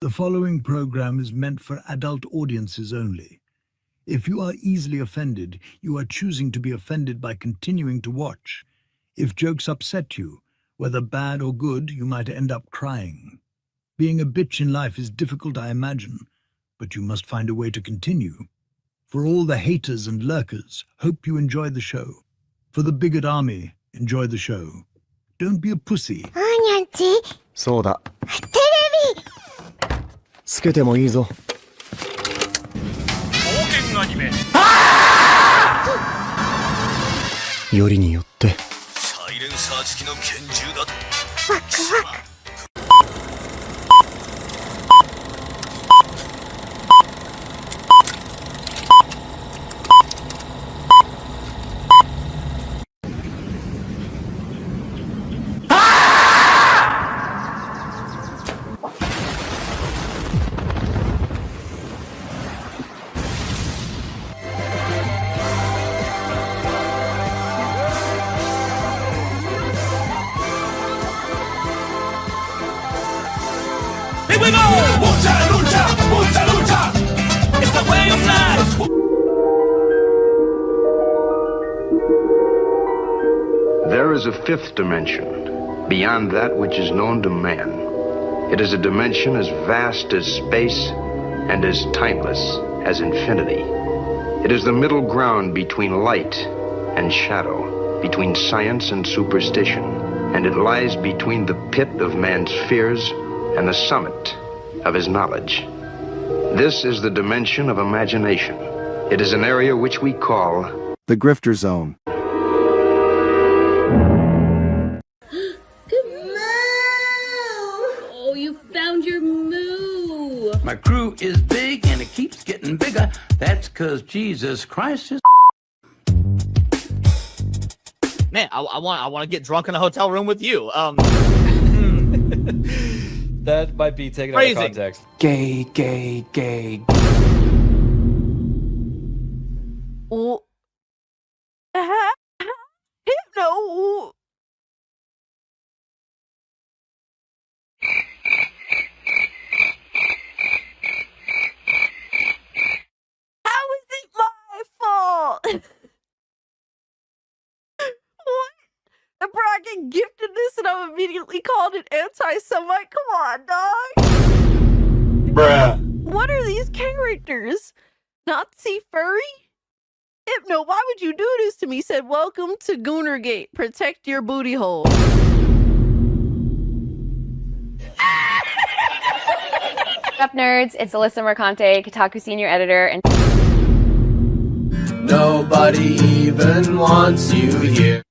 The following program is meant for adult audiences only. If you are easily offended, you are choosing to be offended by continuing to watch. If jokes upset you, whether bad or good, you might end up crying. Being a bitch in life is difficult, I imagine, but you must find a way to continue. For all the haters and lurkers, hope you enjoy the show. For the bigot army, enjoy the show. Don't be a pussy. そうだ。テレビつけてもいいぞ。冒険アニメ。よりによって。サイレンサー付きの拳銃だと。ワクワク。Here we go! Lucha, lucha, lucha, lucha! It's the way of life! There is a fifth dimension, beyond that which is known to man. It is a dimension as vast as space and as timeless as infinity. It is the middle ground between light and shadow, between science and superstition, and it lies between the pit of man's fears and the summit of his knowledge. This is the dimension of imagination. It is an area which we call the Grifter Zone. Good moo! Oh, you found your moo! My crew is big and it keeps getting bigger. That's 'cause Jesus Christ is. Man, I want to get drunk in a hotel room with you. That might be taken Crazy. out of context. Gay, gay, gay. Oh. No. How is it my fault? What? The bracket gifted this and I'm immediately called an anti-Semite? Come on, dog. Bruh. What are these characters? Nazi furry? Hypno, why would you do this to me? Said, welcome to Goonergate. Protect your booty hole. What's up, nerds? It's Alyssa Mercante, Kotaku senior editor, and nobody even wants you here.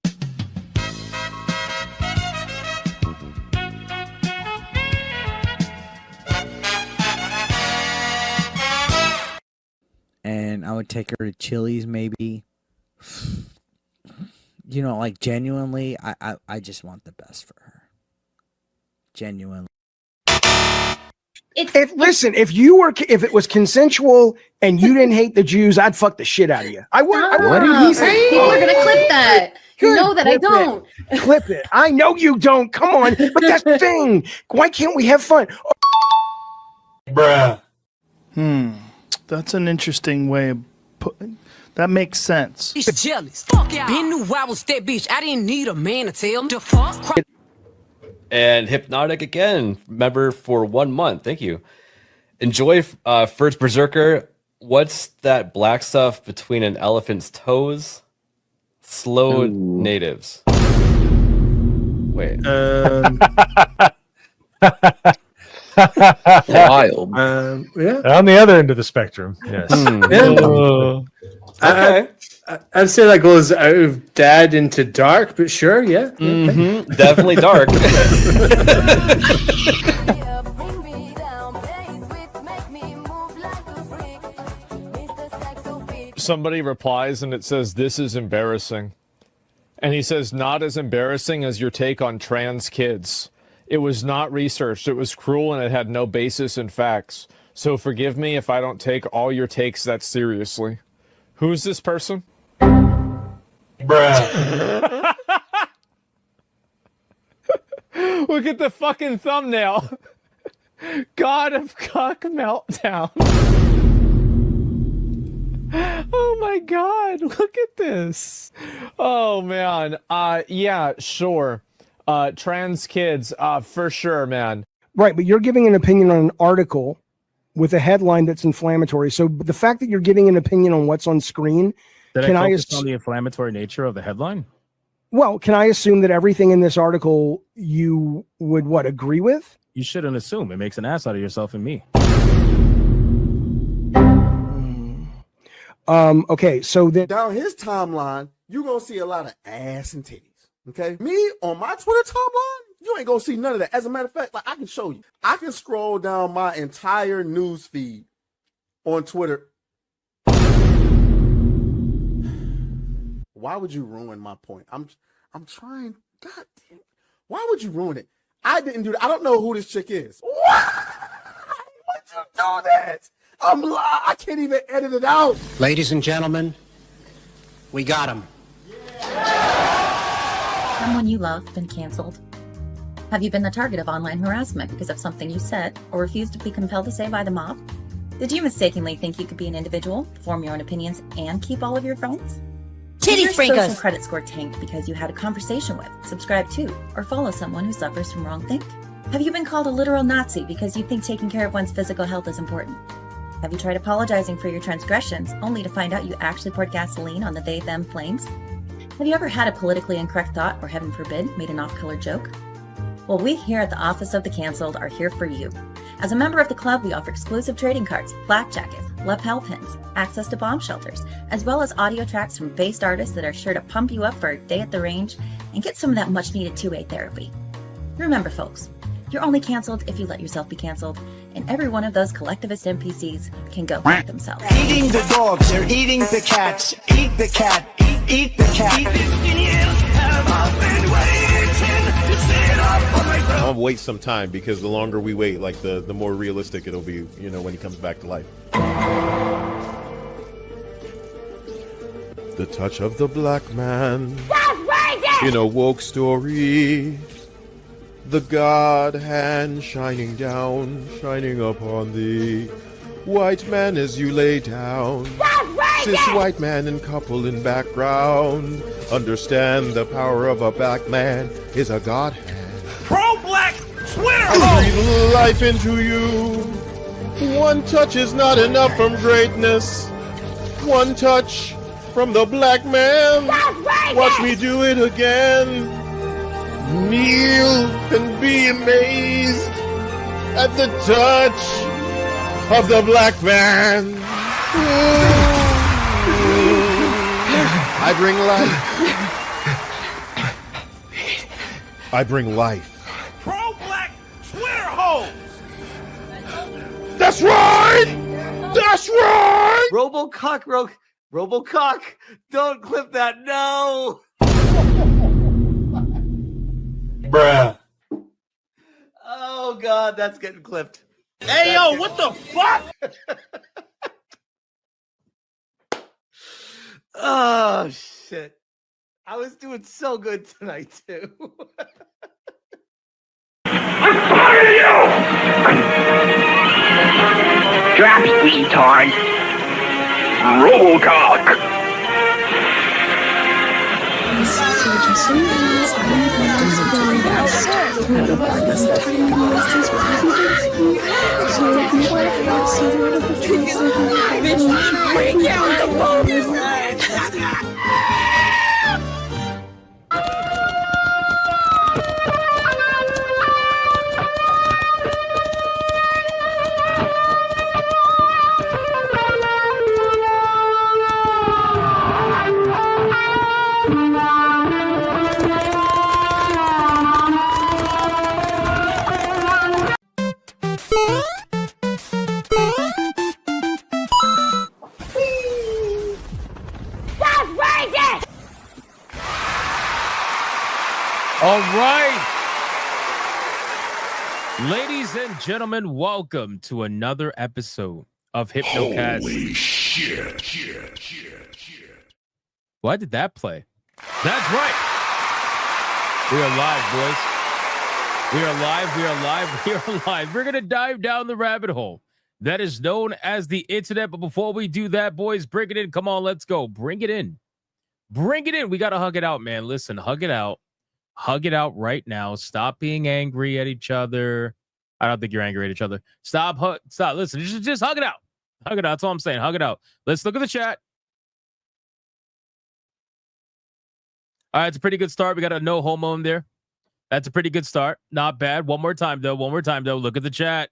And I would take her to Chili's, maybe. You know, like, genuinely, I just want the best for her. Genuinely. Listen, if it was consensual and you didn't hate the Jews, I'd fuck the shit out of you. I would. What did he say? People are gonna clip that. You know that I don't. Clip it. I know you don't. Come on. But that's the thing. Why can't we have fun? Bruh. That's an interesting way of putting. That makes sense. He's jealous. Fuck yeah. Been knew I was that bitch. I didn't need a man to tell him to fuck. And Hypnotic again, member for 1 month. Thank you. Enjoy first Berserker. What's that black stuff between an elephant's toes? Slow natives. Wait. Wild. Yeah. On the other end of the spectrum. Yes. Okay. I'd say that goes out of dad into dark, but sure, yeah. Mm-hmm. Definitely dark. Somebody replies and it says, "This is embarrassing." And he says, "Not as embarrassing as your take on trans kids. It was not researched. It was cruel and it had no basis in facts. So forgive me if I don't take all your takes that seriously." Who's this person? Bruh. Look at the fucking thumbnail. God of Cock Meltdown. Oh my God, look at this. Oh man. Yeah, sure. Trans kids, for sure, man. Right, but you're giving an opinion on an article with a headline that's inflammatory. So the fact that you're giving an opinion on what's on screen, Did I focus on the inflammatory nature of the headline? Well, can I assume that everything in this article you would agree with? You shouldn't assume. It makes an ass out of yourself and me. Okay, so that down his timeline, you're gonna see a lot of ass and titties. Okay, me on my Twitter timeline, you ain't gonna see none of that. As a matter of fact, like I can show you, I can scroll down my entire news feed on Twitter. Why would you ruin my point? I'm trying. God damn. Why would you ruin it? I didn't do that. I don't know who this chick is. Why would you do that? I can't even edit it out. Ladies and gentlemen, we got him. Someone you love been canceled? Have you been the target of online harassment because of something you said or refused to be compelled to say by the mob? Did you mistakenly think you could be an individual, form your own opinions, and keep all of your friends? Titty Did your social sprinkles. credit score tanked because you had a conversation with, subscribe to, or follow someone who suffers from wrongthink? Have you been called a literal Nazi because you think taking care of one's physical health is important? Have you tried apologizing for your transgressions only to find out you actually poured gasoline on the they-them flames? Have you ever had a politically incorrect thought or, heaven forbid, made an off-color joke? Well, we here at the Office of the Cancelled are here for you. As a member of the club, we offer exclusive trading cards, flak jackets, lapel pins, access to bomb shelters, as well as audio tracks from based artists that are sure to pump you up for a day at the range and get some of that much-needed two-way therapy. Remember, folks, you're only canceled if you let yourself be canceled, and every one of those collectivist NPCs can go fuck themselves. Eating the dogs, they're eating the cats. Eat the cat, eat the cat. I'll wait some time because the longer we wait, like the more realistic it'll be, you know, when he comes back to life. The touch of the black man in a woke story. The God hand shining down, shining upon thee. White man as you lay down. Cis white man and couple in background. Understand the power of a black man is a God hand. Pro-black Twitter I breathe life into you. One touch is not enough from greatness. One touch from the black man. Watch me do it again. Kneel and be amazed at the touch of the black man. I bring life. I bring life. pro-black Twitter hoes. That's right! That's right! Robocock, don't clip that, no! Bruh. Oh God, that's getting clipped. Hey, yo, what the fuck? Oh shit. I was doing so good tonight too. Drops, retard. Robocock. All right. Ladies and gentlemen, welcome to another episode of Hypnocast. Holy shit. Why did that play? That's right. We are live, boys. We are live. We are live. We are live. We're going to dive down the rabbit hole that is known as the internet. But before we do that, boys, bring it in. Come on, let's go. Bring it in. Bring it in. We got to hug it out, man. Listen, hug it out. Hug it out right now. Stop being angry at each other. I don't think you're angry at each other. Stop. Listen, just hug it out. Hug it out. That's all I'm saying. Hug it out. Let's look at the chat. All right, it's a pretty good start. We got a no homo in there. That's a pretty good start. Not bad. One more time, though. Look at the chat.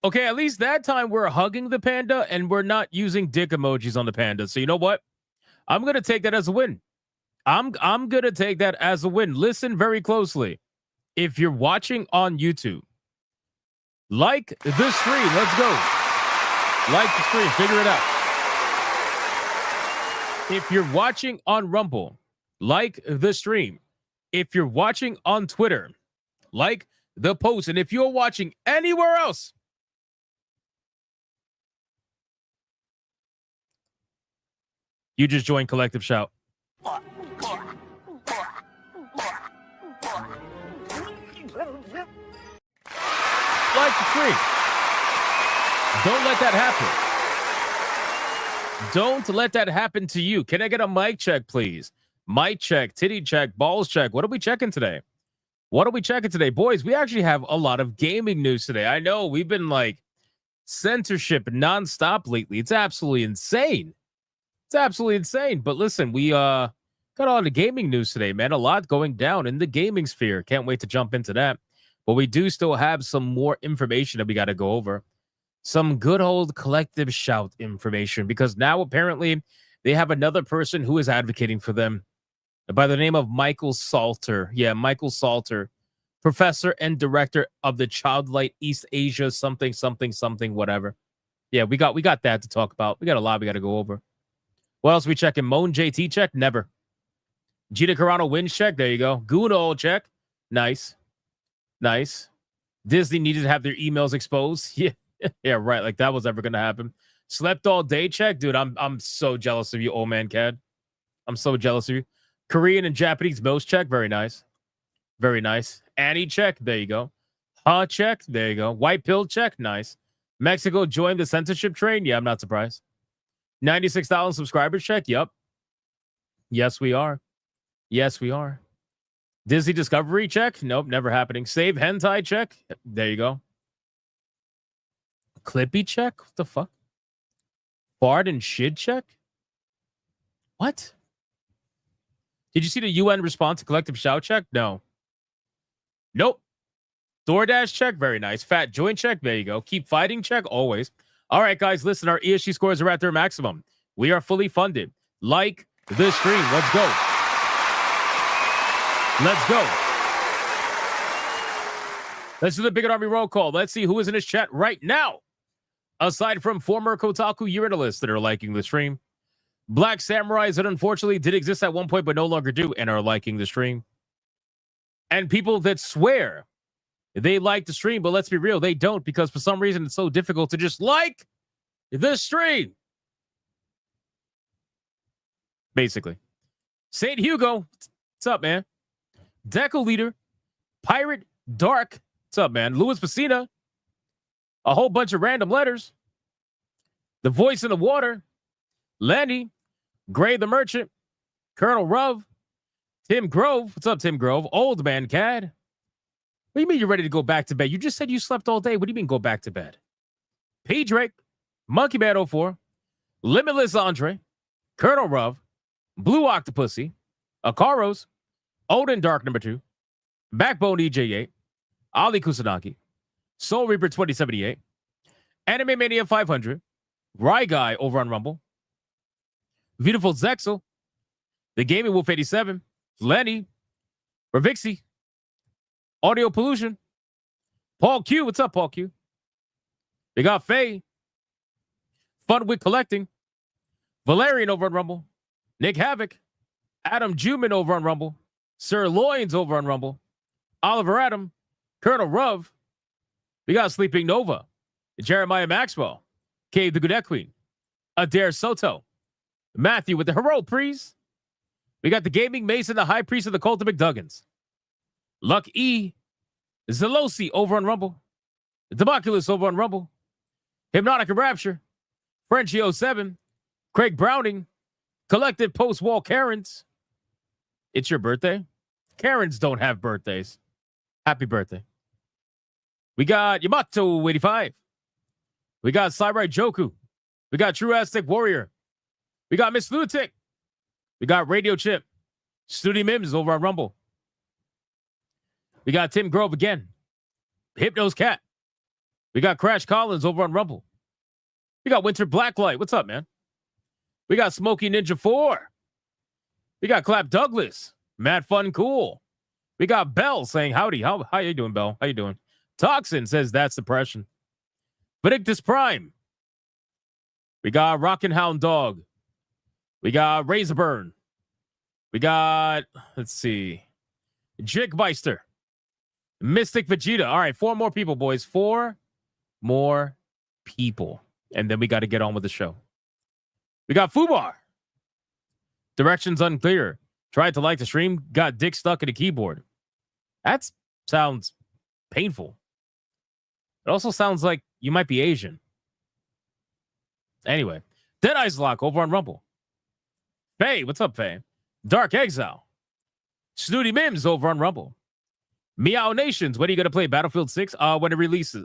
Okay, at least that time we're hugging the panda and we're not using dick emojis on the panda. So you know what? I'm going to take that as a win. I'm going to take that as a win. Listen very closely. If you're watching on YouTube, like the stream. Let's go. Like the stream. Figure it out. If you're watching on Rumble, like the stream. If you're watching on Twitter, like the post. And if you're watching anywhere else, you just joined Collective Shout. Like the stream. Don't let that happen. Don't let that happen to you. Can I get a mic check, please? Mic check, titty check, balls check. What are we checking today? Boys, we actually have a lot of gaming news today. I know we've been like censorship nonstop lately. It's absolutely insane. But listen, we got a lot of gaming news today, man. A lot going down in the gaming sphere. Can't wait to jump into that. But we do still have some more information that we got to go over. Some good old Collective Shout information, because now apparently they have another person who is advocating for them by the name of Michael Salter. Yeah, Michael Salter, professor and director of the Childlight East Asia something, whatever. Yeah, we got that to talk about. We got a lot we got to go over. What else we checking? Moan JT check? Never. Gina Carano wins check? There you go. Guno check? Nice. Disney needed to have their emails exposed. Yeah, right. Like that was ever going to happen. Slept all day check? Dude, I'm so jealous of you, old man Cad. I'm so jealous of you. Korean and Japanese most check? Very nice. Annie check? There you go. Check? There you go. White pill check? Nice. Mexico joined the censorship train? Yeah, I'm not surprised. 96,000 subscribers check? Yup. Yes, we are. Disney Discovery check? Nope, never happening. Save hentai check? There you go. Clippy check? What the fuck? Fart and shit check? What? Did you see the UN response to Collective Shout check? No. Nope. DoorDash check? Very nice. Fat joint check? There you go. Keep fighting check? Always. All right, guys, listen, our ESG scores are at their maximum. We are fully funded. Like the stream. Let's go. Let's do the Big Army roll call. Let's see who is in his chat right now. Aside from former Kotaku urinalists that are liking the stream. Black samurais that unfortunately did exist at one point but no longer do and are liking the stream. And people that swear they like the stream, but let's be real, they don't, because for some reason it's so difficult to just like the stream. Basically. St. Hugo, what's up, man? Deco Leader, Pirate Dark, what's up, man? Louis Pacina, a whole bunch of random letters. The Voice in the Water, Lenny, Gray the Merchant, Colonel Ruv, Tim Grove. What's up, Tim Grove? Old Man Cad. What do you mean you're ready to go back to bed? You just said you slept all day. What do you mean go back to bed? P. Drake, Monkey Man 04, Limitless Andre, Colonel Ruv, Blue Octopussy, Akaros, Odin Dark number 2, Backbone EJ8, Ali Kusanagi, Soul Reaper 2078, Anime Mania 500, Rye Guy over on Rumble, Beautiful Zexel, The Gaming Wolf 87, Lenny, Ravixi, Audio Pollution, Paul Q. What's up, Paul Q? We got Faye, Fun with Collecting, Valerian over on Rumble, Nick Havoc, Adam Juman over on Rumble, Sir Loins over on Rumble, Oliver Adam, Colonel Ruv. We got Sleeping Nova, Jeremiah Maxwell, Cave the Goudet Queen, Adair Soto, Matthew with the Hero Priest, We got the Gaming Mason, the High Priest of the Cult of McDuggins. Luck E. Zelosi over on Rumble. Democulus over on Rumble. Hypnotic and Rapture. Frenchie 07. Craig Browning. Collective Post-Wall Karens. It's your birthday? Karens don't have birthdays. Happy birthday. We got Yamato 85. We got Cyberite Joku. We got True Aztec Warrior. We got Miss Lunatic. We got Radio Chip. Studi Mims over on Rumble. We got Tim Grove again. Hypno's Cat. We got Crash Collins over on Rumble. We got Winter Blacklight. What's up, man? We got Smokey Ninja 4. We got Clap Douglas. Mad Fun Cool. We got Bell saying howdy. How you doing, Bell? How you doing? Toxin says that's depression. Benedictus Prime. We got Rockin' Hound Dog. We got Razorburn. We got, let's see, Jigmeister. Mystic Vegeta. All right, 4 more people, boys. 4 more people. And then we got to get on with the show. We got Fubar. Directions unclear. Tried to like the stream. Got dick stuck in the keyboard. That sounds painful. It also sounds like you might be Asian. Anyway. Dead Eyes Lock over on Rumble. Faye, what's up, Faye? Dark Exile. Snooty Mims over on Rumble. Meow Nations, when are you going to play Battlefield 6? When it releases.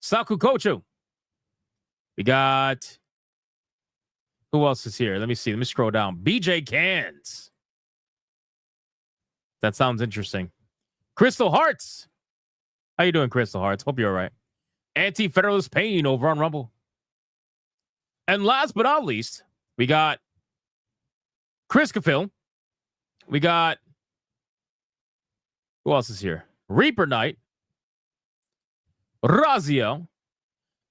Saku Kocho. We got... Who else is here? Let me see. Let me scroll down. BJ Cans. That sounds interesting. Crystal Hearts. How you doing, Crystal Hearts? Hope you're all right. Anti-Federalist Pain over on Rumble. And last but not least, we got Chris Cafill. We got... Who else is here? Reaper Knight. Raziel.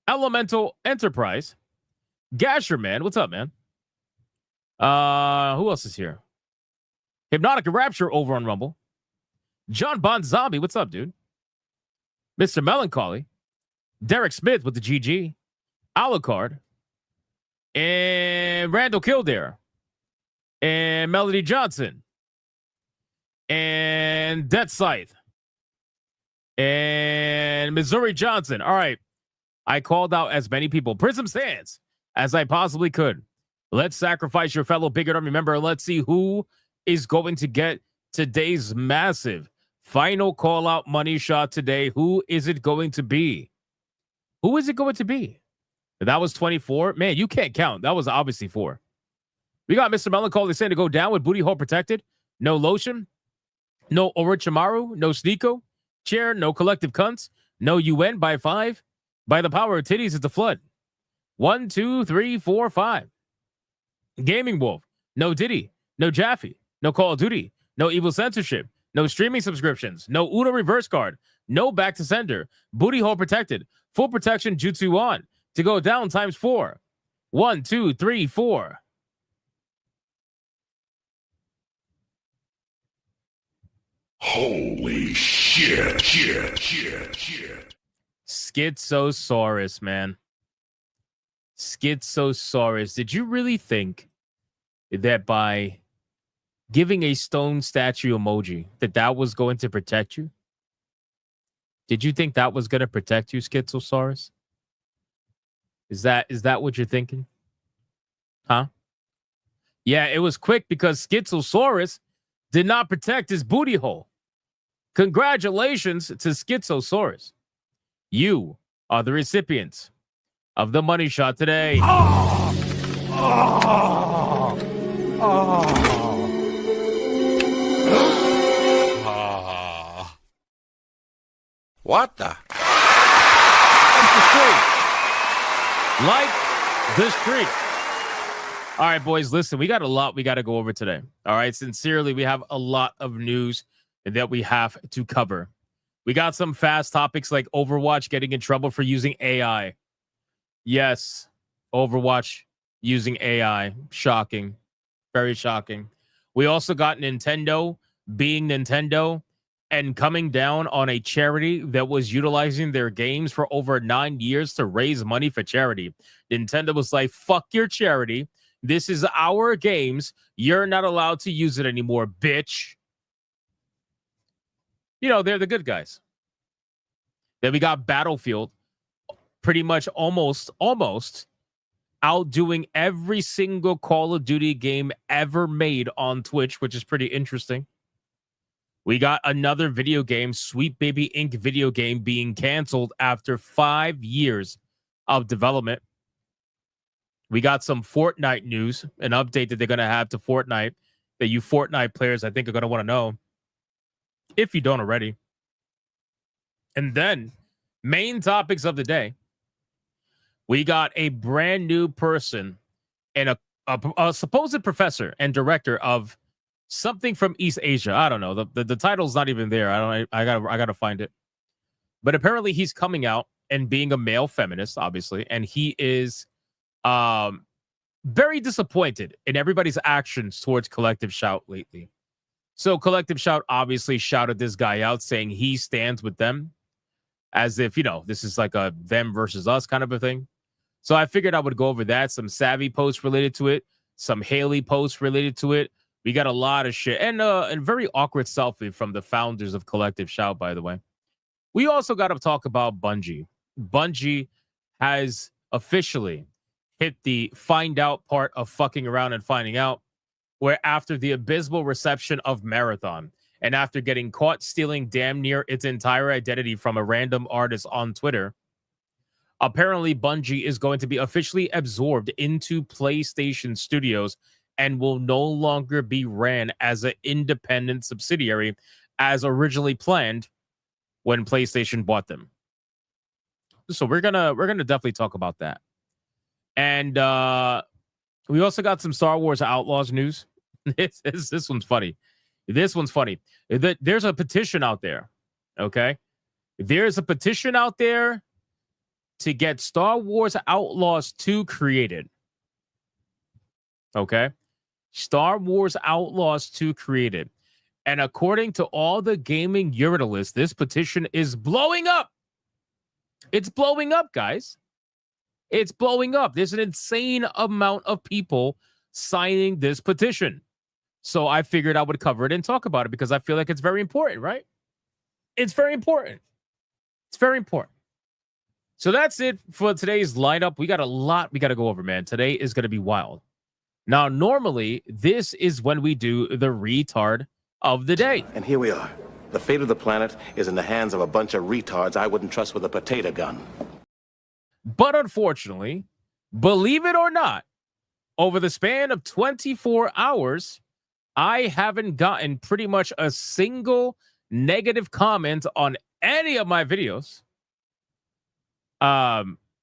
Elemental Enterprise. Gasher Man. What's up, man? Who else is here? Hypnotic and Rapture over on Rumble. John Bond Zombie. What's up, dude? Mr. Melancholy. Derek Smith with the GG. Alucard. And Randall Kildare. And Melody Johnson. And Death Scythe. And Missouri Johnson. All right. I called out as many people, Prism Sands, as I possibly could. Let's sacrifice your fellow Bigot Army member and let's see who is going to get today's massive final call out money shot today. Who is it going to be? Who is it going to be? That was 24. Man, you can't count. That was obviously 4. We got Mr. Melancholy saying to go down with booty hole protected. No lotion. No Orochimaru. No Sneeko. Chair. No collective cunts. No UN by 5. By the power of titties, it's a flood. 1, 2, 3, 4, 5. Gaming Wolf. No Diddy. No Jaffe. No Call of Duty. No Evil Censorship. No streaming subscriptions. No Uno reverse card. No back to sender. Booty hole protected. Full protection jutsu on. To go down times 4. 1, 2, 3, 4. Holy shit. Schizosaurus, man. Schizosaurus. Did you really think that by giving a stone statue emoji that was going to protect you? Did you think that was going to protect you, Schizosaurus? Is that what you're thinking? Huh? Yeah, it was quick because Schizosaurus did not protect his booty hole. Congratulations to Schizosaurus. You are the recipients of the money shot today. What the? Like the street. All right, boys, listen, we got a lot we got to go over today. All right, sincerely, we have a lot of news that we have to cover. We got some fast topics like Overwatch getting in trouble for using AI. Yes, Overwatch using AI. Shocking. Very shocking. We also got Nintendo being Nintendo and coming down on a charity that was utilizing their games for over 9 years to raise money for charity. Nintendo was like, fuck your charity. This is our games. You're not allowed to use it anymore, bitch. You know, they're the good guys. Then we got Battlefield, pretty much almost outdoing every single Call of Duty game ever made on Twitch, which is pretty interesting. We got another video game, Sweet Baby Inc. video game, being canceled after 5 years of development. We got some Fortnite news, an update that they're going to have to Fortnite that you Fortnite players, I think, are going to want to know, if you don't already. And then, main topics of the day. We got a brand new person and a supposed professor and director of something from East Asia. I don't know. The title's not even there. I gotta find it. But apparently he's coming out and being a male feminist, obviously, and he is very disappointed in everybody's actions towards Collective Shout lately. So Collective Shout obviously shouted this guy out, saying he stands with them, as if, you know, this is like a them versus us kind of a thing. So I figured I would go over that. Some Savvy posts related to it, some Haley posts related to it. We got a lot of shit, and very awkward selfie from the founders of Collective Shout, by the way. We also got to talk about Bungie. Bungie has officially hit the find out part of fucking around and finding out, where after the abysmal reception of Marathon, and after getting caught stealing damn near its entire identity from a random artist on Twitter, apparently Bungie is going to be officially absorbed into PlayStation Studios and will no longer be ran as an independent subsidiary as originally planned when PlayStation bought them. So we're gonna definitely talk about that. And we also got some Star Wars Outlaws news. This one's funny. This one's funny. There's a petition out there. Okay, there's a petition out there to get Star Wars Outlaws 2 created. Okay, Star Wars Outlaws 2 created. And according to all the gaming Eurydice, this petition is blowing up. It's blowing up, guys. It's blowing up. There's an insane amount of people signing this petition. So I figured I would cover it and talk about it because I feel like it's very important, right? It's very important. It's very important. So that's it for today's lineup. We got a lot we got to go over, man. Today is going to be wild. Now, normally, this is when we do the retard of the day. And here we are. The fate of the planet is in the hands of a bunch of retards I wouldn't trust with a potato gun. But unfortunately, believe it or not, over the span of 24 hours, I haven't gotten pretty much a single negative comment on any of my videos,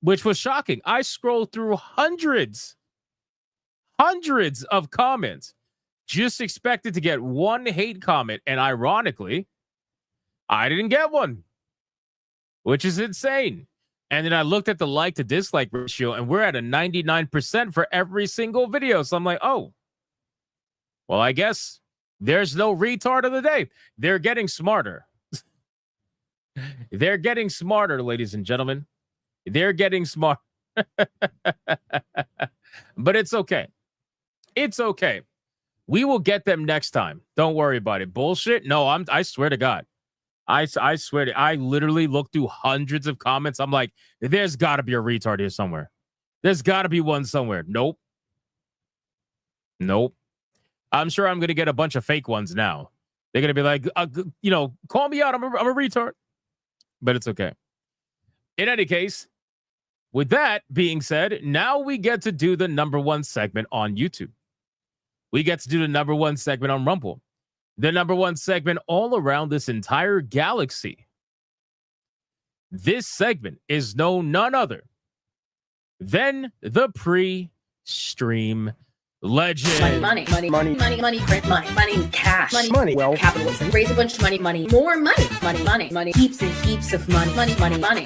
which was shocking. I scrolled through hundreds of comments, just expected to get one hate comment, and ironically, I didn't get one, which is insane. And then I looked at the like to dislike ratio, and we're at a 99% for every single video. So I'm like, oh, well, I guess there's no retard of the day. They're getting smarter. They're getting smarter, ladies and gentlemen. They're getting smart. But it's okay. It's okay. We will get them next time. Don't worry about it. Bullshit? No, I swear to God. I swear to, I literally looked through hundreds of comments. I'm like, there's got to be a retard here somewhere. There's got to be one somewhere. Nope. I'm sure I'm going to get a bunch of fake ones now. They're going to be like, call me out. I'm a retard. But it's okay. In any case, with that being said, now we get to do the #1 segment on YouTube. We get to do the #1 segment on Rumble. The #1 segment all around this entire galaxy. This segment is none other than the pre-stream legend. Money, print money, cash, money, wealth, capitalism, raise a bunch of money, more money, heaps and heaps of money, print money,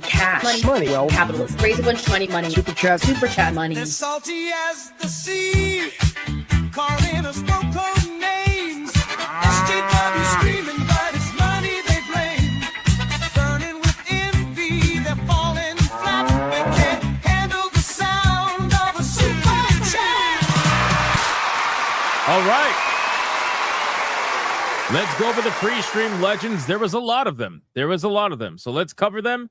cash, money, wealth, capitalism, raise a bunch of money, super chat, money. As salty as the sea, calling us no code names. SJW All right. Let's go over the pre-stream legends. There was a lot of them. So let's cover them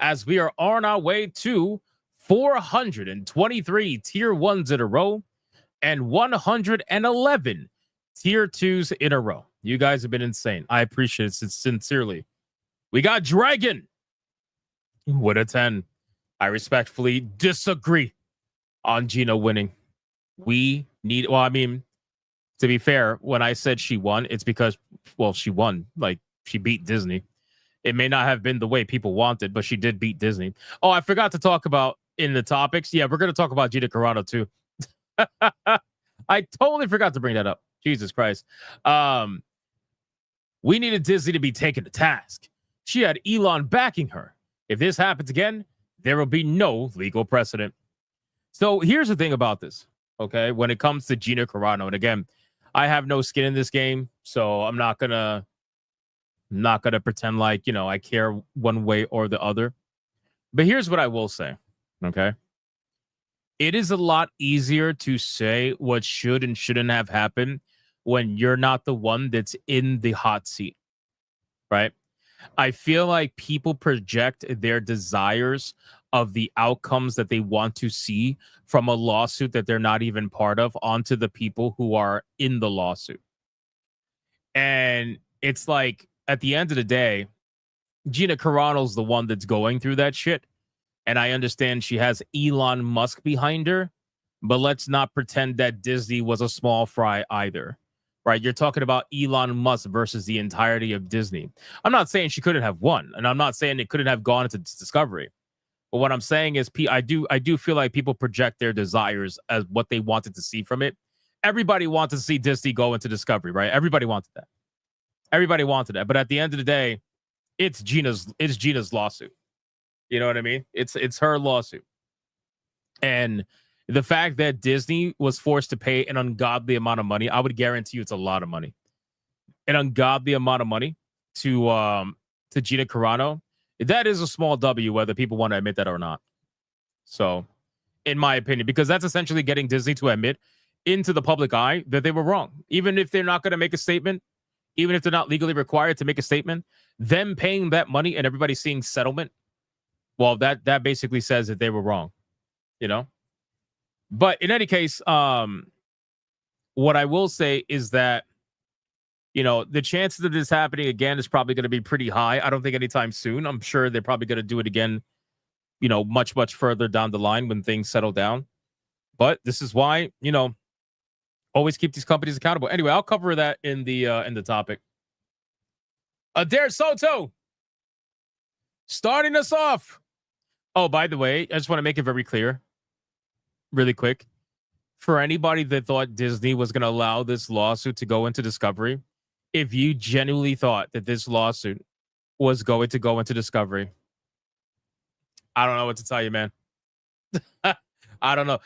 as we are on our way to 423 tier 1s in a row and 111 tier 2s in a row. You guys have been insane. I appreciate it sincerely. We got Dragon with a 10. I respectfully disagree on Gina winning. We need, well, I mean, to be fair, when I said she won, it's because, well, she won. Like, she beat Disney. It may not have been the way people wanted, but she did beat Disney. Oh, I forgot to talk about in the topics. Yeah, we're going to talk about Gina Carano, too. I totally forgot to bring that up. Jesus Christ. We needed Disney to be taken to task. She had Elon backing her. If this happens again, there will be no legal precedent. So here's the thing about this, okay? When it comes to Gina Carano, and again, I have no skin in this game, so I'm not gonna pretend like, you know, I care one way or the other. But here's what I will say, okay? It is a lot easier to say what should and shouldn't have happened when you're not the one that's in the hot seat, right? I feel like people project their desires of the outcomes that they want to see from a lawsuit that they're not even part of onto the people who are in the lawsuit. And it's like, at the end of the day, Gina Carano's the one that's going through that shit. And I understand she has Elon Musk behind her, but let's not pretend that Disney was a small fry either, right? You're talking about Elon Musk versus the entirety of Disney. I'm not saying she couldn't have won, and I'm not saying it couldn't have gone into Discovery. But what I'm saying is, I do feel like people project their desires as what they wanted to see from it. Everybody wanted to see Disney go into Discovery, right? Everybody wanted that. Everybody wanted that. But at the end of the day, it's Gina's lawsuit. You know what I mean? It's her lawsuit. And the fact that Disney was forced to pay an ungodly amount of money, I would guarantee you it's a lot of money. An ungodly amount of money to Gina Carano. That is a small W, whether people want to admit that or not. So, in my opinion, because that's essentially getting Disney to admit into the public eye that they were wrong. Even if they're not going to make a statement, even if they're not legally required to make a statement, them paying that money and everybody seeing settlement, well, that basically says that they were wrong, you know? But in any case, what I will say is that, you know, the chances of this happening again is probably going to be pretty high. I don't think anytime soon. I'm sure they're probably going to do it again, you know, much, much further down the line when things settle down. But this is why, you know, always keep these companies accountable. Anyway, I'll cover that in the topic. Adair Soto starting us off. Oh, by the way, I just want to make it very clear, really quick. For anybody that thought Disney was going to allow this lawsuit to go into Discovery, if you genuinely thought that this lawsuit was going to go into Discovery, I don't know what to tell you, man. I don't know.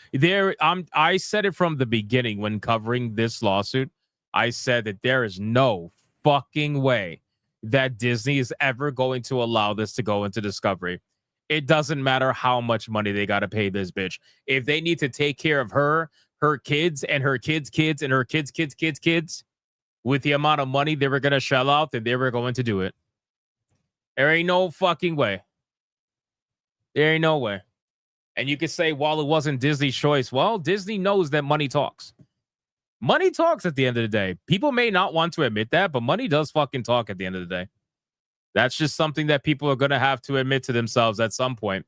I said it from the beginning when covering this lawsuit. I said that there is no fucking way that Disney is ever going to allow this to go into Discovery. It doesn't matter how much money they got to pay this bitch. If they need to take care of her kids and her kids' kids and her kids' kids with the amount of money they were going to shell out, then they were going to do it. There ain't no fucking way. There ain't no way. And you could say, well, it wasn't Disney's choice. Well, Disney knows that money talks. Money talks at the end of the day. People may not want to admit that, but money does fucking talk at the end of the day. That's just something that people are going to have to admit to themselves at some point.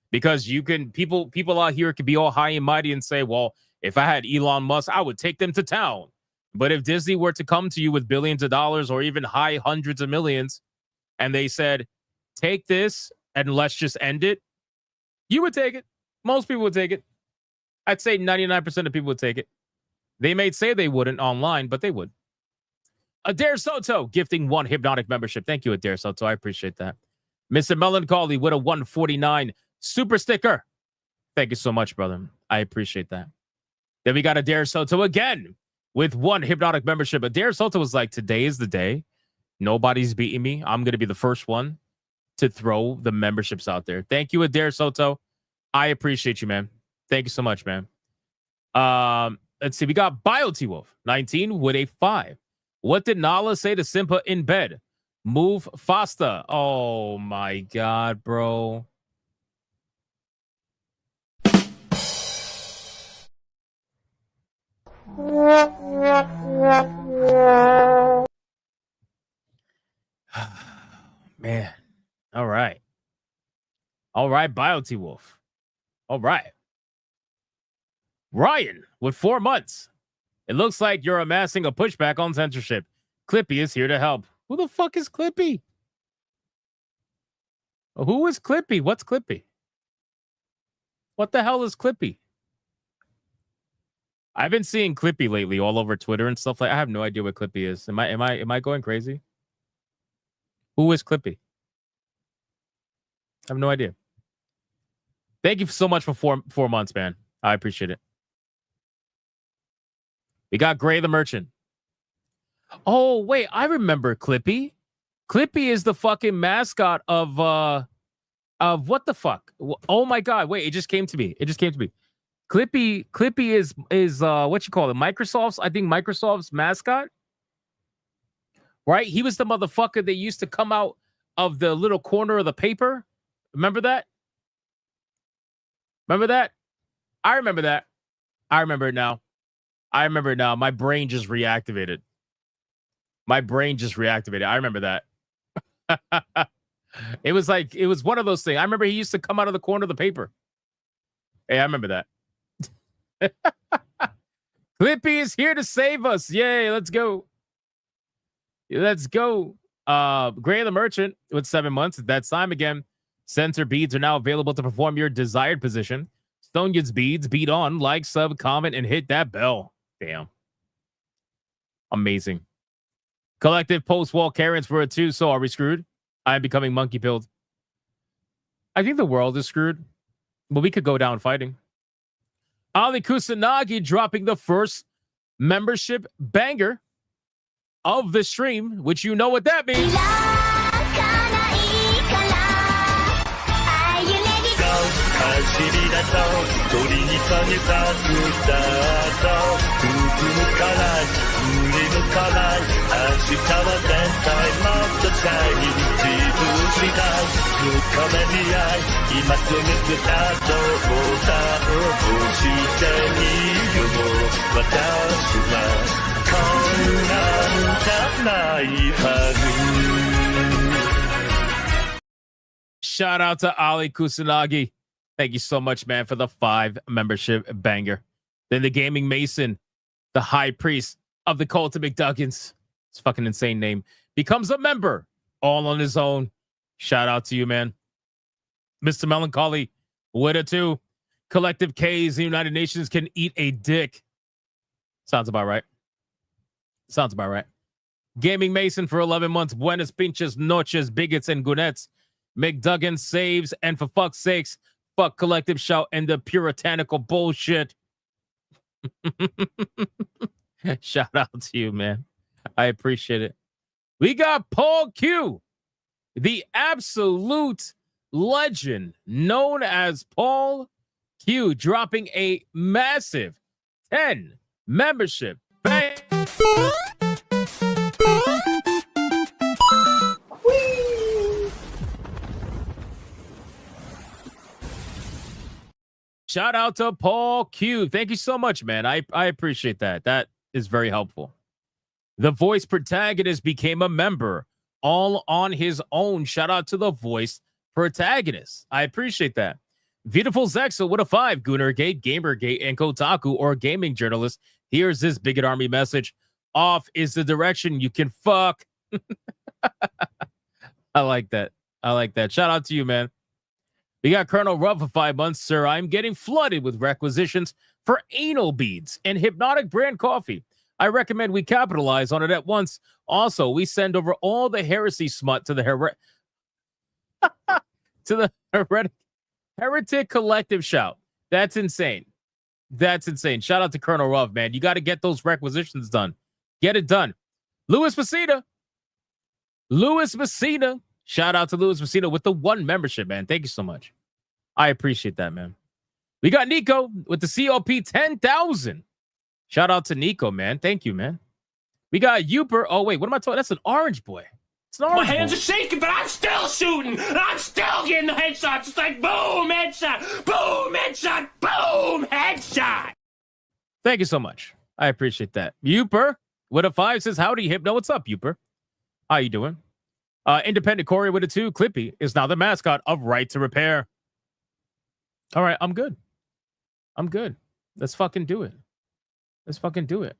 Because people out here could be all high and mighty and say, well, if I had Elon Musk, I would take them to town. But if Disney were to come to you with billions of dollars or even high hundreds of millions, and they said, take this and let's just end it, you would take it. Most people would take it. I'd say 99% of people would take it. They may say they wouldn't online, but they would. Adair Soto gifting 1 Hypnotic membership. Thank you, Adair Soto. I appreciate that. Mr. Melancholy with a 149 super sticker. Thank you so much, brother. I appreciate that. Then we got Adair Soto again with 1 Hypnotic membership. Adair Soto was like, today is the day. Nobody's beating me. I'm going to be the first one to throw the memberships out there. Thank you, Adair Soto. I appreciate you, man. Thank you so much, man. Let's see. We got BioT Wolf 19 with a 5. What did Nala say to Simba in bed? Move faster. Oh my God, bro. Man. All right. All right, BioT Wolf. All right. Ryan with 4 months. It looks like you're amassing a pushback on censorship. Clippy is here to help. Who the fuck is Clippy? Who is Clippy? What's Clippy? What the hell is Clippy? I've been seeing Clippy lately all over Twitter and stuff like. I have no idea what Clippy is. Am I going crazy? Who is Clippy? I have no idea. Thank you so much for 4 months, man. I appreciate it. We got Gray the Merchant. Oh, wait, I remember Clippy. Clippy is the fucking mascot of what the fuck? Oh my God, wait, it just came to me. Clippy is what you call it? Microsoft's, I think Microsoft's mascot. Right? He was the motherfucker that used to come out of the little corner of the paper. Remember that? I remember that. I remember it now. My brain just reactivated. I remember that. It was one of those things. I remember he used to come out of the corner of the paper. Hey, I remember that. Clippy is here to save us. Yay, let's go. Gray the Merchant with 7 months. It's that time again. Sensor beads are now available to perform your desired position. Stoney's beads, beat on, like, sub, comment, and hit that bell. Damn. Amazing. Collective post-wall Karens for a 2, so are we screwed? I am becoming monkey-pilled. I think the world is screwed, but we could go down fighting. Ali Kusanagi dropping the first membership banger of the stream, which you know what that means. Shout out to Ali Kusanagi. Thank you so much, man, for the 5 membership banger. Then the Gaming Mason, the high priest of the cult of McDuggins. It's a fucking insane name. Becomes a member all on his own. Shout out to you, man. Mr. Melancholy, with a 2. Collective K's, the United Nations can eat a dick. Sounds about right. Gaming Mason for 11 months. Buenas pinches noches, bigots and gunettes. McDuggan saves, and for fuck's sakes, fuck Collective Shout and the puritanical bullshit. Shout out to you, man. I appreciate it. We got Paul Q, the absolute legend known as Paul Q, dropping a massive 10 membership. Bang. Shout out to Paul Q. Thank you so much, man. I appreciate that. That is very helpful. The voice protagonist became a member all on his own. Shout out to the voice protagonist. I appreciate that. Beautiful Zexel with a 5. Goonergate, Gamergate, and Kotaku or gaming journalist. Here's this Bigot Army message. Off is the direction you can fuck. I like that. Shout out to you, man. We got Colonel Ruff for 5 months. Sir, I'm getting flooded with requisitions for anal beads and Hypnotic brand coffee. I recommend we capitalize on it at once. Also, we send over all the heresy smut to the Heretic Collective Shout. That's insane. Shout out to Colonel Ruff, man. You got to get those requisitions done. Get it done. Louis Messina. Shout out to Louis Messina with the 1 membership, man. Thank you so much. I appreciate that, man. We got Nico with the COP 10,000. Shout out to Nico, man. Thank you, man. We got Uper. Oh, wait, what am I talking? That's an orange boy. It's an orange My hands boy. are shaking, but I'm still shooting. And I'm still getting the headshots. It's like boom, headshot, boom, headshot, boom, headshot. Thank you so much. I appreciate that. Uper with a 5 says, howdy, Hypno. What's up, Uper? How you doing? Independent Corey with a 2. Clippy is now the mascot of Right to Repair. All right, I'm good. I'm good. Let's fucking do it. Let's fucking do it.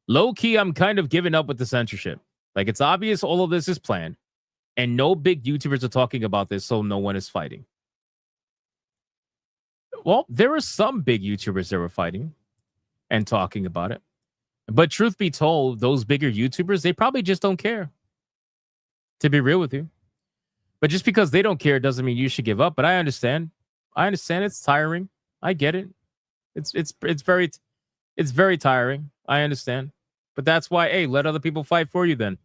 Low key, I'm kind of giving up with the censorship. Like, it's obvious all of this is planned, and no big YouTubers are talking about this, so no one is fighting. Well, there were some big YouTubers that were fighting and talking about it. But truth be told, those bigger YouTubers, they probably just don't care. To be real with you. But just because they don't care doesn't mean you should give up. But I understand. I understand it's tiring. I get it. It's very tiring. I understand. But that's why, hey, let other people fight for you then.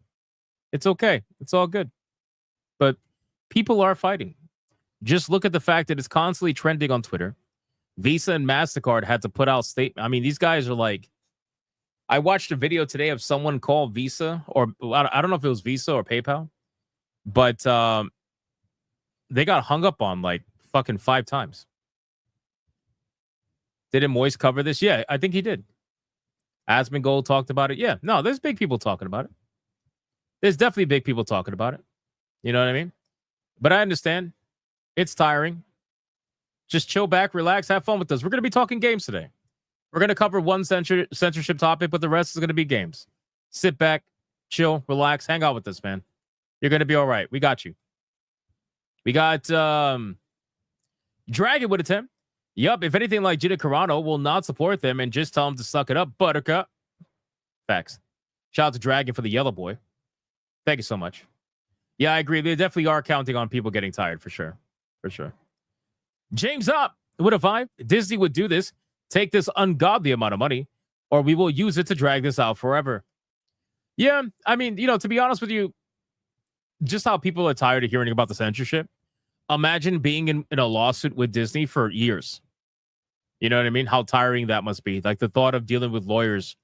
It's okay. It's all good. But people are fighting. Just look at the fact that it's constantly trending on Twitter. Visa and MasterCard had to put out statement. I mean, these guys are like, I watched a video today of someone called Visa, or I don't know if it was Visa or PayPal, but they got hung up on like fucking 5 times. Didn't Moist cover this? Yeah, I think he did. Asmongold talked about it. Yeah, no, there's big people talking about it. There's definitely big people talking about it. You know what I mean? But I understand. It's tiring. Just chill back, relax, have fun with us. We're going to be talking games today. We're going to cover one censorship topic, but the rest is going to be games. Sit back, chill, relax, hang out with us, man. You're going to be all right. We got you. We got Dragon with a 10. Yup, if anything like Gina Carano will not support them and just tell them to suck it up, Buttercup. Facts. Shout out to Dragon for the yellow boy. Thank you so much. Yeah, I agree. They definitely are counting on people getting tired, for sure. For sure. James up with a 5. Disney would do this. Take this ungodly amount of money, or we will use it to drag this out forever. Yeah, I mean, you know, to be honest with you, just how people are tired of hearing about the censorship. Imagine being in a lawsuit with Disney for years. You know what I mean? How tiring that must be. Like the thought of dealing with lawyers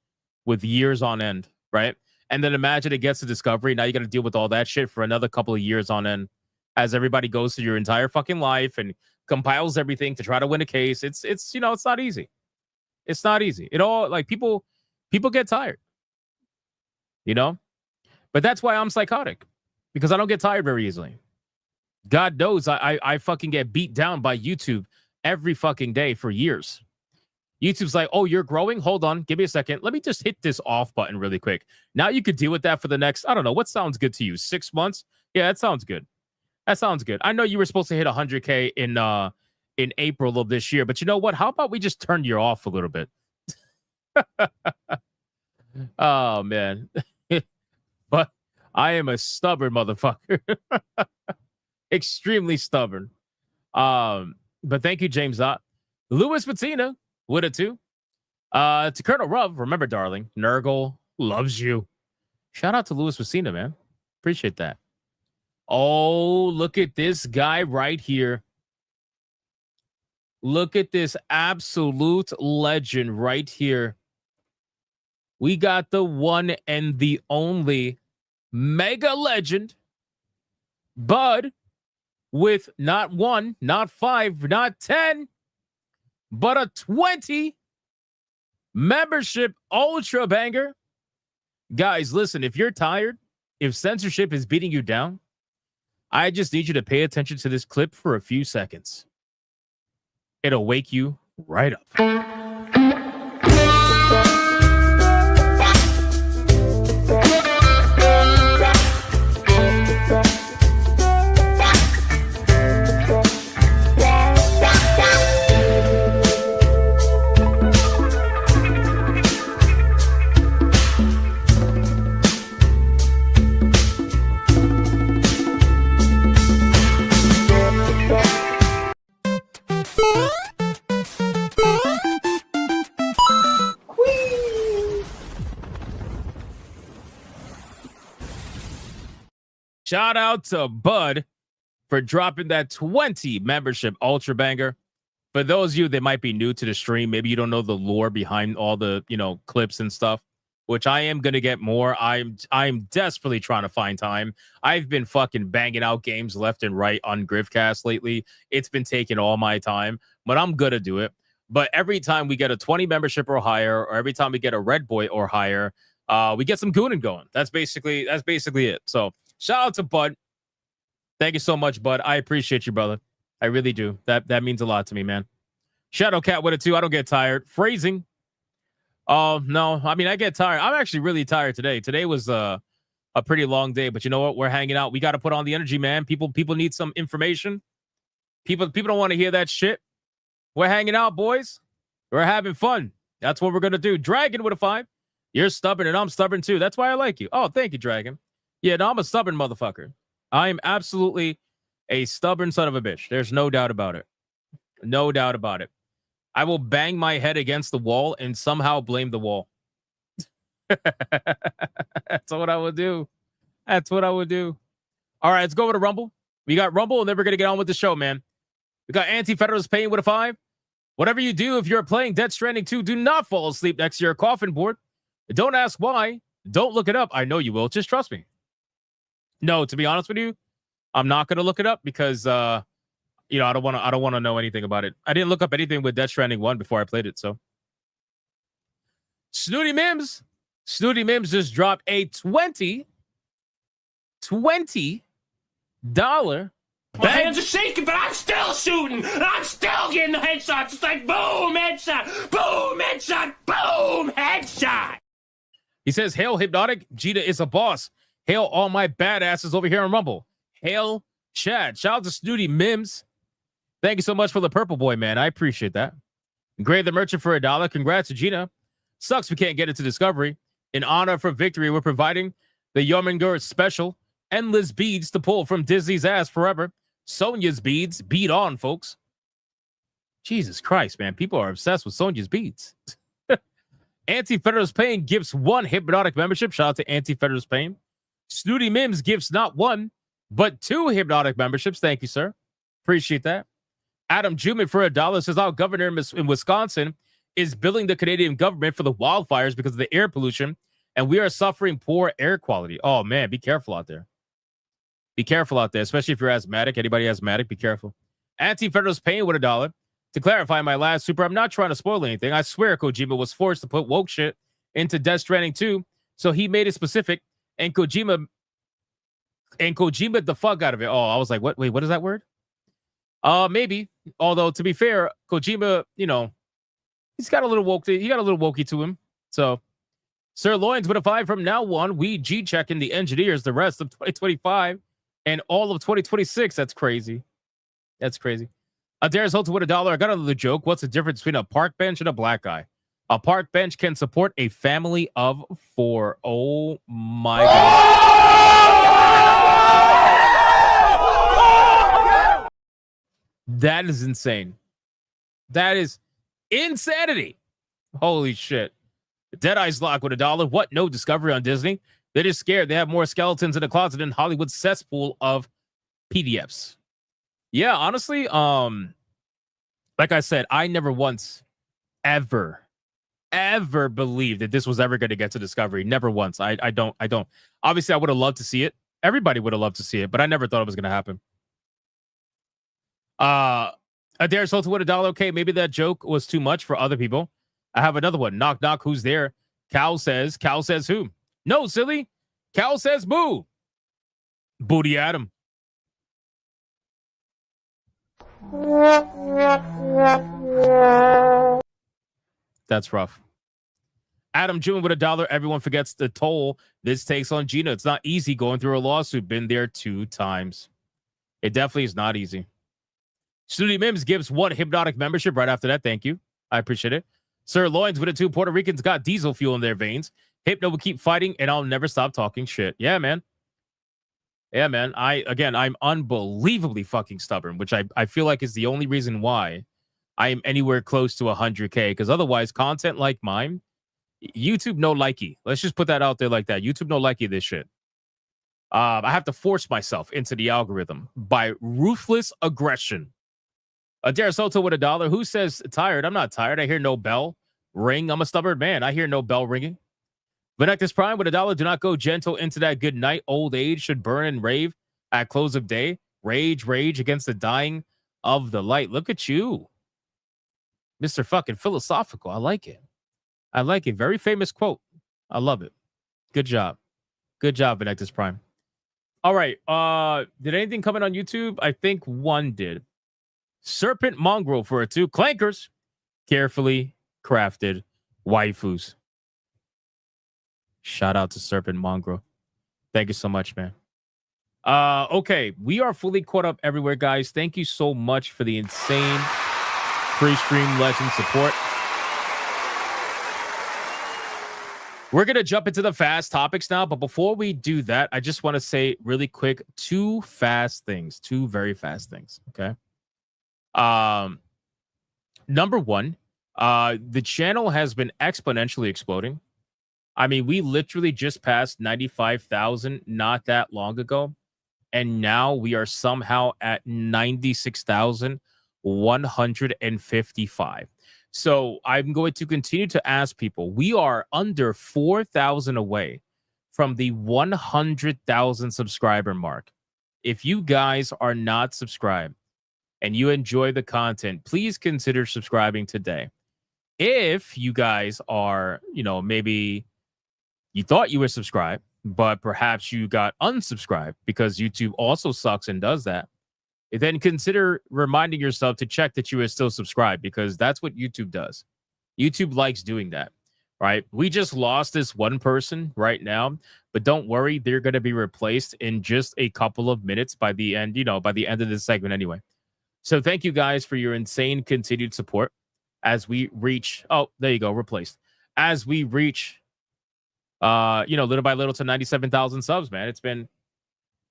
with years on end, right? And then imagine it gets to Discovery. Now you got to deal with all that shit for another couple of years on end as everybody goes through your entire fucking life and compiles everything to try to win a case. It's you know, it's not easy. It's not easy. It all, like, people get tired. You know? But that's why I'm psychotic. Because I don't get tired very easily. God knows I fucking get beat down by YouTube every fucking day for years. YouTube's like, oh, you're growing? Hold on. Give me a second. Let me just hit this off button really quick. Now you could deal with that for the next, I don't know, what sounds good to you? 6 months? Yeah, that sounds good. That sounds good. I know you were supposed to hit 100K in April of this year, but you know what? How about we just turn you off a little bit? Oh, man. But I am a stubborn motherfucker. Extremely stubborn. But thank you, James. Louis Patina with a 2. To Colonel Ruv, remember, darling, Nurgle loves you. Shout out to Louis Patina, man. Appreciate that. Oh, look at this guy right here. Look at this absolute legend right here. We got the one and the only mega legend, Bud, with not 1, not 5, not 10, but a 20 membership ultra banger. Guys, listen, if you're tired, if censorship is beating you down, I just need you to pay attention to this clip for a few seconds. It'll wake you right up. Shout out to Bud for dropping that 20 membership ultra banger. For those of you that might be new to the stream, maybe you don't know the lore behind all the, clips and stuff, which I am going to get more. I'm desperately trying to find time. I've been fucking banging out games left and right on Grifcast lately. It's been taking all my time, but I'm going to do it. But every time we get a 20 membership or higher, or every time we get a red boy or higher, we get some gooning going. That's basically it. So shout out to Bud. Thank you so much, Bud. I appreciate you, brother. I really do. That means a lot to me, man. Shadow Cat with it too. I don't get tired. Phrasing. Oh, no. I mean, I get tired. I'm actually really tired today. Today was a pretty long day, but you know what? We're hanging out. We got to put on the energy, man. People need some information. People don't want to hear that shit. We're hanging out, boys. We're having fun. That's what we're going to do. Dragon with a 5. You're stubborn and I'm stubborn too. That's why I like you. Oh, thank you, Dragon. Yeah, no, I'm a stubborn motherfucker. I am absolutely a stubborn son of a bitch. There's no doubt about it. No doubt about it. I will bang my head against the wall and somehow blame the wall. That's what I would do. That's what I would do. All right, let's go over to Rumble. We got Rumble, and then we're going to get on with the show, man. We got Anti-Federalist Pain with a 5. Whatever you do, if you're playing Death Stranding 2, do not fall asleep next to your coffin board. Don't ask why. Don't look it up. I know you will. Just trust me. No, to be honest with you, I'm not going to look it up because, I don't want to know anything about it. I didn't look up anything with Death Stranding 1 before I played it, so. Snooty Mims just dropped a $20 My hands are shaking, but I'm still shooting. I'm still getting the headshots. It's like boom, headshot, boom, headshot, boom, headshot. He says, hail Hypnotic, Gina is a boss. Hail all my badasses over here on Rumble. Hail Chad. Shout out to Snooty Mims. Thank you so much for the purple boy, man. I appreciate that. Grade the merchant for $1. Congrats to Gina. Sucks we can't get into Discovery. In honor for victory, we're providing the Yominger special. Endless beads to pull from Disney's ass forever. Sonya's beads. Beat on, folks. Jesus Christ, man. People are obsessed with Sonya's beads. Anti-Federalist Pain gives 1 Hypnotic membership. Shout out to Anti-Federalist Pain. Snooty Mims gives not 1, but 2 Hypnotic memberships. Thank you, sir. Appreciate that. Adam Juman for $1 says our governor in Wisconsin is billing the Canadian government for the wildfires because of the air pollution, and we are suffering poor air quality. Oh, man, be careful out there. Be careful out there, especially if you're asthmatic. Anybody asthmatic, be careful. Anti-Federalist Pain with $1. To clarify my last super, I'm not trying to spoil anything. I swear Kojima was forced to put woke shit into Death Stranding 2, so he made it specific, and Kojima the fuck out of it. Oh, I was like, what? Wait, what is that word? Maybe. Although to be fair, Kojima, he's got a little woke. He got a little wokey to him. So, Sir Loins with a 5 from now on. We G-checking the engineers the rest of 2025 and all of 2026. That's crazy. That's crazy. Adair's Holton with $1. I got another joke. What's the difference between a park bench and a black guy? A park bench can support a family of 4. Oh my God. That is insane. That is insanity. Holy shit. Deadeye's Lock with $1. What? No Discovery on Disney? They're just scared. They have more skeletons in the closet than Hollywood's cesspool of PDFs. Yeah, honestly, like I said, I never once ever believed that this was ever going to get to Discovery. Never once. I don't. Obviously, I would have loved to see it. Everybody would have loved to see it, but I never thought it was going to happen. Adair Sultan with $1. Okay, maybe that joke was too much for other people. I have another one. Knock, knock. Who's there? Cal says who? No, silly. Cal says boo. Booty Adam. That's rough. Adam June with $1. Everyone forgets the toll this takes on Gina. It's not easy going through a lawsuit. Been there 2 times. It definitely is not easy. Snooty Mims gives 1 Hypnotic membership right after that. Thank you. I appreciate it. Sir Loins with a 2. Puerto Ricans got diesel fuel in their veins. Hypno will keep fighting, and I'll never stop talking shit. Yeah, man. Yeah, man. I'm unbelievably fucking stubborn, which I feel like is the only reason why I am anywhere close to 100K. Because otherwise, content like mine, YouTube no likey. Let's just put that out there like that. YouTube no likey this shit. I have to force myself into the algorithm by ruthless aggression. Dare Soto with $1. Who says tired? I'm not tired. I hear no bell ring. I'm a stubborn man. I hear no bell ringing. Venectus Prime with $1. Do not go gentle into that good night. Old age should burn and rave at close of day. Rage against the dying of the light. Look at you, Mr. Fucking Philosophical. I like it. I like it. Very famous quote. I love it. Good job. Good job, Venectus Prime. All right. Did anything come in on YouTube? I think one did. Serpent Mongrel for a 2. Clankers. Carefully crafted waifus. Shout out to Serpent Mongrel. Thank you so much, man. Okay, we are fully caught up everywhere, guys. Thank you so much for the insane pre-stream legend support. We're going to jump into the fast topics now, but before we do that, I just want to say really quick 2 fast things, 2 very fast things, okay? Number 1, the channel has been exponentially exploding. I mean, we literally just passed 95,000 not that long ago, and now we are somehow at 96,155. So I'm going to continue to ask people. We are under 4,000 away from the 100,000 subscriber mark. If you guys are not subscribed and you enjoy the content, please consider subscribing today. If you guys are, maybe you thought you were subscribed, but perhaps you got unsubscribed because YouTube also sucks and does that, then consider reminding yourself to check that you are still subscribed, because that's what YouTube does. YouTube likes doing that, right? We just lost this one person right now, but don't worry, they're going to be replaced in just a couple of minutes by the end, by the end of this segment anyway. So thank you guys for your insane continued support as we reach, there you go, replaced. As we reach, little by little to 97,000 subs, man. It's been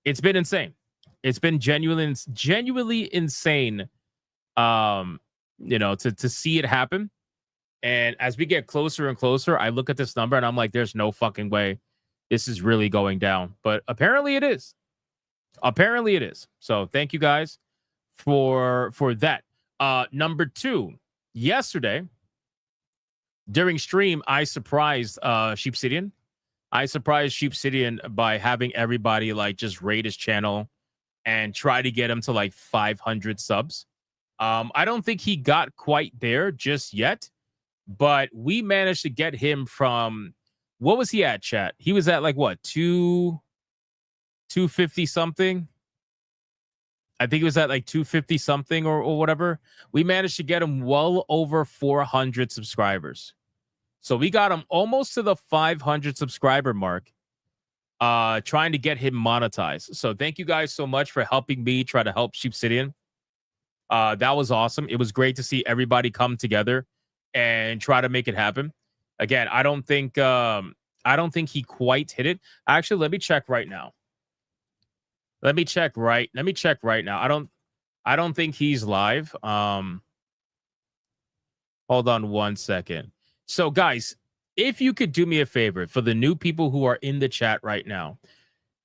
insane. It's been genuinely insane, to see it happen. And as we get closer and closer, I look at this number and I'm like, there's no fucking way this is really going down. But apparently it is. Apparently it is. So thank you guys for that. Number 2, yesterday during stream, I surprised Sheepsidian. I surprised Sheepsidian by having everybody just raid his channel and try to get him to 500 subs. I don't think he got quite there just yet, but we managed to get him from, what was he at, chat? He was at 250 something. I think it was at 250 something or whatever. We managed to get him well over 400 subscribers. So we got him almost to the 500 subscriber mark, trying to get him monetized. So thank you guys so much for helping me try to help Sheepsidian. That was awesome. It was great to see everybody come together and try to make it happen. Again, I don't think he quite hit it. Actually, let me check right now. Let me check right now. I don't think he's live. Hold on one second. So guys, if you could do me a favor for the new people who are in the chat right now,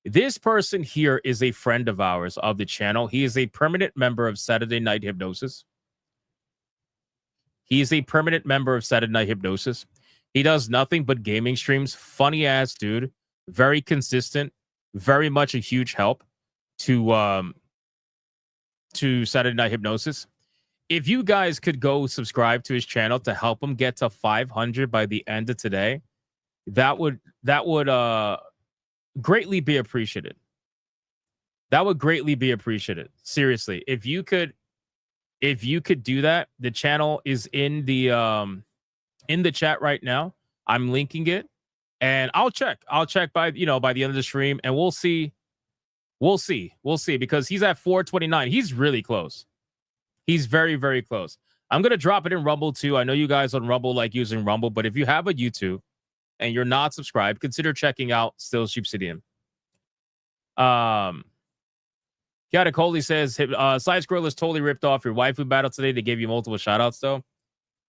this person here is a friend of ours of the channel. He is a permanent member of Saturday Night Hypnosis. He is a permanent member of Saturday Night Hypnosis. He does nothing but gaming streams. Funny ass dude. Very consistent. Very much a huge help to Saturday Night Hypnosis. If you guys could go subscribe to his channel to help him get to 500 by the end of today, that would greatly be appreciated. That would greatly be appreciated. Seriously, if you could do that, the channel is in the chat right now. I'm linking it, and I'll check by by the end of the stream, and we'll see because he's at 429. He's really close. He's very, very close. I'm going to drop it in Rumble too. I know you guys on Rumble like using Rumble, but if you have a YouTube and you're not subscribed, consider checking out Still Sheepsidian. Kiata Coley says, Side Scroll is totally ripped off your Waifu Battle today. They gave you multiple shoutouts though.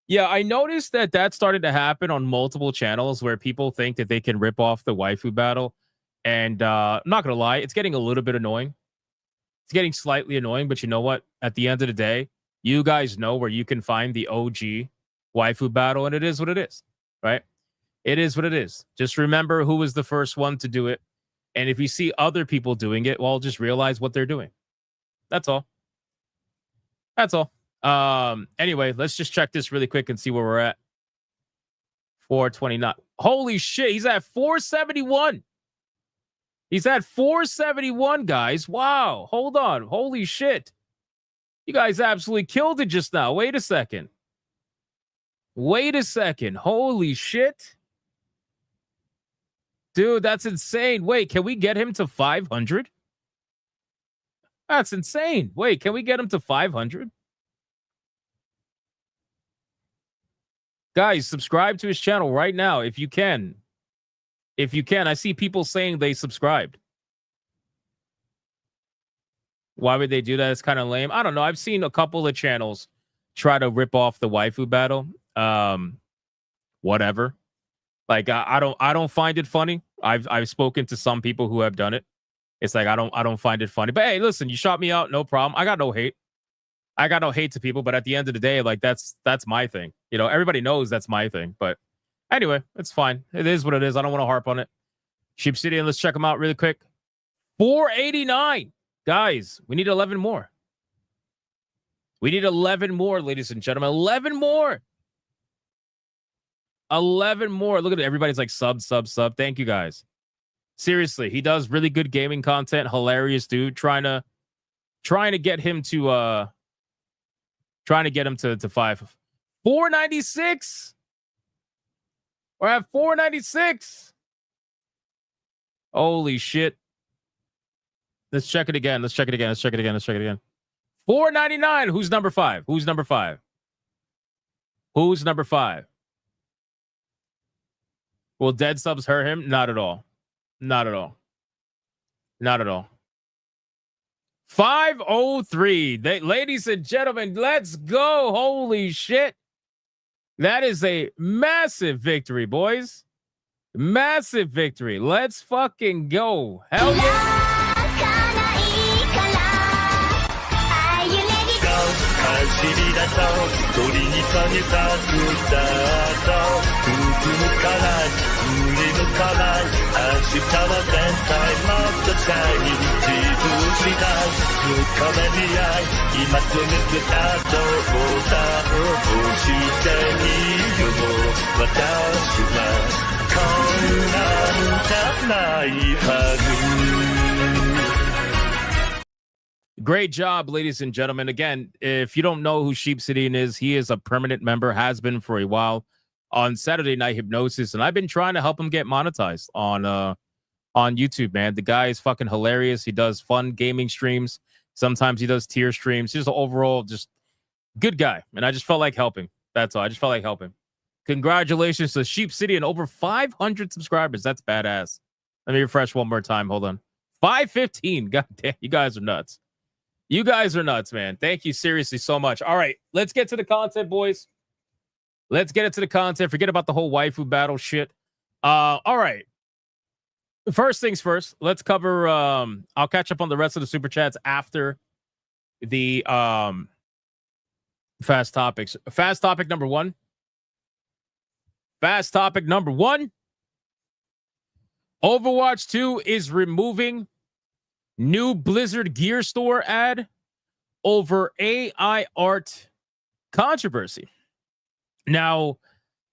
Yeah, I noticed that started to happen on multiple channels where people think that they can rip off the Waifu Battle And I'm not going to lie, it's getting a little bit annoying. It's getting slightly annoying, but you know what? At the end of the day, you guys know where you can find the OG Waifu Battle, and it is what it is, right? It is what it is. Just remember who was the first one to do it. And if you see other people doing it, well, just realize what they're doing. That's all. That's all. Anyway, let's just check this really quick and see where we're at. 429. Holy shit, he's at 471. He's at 471, guys. Wow. Hold on. Holy shit. You guys absolutely killed it just now. Wait a second. Wait a second. Holy shit. Dude, that's insane. Wait, can we get him to 500? That's insane. Wait, can we get him to 500? Guys, subscribe to his channel right now if you can. If you can. I see people saying they subscribed. Why would they do that? It's kind of lame. I don't know. I've seen a couple of channels try to rip off the Waifu Battle. Whatever. Like I don't find it funny. I've spoken to some people who have done it. It's like I don't find it funny. But hey, listen, you shot me out, no problem. I got no hate. I got no hate to people, but at the end of the day, like that's my thing. You know, everybody knows that's my thing. But anyway, it's fine. It is what it is. I don't want to harp on it. Sheep City, and let's check them out really quick. 489. Guys, we need 11 more. We need 11 more, ladies and gentlemen. 11 more. 11 more. Look at it. Everybody's like sub. Thank you, guys. Seriously, he does really good gaming content. Hilarious dude. Trying to get him to 5. 496. We're at 496. Holy shit. Let's check it again. 499. Who's number 5? Who's number 5? Will dead subs hurt him? Not at all. 503. Ladies and gentlemen, let's go. Holy shit. That is a massive victory, boys. Massive victory. Let's fucking go. Hell yeah. Great job, ladies and gentlemen. Again, if you don't know who Sheep City is, he is a permanent member, has been for a while on Saturday Night Hypnosis, and I've been trying to help him get monetized on YouTube, man. The guy is fucking hilarious. He does fun gaming streams. Sometimes he does tier streams. He's overall just good guy, and I just felt like helping. That's all. I just felt like helping. Congratulations to Sheep City and over 500 subscribers. That's badass. Let me refresh one more time. Hold on. 515. God damn, you guys are nuts. You guys are nuts, man. Thank you seriously so much. All right, let's get to the content, boys. Let's get into the content. Forget about the whole Waifu Battle shit. All right. First things first, let's cover I'll catch up on the rest of the super chats after the fast topics. Fast topic number one. Overwatch 2 is removing new Blizzard Gear Store ad over AI art controversy. Now,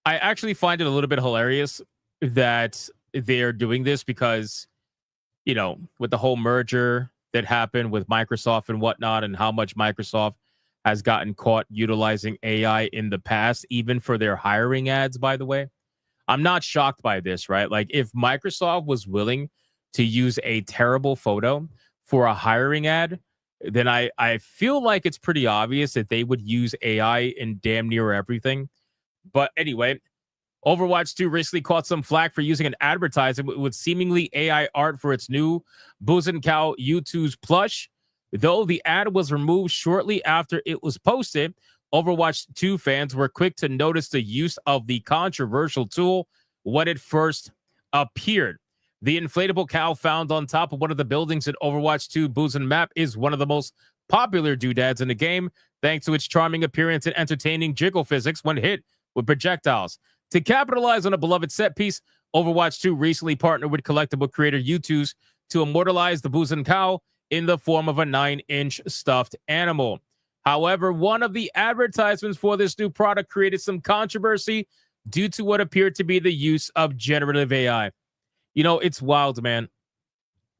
I actually find it a little bit hilarious that they're doing this because, you know, with the whole merger that happened with Microsoft and whatnot, and how much Microsoft has gotten caught utilizing AI in the past, even for their hiring ads, by the way. I'm not shocked by this, right? Like, if Microsoft was willing to use a terrible photo for a hiring ad, then I feel like it's pretty obvious that they would use AI in damn near everything. But anyway, Overwatch 2 recently caught some flack for using an advertisement with seemingly AI art for its new Buzencow U2's plush. Though the ad was removed shortly after it was posted, Overwatch 2 fans were quick to notice the use of the controversial tool when it first appeared. The inflatable cow found on top of one of the buildings in Overwatch 2 Busan map is one of the most popular doodads in the game, thanks to its charming appearance and entertaining jiggle physics when hit with projectiles. To capitalize on a beloved set piece, Overwatch 2 recently partnered with collectible creator U2's to immortalize the Busan cow in the form of a 9-inch stuffed animal. However, one of the advertisements for this new product created some controversy due to what appeared to be the use of generative AI. You know, it's wild, man.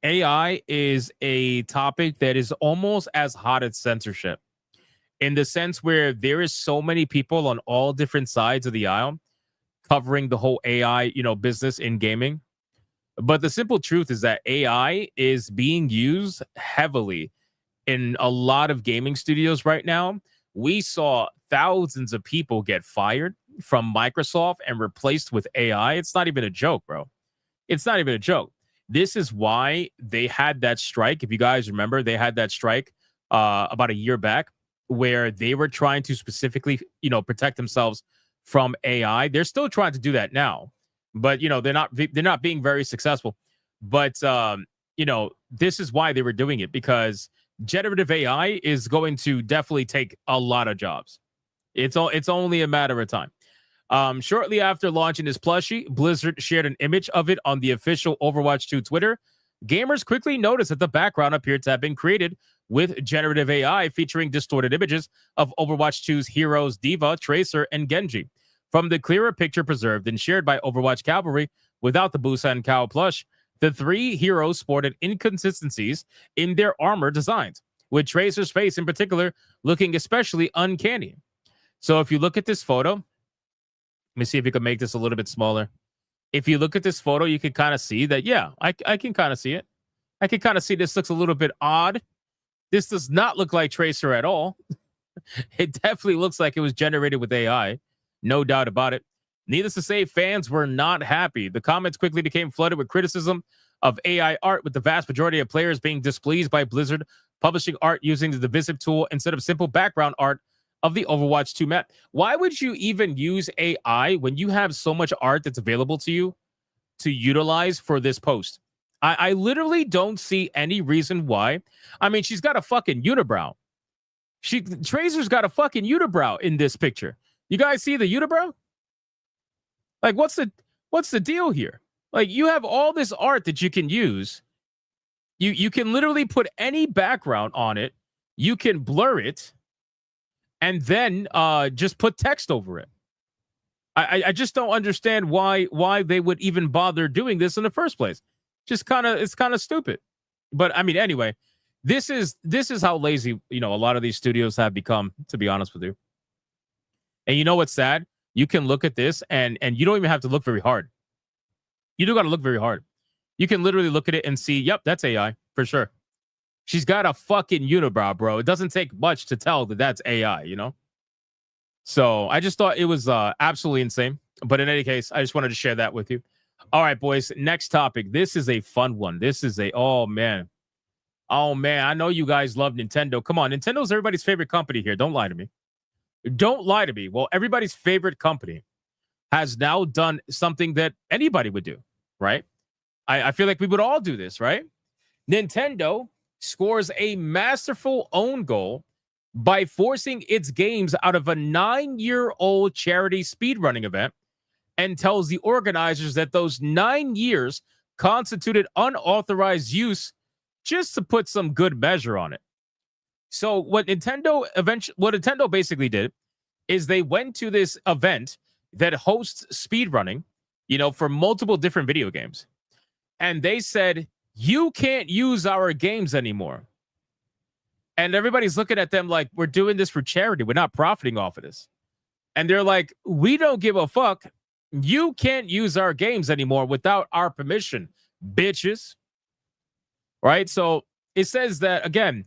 AI is a topic that is almost as hot as censorship, in the sense where there is so many people on all different sides of the aisle covering the whole AI, business in gaming. But the simple truth is that AI is being used heavily in a lot of gaming studios right now. We saw thousands of people get fired from Microsoft and replaced with AI. It's not even a joke, bro. It's not even a joke. This is why they had that strike. If you guys remember, they had that strike about a year back where they were trying to specifically, protect themselves from AI. They're still trying to do that now, but they're not being very successful. But this is why they were doing it, because generative AI is going to definitely take a lot of jobs. It's only a matter of time. Shortly after launching this plushie, Blizzard shared an image of it on the official Overwatch 2 Twitter. Gamers quickly noticed that the background appeared to have been created with generative AI, featuring distorted images of Overwatch 2's heroes D.Va, Tracer, and Genji. From the clearer picture preserved and shared by Overwatch Cavalry without the Busan Cow plush, the three heroes sported inconsistencies in their armor designs, with Tracer's face in particular looking especially uncanny. So if you look at this photo, let me see if you can make this a little bit smaller. If you look at this photo, you can kind of see that, yeah, I can kind of see it. I can kind of see this looks a little bit odd. This does not look like Tracer at all. It definitely looks like it was generated with AI. No doubt about it. Needless to say, fans were not happy. The comments quickly became flooded with criticism of AI art, with the vast majority of players being displeased by Blizzard publishing art using the Divisive tool instead of simple background art of the Overwatch 2 map. Why would you even use AI when you have so much art that's available to you to utilize for this post? I literally don't see any reason why. I mean, she's got a fucking unibrow. Tracer's got a fucking unibrow in this picture. You guys see the unibrow? Like, what's the deal here? Like, you have all this art that you can use. You can literally put any background on it. You can blur it, and then just put text over it. I just don't understand why they would even bother doing this in the first place. It's kind of stupid. But I mean, anyway, this is how lazy a lot of these studios have become, to be honest with you. And you know what's sad? You can look at this and you don't even have to look very hard. You don't got to look very hard. You can literally look at it and see, yep, that's AI for sure. She's got a fucking unibrow, bro. It doesn't take much to tell that that's AI, So I just thought it was absolutely insane. But in any case, I just wanted to share that with you. All right, boys. Next topic. This is a fun one. Oh, man. I know you guys love Nintendo. Come on. Nintendo's everybody's favorite company here. Don't lie to me. Don't lie to me. Well, everybody's favorite company has now done something that anybody would do, right? I feel like we would all do this, right? Nintendo scores a masterful own goal by forcing its games out of a 9-year-old charity speedrunning event, and tells the organizers that those 9 years constituted unauthorized use, just to put some good measure on it. So what Nintendo basically did is they went to this event that hosts speedrunning, for multiple different video games. And they said, you can't use our games anymore. And everybody's looking at them like, we're doing this for charity. We're not profiting off of this. And they're like, we don't give a fuck. You can't use our games anymore without our permission, bitches. Right? So it says that, again,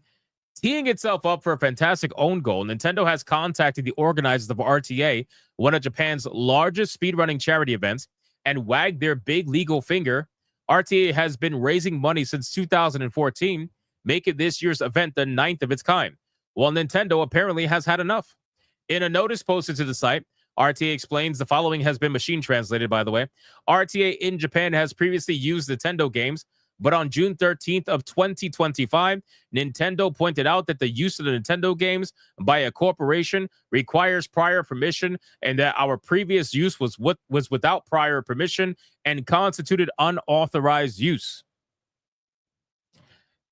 teeing itself up for a fantastic own goal, Nintendo has contacted the organizers of RTA, one of Japan's largest speedrunning charity events, and wagged their big legal finger. RTA has been raising money since 2014, making this year's event the 9th of its kind. Well, Nintendo apparently has had enough. In a notice posted to the site, RTA explains the following has been machine translated, by the way. RTA in Japan has previously used Nintendo games, but on June 13th of 2025, Nintendo pointed out that the use of the Nintendo games by a corporation requires prior permission, and that our previous use was without prior permission and constituted unauthorized use.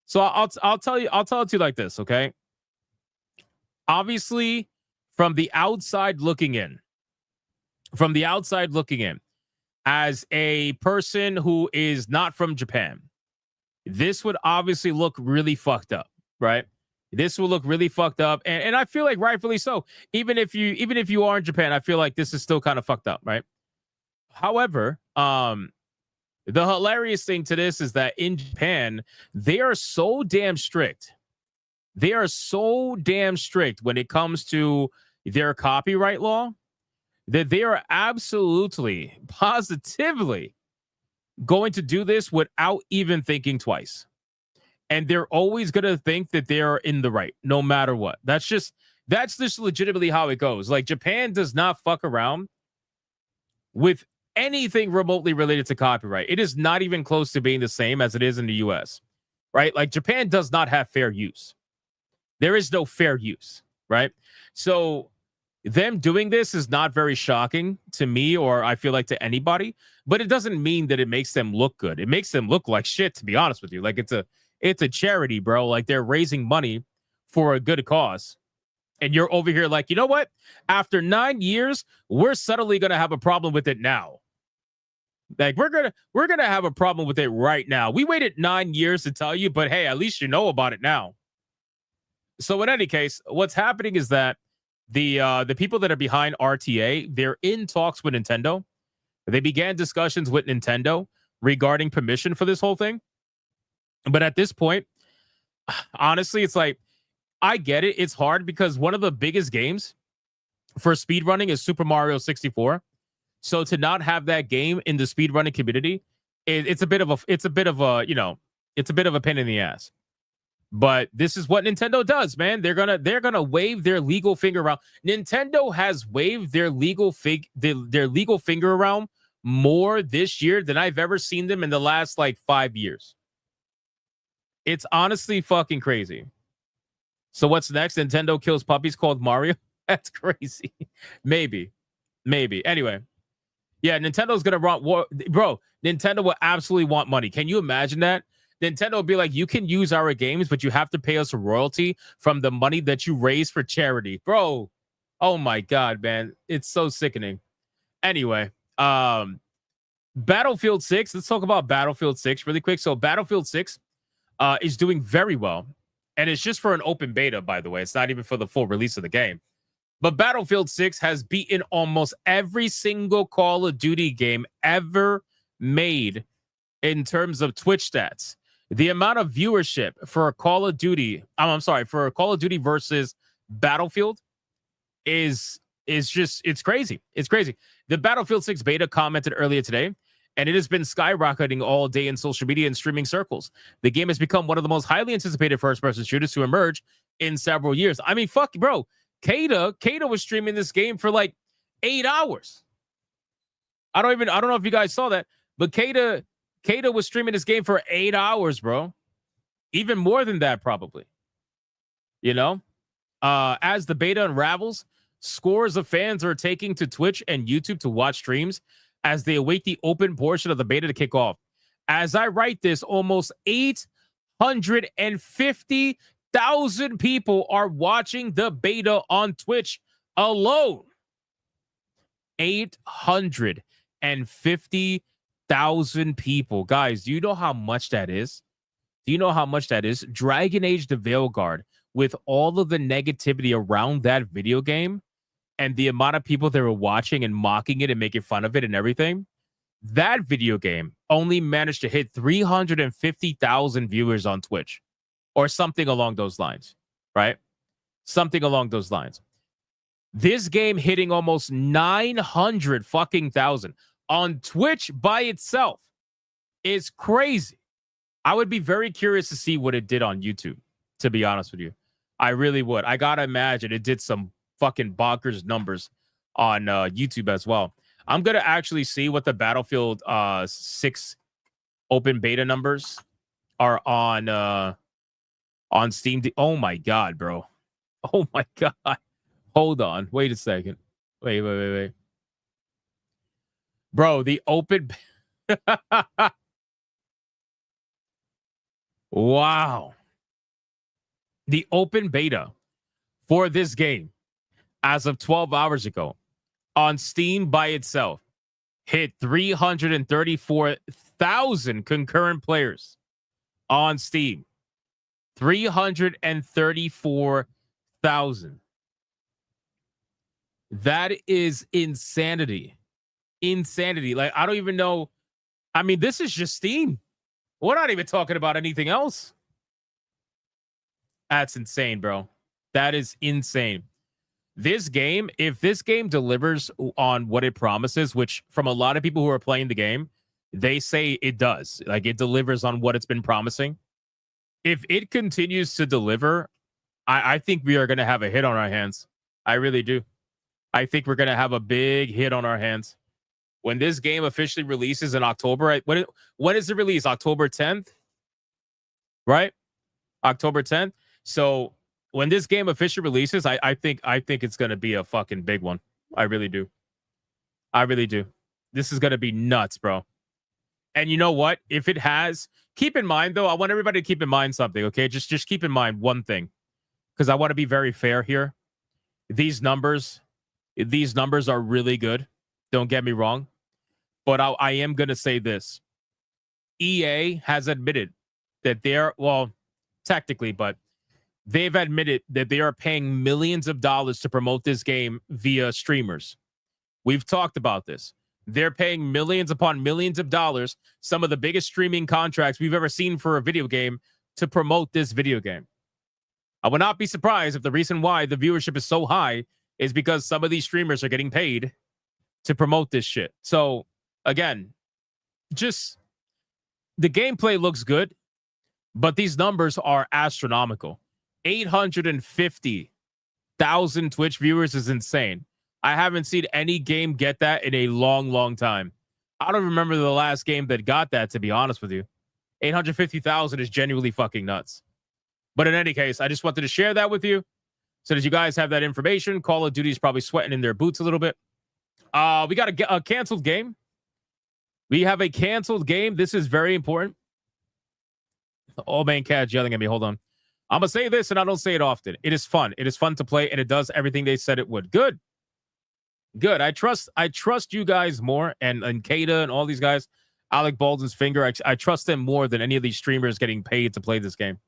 So I'll tell it to you like this, okay? Obviously, from the outside looking in, as a person who is not from Japan, this would obviously look really fucked up, right? This will look really fucked up, and I feel like rightfully so. Even if you are in Japan, I feel like this is still kind of fucked up, right? However, the hilarious thing to this is that in Japan, they are so damn strict. They are so damn strict when it comes to their copyright law that they are absolutely, positively going to do this without even thinking twice. And they're always going to think that they are in the right, no matter what. That's just legitimately how it goes. Like, Japan does not fuck around with anything remotely related to copyright. It is not even close to being the same as it is in the US, right? Like, Japan does not have fair use. There is no fair use, right? So them doing this is not very shocking to me, or I feel like to anybody, but it doesn't mean that it makes them look good. It makes them look like shit, to be honest with you. Like, it's a charity, bro. Like, they're raising money for a good cause. And you're over here like, you know what? After 9 years, we're suddenly going to have a problem with it now. Like, we're gonna have a problem with it right now. We waited 9 years to tell you, but hey, at least you know about it now. So in any case, what's happening is that the people that are behind RTA, they're in talks with Nintendo. They began discussions with Nintendo regarding permission for this whole thing. But at this point, honestly, it's like, I get it. It's hard because one of the biggest games for speedrunning is Super Mario 64. So to not have that game in the speedrunning community, it's a bit of a pain in the ass. But this is what Nintendo does, man. They're gonna wave their legal finger around. Nintendo has waved their legal finger around more this year than I've ever seen them in the last like 5 years. It's honestly fucking crazy. So what's next? Nintendo kills puppies called Mario? That's crazy. Maybe. Anyway. Yeah, Nintendo's gonna run war, bro. Nintendo will absolutely want money. Can you imagine that? Nintendo will be like, you can use our games, but you have to pay us a royalty from the money that you raise for charity, bro. Oh my god, man, it's so sickening. Anyway, Battlefield 6. Let's talk about Battlefield 6 really quick. So Battlefield 6 is doing very well, and it's just for an open beta, by the way. It's not even for the full release of the game. But Battlefield 6 has beaten almost every single Call of Duty game ever made in terms of Twitch stats. The amount of viewership for a Call of Duty, for a Call of Duty versus Battlefield is just, it's crazy. It's crazy. The Battlefield 6 beta commented earlier today, and it has been skyrocketing all day in social media and streaming circles. The game has become one of the most highly anticipated first-person shooters to emerge in several years. I mean, fuck, bro. Kata was streaming this game for like 8 hours. I don't know if you guys saw that, but Kata was streaming this game for 8 hours, bro. Even more than that, probably. You know? As the beta unravels, scores of fans are taking to Twitch and YouTube to watch streams as they await the open portion of the beta to kick off. As I write this, almost 850,000 people are watching the beta on Twitch alone. 850,000 people. Guys, do you know how much that is? Do you know how much that is? Dragon Age the Veilguard, with all of the negativity around that video game and the amount of people that were watching and mocking it and making fun of it and everything, that video game only managed to hit 350,000 viewers on Twitch or something along those lines, right? Something along those lines. This game hitting almost 900,000 on Twitch by itself is crazy. I would be very curious to see what it did on YouTube, to be honest with you. I really would. I gotta imagine it did some fucking bonkers numbers on YouTube as well. I'm gonna actually see what the Battlefield 6 open beta numbers are on Steam. Oh my god, bro! Oh my god! Hold on, wait a second. Wait. Bro, the open. Wow. The open beta for this game as of 12 hours ago on Steam by itself hit 334,000 concurrent players on Steam. 334,000. That is insanity. Insanity. Like, I don't even know. I mean, this is just Steam. We're not even talking about anything else. That's insane, bro. That is insane. This game, if this game delivers on what it promises, which from a lot of people who are playing the game, they say it does. Like, it delivers on what it's been promising. If it continues to deliver, I think we are going to have a hit on our hands. I really do. I think we're going to have a big hit on our hands. When this game officially releases in October, when is it released? October 10th? Right? October 10th. So when this game officially releases, I think it's going to be a fucking big one. I really do. I really do. This is going to be nuts, bro. And you know what? If it has, keep in mind, though, I want everybody to keep in mind something, okay? Just keep in mind one thing, because I want to be very fair here. These numbers are really good. Don't get me wrong. But I am going to say this. EA has admitted that they're, well, technically, but they've admitted that they are paying millions of dollars to promote this game via streamers. We've talked about this. They're paying millions upon millions of dollars, some of the biggest streaming contracts we've ever seen for a video game, to promote this video game. I would not be surprised if the reason why the viewership is so high is because some of these streamers are getting paid to promote this shit. So, again, just the gameplay looks good, but these numbers are astronomical. 850,000 Twitch viewers is insane. I haven't seen any game get that in a long, long time. I don't remember the last game that got that, to be honest with you. 850,000 is genuinely fucking nuts. But in any case, I just wanted to share that with you so that you guys have that information. Call of Duty is probably sweating in their boots a little bit. We got a canceled game. We have a canceled game. This is very important. Old man Cat's yelling at me. Hold on. I'm going to say this, and I don't say it often. It is fun. It is fun to play, and it does everything they said it would. Good. Good. I trust you guys more, and Kada and all these guys, Alec Baldwin's finger. I trust them more than any of these streamers getting paid to play this game.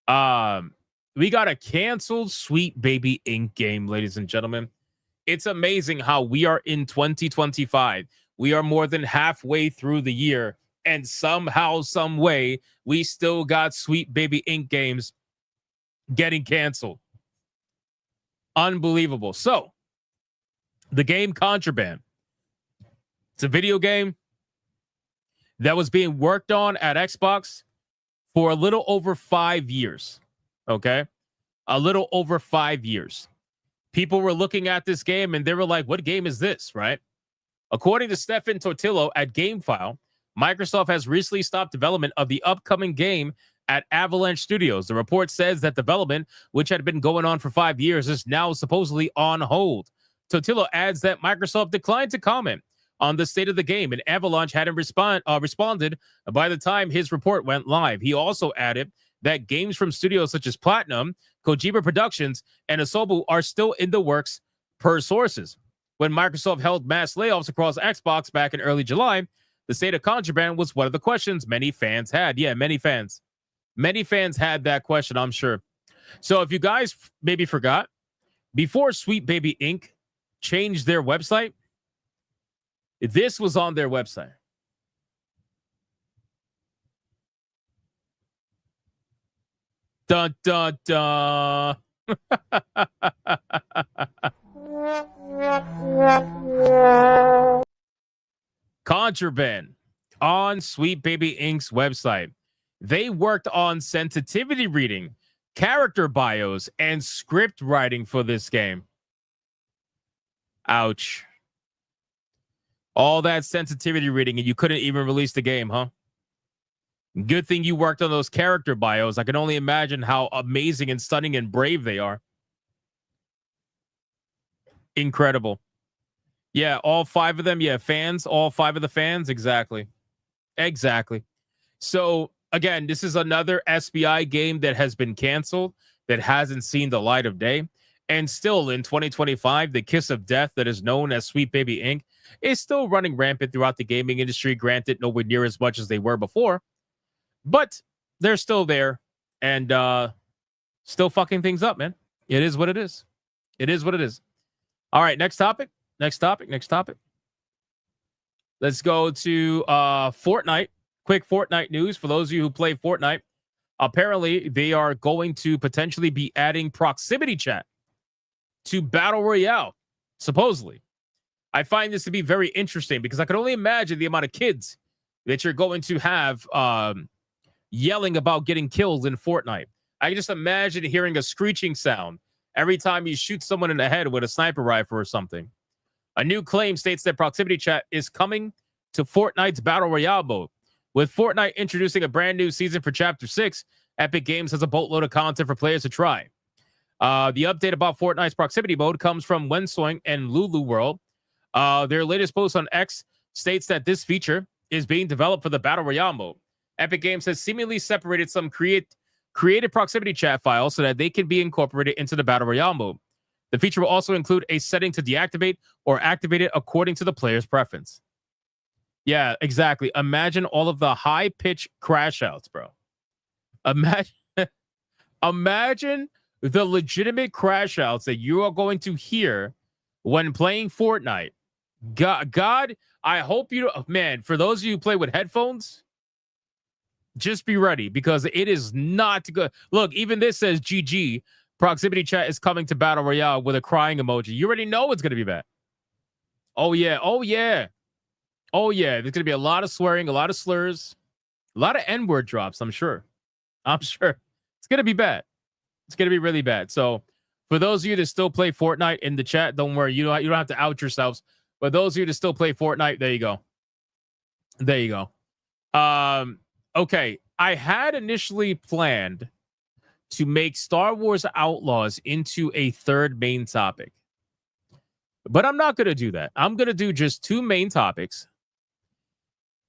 We got a canceled Sweet Baby Inc. game, ladies and gentlemen. It's amazing how we are in 2025. We are more than halfway through the year, and somehow, some way, we still got Sweet Baby Inc. games getting canceled. Unbelievable. So, the game Contraband. It's a video game that was being worked on at Xbox for a little over 5 years. Okay? A little over 5 years. People were looking at this game and they were like, what game is this, right? According to Stefan Tortillo at GameFile, Microsoft has recently stopped development of the upcoming game at Avalanche Studios. The report says that development, which had been going on for 5 years, is now supposedly on hold. Tortillo adds that Microsoft declined to comment on the state of the game, and Avalanche hadn't responded by the time his report went live. He also added that games from studios such as Platinum, Kojima Productions, and Asobu are still in the works, per sources. When Microsoft held mass layoffs across Xbox back in early July, the state of Contraband was one of the questions many fans had. Yeah, many fans. Many fans had that question, I'm sure. So if you guys maybe forgot, before Sweet Baby Inc. changed their website, this was on their website. Dun, dun, dun. Contraband on Sweet Baby Inc.'s website. They worked on sensitivity reading, character bios, and script writing for this game. Ouch. All that sensitivity reading and you couldn't even release the game, huh? Good thing you worked on those character bios. I can only imagine how amazing and stunning and brave they are. Incredible. Yeah, all 5 of them. Yeah, fans. All 5 of the fans. Exactly. Exactly. So, again, this is another SBI game that has been canceled, that hasn't seen the light of day. And still in 2025, the kiss of death that is known as Sweet Baby Inc. is still running rampant throughout the gaming industry. Granted, nowhere near as much as they were before. But they're still there and still fucking things up, man. It is what it is. It is what it is. All right, next topic. Next topic. Let's go to Fortnite. Quick Fortnite news for those of you who play Fortnite. Apparently, they are going to potentially be adding proximity chat to Battle Royale, supposedly. I find this to be very interesting because I can only imagine the amount of kids that you're going to have yelling about getting killed in Fortnite. I can just imagine hearing a screeching sound every time you shoot someone in the head with a sniper rifle or something. A new claim states that proximity chat is coming to Fortnite's Battle Royale mode. With Fortnite introducing a brand new season for Chapter 6, Epic Games has a boatload of content for players to try. The update about Fortnite's proximity mode comes from Wensoing and Lulu World. Their latest post on X states that this feature is being developed for the Battle Royale mode. Epic Games has seemingly separated some created proximity chat files so that they can be incorporated into the Battle Royale mode. The feature will also include a setting to deactivate or activate it according to the player's preference. Yeah, exactly. Imagine all of the high-pitched crash outs, bro. Imagine the legitimate crash outs that you are going to hear when playing Fortnite. God, I hope you... Man, for those of you who play with headphones, just be ready because it is not good. Look, even this says GG. Proximity chat is coming to Battle Royale with a crying emoji. You already know it's going to be bad. Oh, yeah. Oh, yeah. Oh, yeah. There's going to be a lot of swearing, a lot of slurs, a lot of N-word drops, I'm sure. It's going to be bad. It's going to be really bad. So for those of you that still play Fortnite in the chat, don't worry. You don't have to out yourselves. But those of you that still play Fortnite, there you go. There you go. Okay. I had initially planned to make Star Wars Outlaws into a third main topic. But I'm not going to do that. I'm going to do just 2 main topics.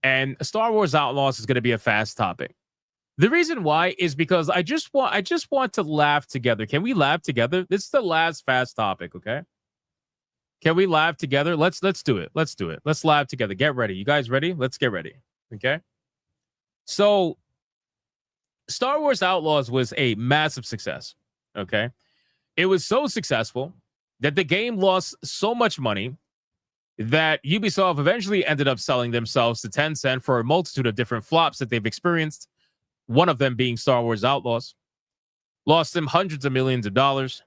And Star Wars Outlaws is going to be a fast topic. The reason why is because I just want to laugh together. Can we laugh together? This is the last fast topic, okay? Can we laugh together? Let's do it. Let's do it. Let's laugh together. Get ready. You guys ready? Let's get ready. Okay? So Star Wars Outlaws was a massive success. Okay? It was so successful that the game lost so much money that Ubisoft eventually ended up selling themselves to Tencent for a multitude of different flops that they've experienced. One of them being Star Wars Outlaws. Lost them hundreds of millions of dollars.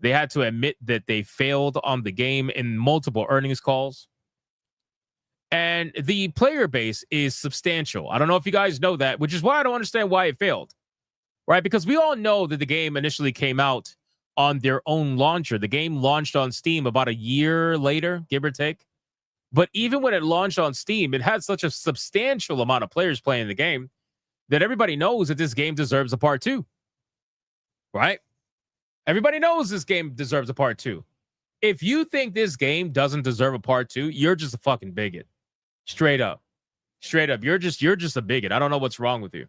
They had to admit that they failed on the game in multiple earnings calls. And the player base is substantial. I don't know if you guys know that, which is why I don't understand why it failed. Right? Because we all know that the game initially came out on their own launcher. The game launched on Steam about a year later, give or take. But even when it launched on Steam, it had such a substantial amount of players playing the game that everybody knows that this game deserves a part 2. Right? Everybody knows this game deserves a part 2. If you think this game doesn't deserve a part 2, you're just a fucking bigot. Straight up. Straight up. You're just a bigot. I don't know what's wrong with you.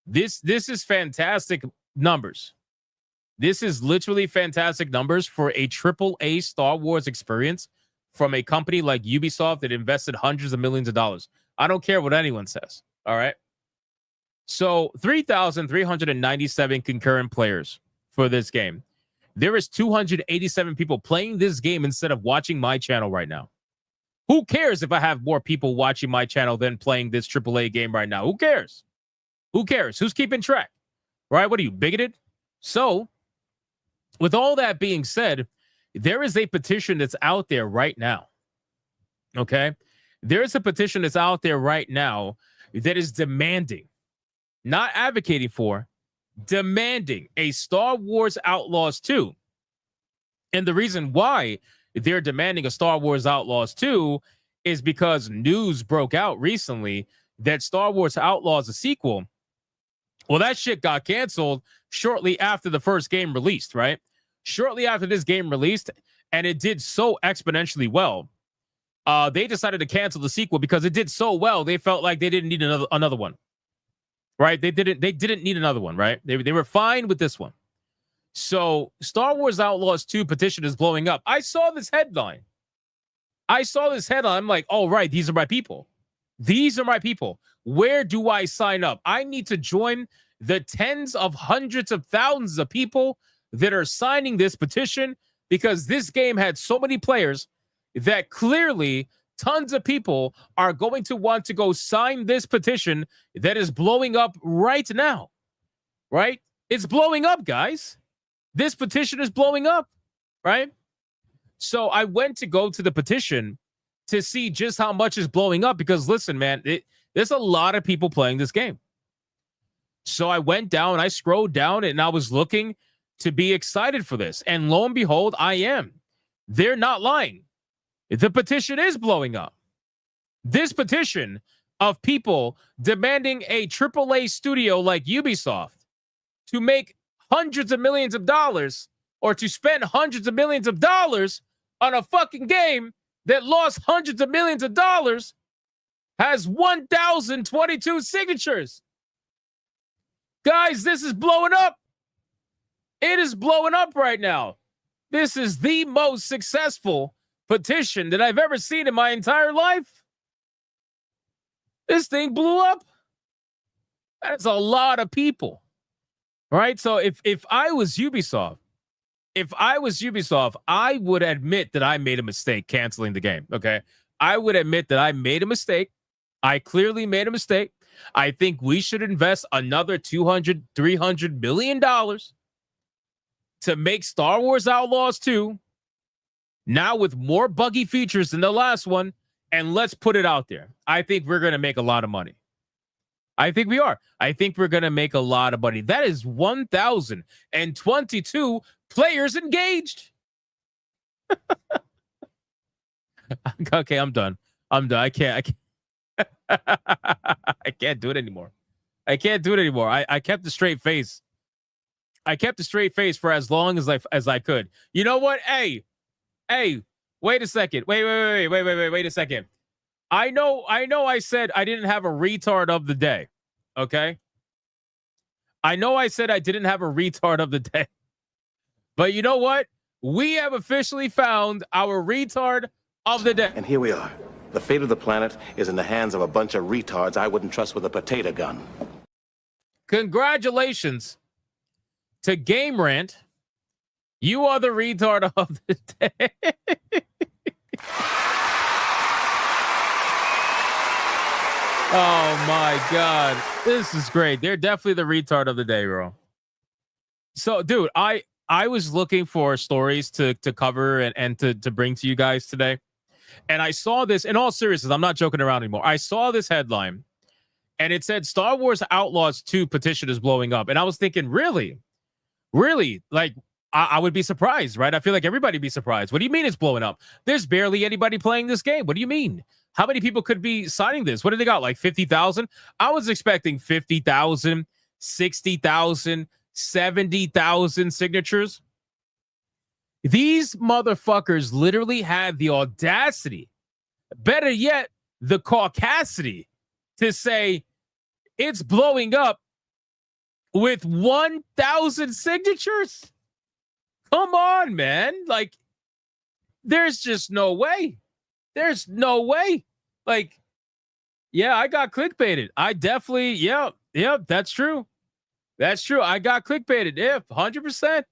This is fantastic numbers. This is literally fantastic numbers for a AAA Star Wars experience from a company like Ubisoft that invested hundreds of millions of dollars. I don't care what anyone says. All right. So 3,397 concurrent players for this game. There is 287 people playing this game instead of watching my channel right now. Who cares if I have more people watching my channel than playing this AAA game right now? Who cares? Who cares? Who's keeping track? Right? What are you, bigoted? So, with all that being said, there is a petition that's out there right now. Okay? There is a petition that's out there right now that is demanding, not advocating for, demanding a Star Wars Outlaws 2. And the reason why they're demanding a Star Wars Outlaws 2 is because news broke out recently that Star Wars Outlaws, a sequel, well, that shit got canceled shortly after the first game released, right? Shortly after this game released, and it did so exponentially well. They decided to cancel the sequel because it did so well. They felt like they didn't need another one, right? They didn't need another one, right? They were fine with this one. So Star Wars Outlaws 2 petition is blowing up. I saw this headline. I'm like, oh, right, these are my people. These are my people. Where do I sign up? I need to join the tens of hundreds of thousands of people that are signing this petition because this game had so many players that clearly tons of people are going to want to go sign this petition that is blowing up right now, right? It's blowing up, guys. This petition is blowing up, right? So I went to go to the petition to see just how much is blowing up because, listen, man, there's a lot of people playing this game. So I went down, I scrolled down, and I was looking to be excited for this. And lo and behold, I am. They're not lying. The petition is blowing up. This petition of people demanding a AAA studio like Ubisoft to make hundreds of millions of dollars or to spend hundreds of millions of dollars on a fucking game that lost hundreds of millions of dollars has 1,022 signatures. Guys, this is blowing up. It is blowing up right now. This is the most successful petition that I've ever seen in my entire life. This thing blew up. That's a lot of people. All right. So if I was Ubisoft, I would admit that I made a mistake canceling the game. Okay. I would admit that I made a mistake. I clearly made a mistake. I think we should invest another $200, $300 million to make Star Wars Outlaws 2 now with more buggy features than the last one. And let's put it out there. I think we're going to make a lot of money. I think we are. I think we're going to make a lot of money. That is 1,022 players engaged. Okay, I'm done. I can't I can't do it anymore. I kept a straight face. For as long as I could. You know what? Hey, wait a second. Wait a second. I know I said I didn't have a retard of the day. Okay? I know I said I didn't have a retard of the day. But you know what? We have officially found our retard of the day. And here we are. The fate of the planet is in the hands of a bunch of retards I wouldn't trust with a potato gun. Congratulations to Game Rant. You are the retard of the day. Oh my God. This is great. They're definitely the retard of the day, bro. So, dude, I was looking for stories to cover and to bring to you guys today. And I saw this, in all seriousness, I'm not joking around anymore. I saw this headline and it said Star Wars Outlaws 2 petition is blowing up. And I was thinking, really? Like, I would be surprised, right? I feel like everybody would be surprised. What do you mean it's blowing up? There's barely anybody playing this game. What do you mean? How many people could be signing this? What do they got? Like 50,000? I was expecting 50,000, 60,000, 70,000 signatures. These motherfuckers literally had the audacity, better yet, the caucasity to say it's blowing up with 1,000 signatures. Come on, man. Like, there's just no way. There's no way. Like, yeah, I got clickbaited. I definitely, yeah, that's true. That's true. I got clickbaited. Yeah, 100%.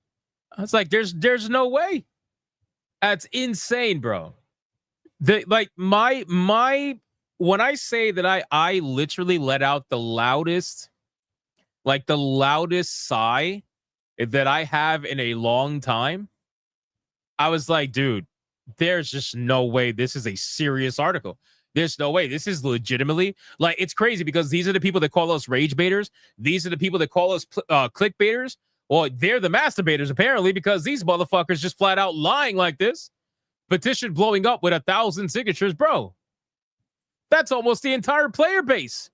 I was like, there's no way. That's insane, bro. When I say that I literally let out the loudest sigh that I have in a long time, I was like, dude, there's just no way this is a serious article. There's no way. This is legitimately, like, it's crazy because these are the people that call us rage baiters. These are the people that call us clickbaiters. Well, they're the masturbators, apparently, because these motherfuckers just flat out lying like this. Petition blowing up with 1,000 signatures, bro. That's almost the entire player base.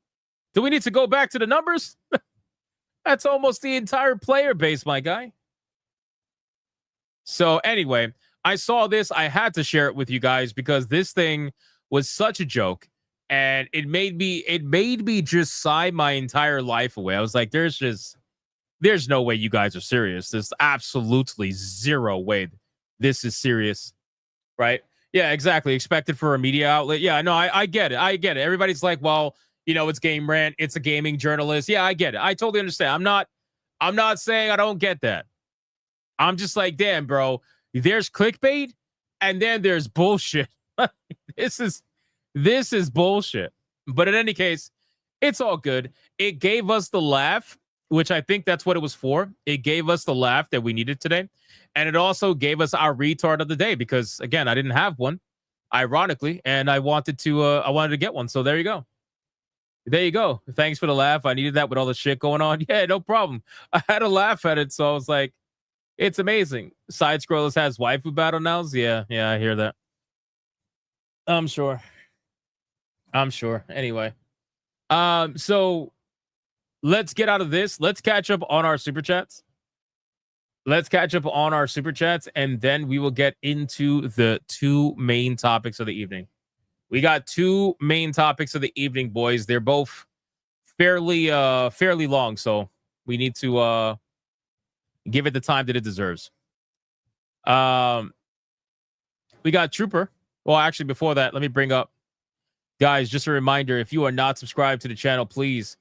Do we need to go back to the numbers? That's almost the entire player base, my guy. So anyway, I saw this. I had to share it with you guys because this thing was such a joke. And it made me just sigh my entire life away. I was like, there's no way you guys are serious. There's absolutely zero way this is serious. Right? Yeah, exactly. Expected for a media outlet. Yeah, no, I get it. I get it. Everybody's like, well, you know, it's Game Rant. It's a gaming journalist. Yeah, I get it. I totally understand. I'm not saying I don't get that. I'm just like, damn, bro, there's clickbait and then there's bullshit. This is bullshit. But in any case, it's all good. It gave us the laugh, which I think that's what it was for. It gave us the laugh that we needed today. And it also gave us our retard of the day because, again, I didn't have one, ironically, and I wanted to get one. So there you go. There you go. Thanks for the laugh. I needed that with all the shit going on. Yeah, no problem. I had a laugh at it, so I was like, it's amazing. Side Scrollers has Waifu Battle now. Yeah, I hear that. I'm sure. Anyway, so let's get out of this. Let's catch up on our super chats. And then we will get into the two main topics of the evening. We got two main topics of the evening, boys. They're both fairly long, so we need to give it the time that it deserves. We got Trooper. Well, actually, before that, let me bring up, guys, just a reminder, if you are not subscribed to the channel, please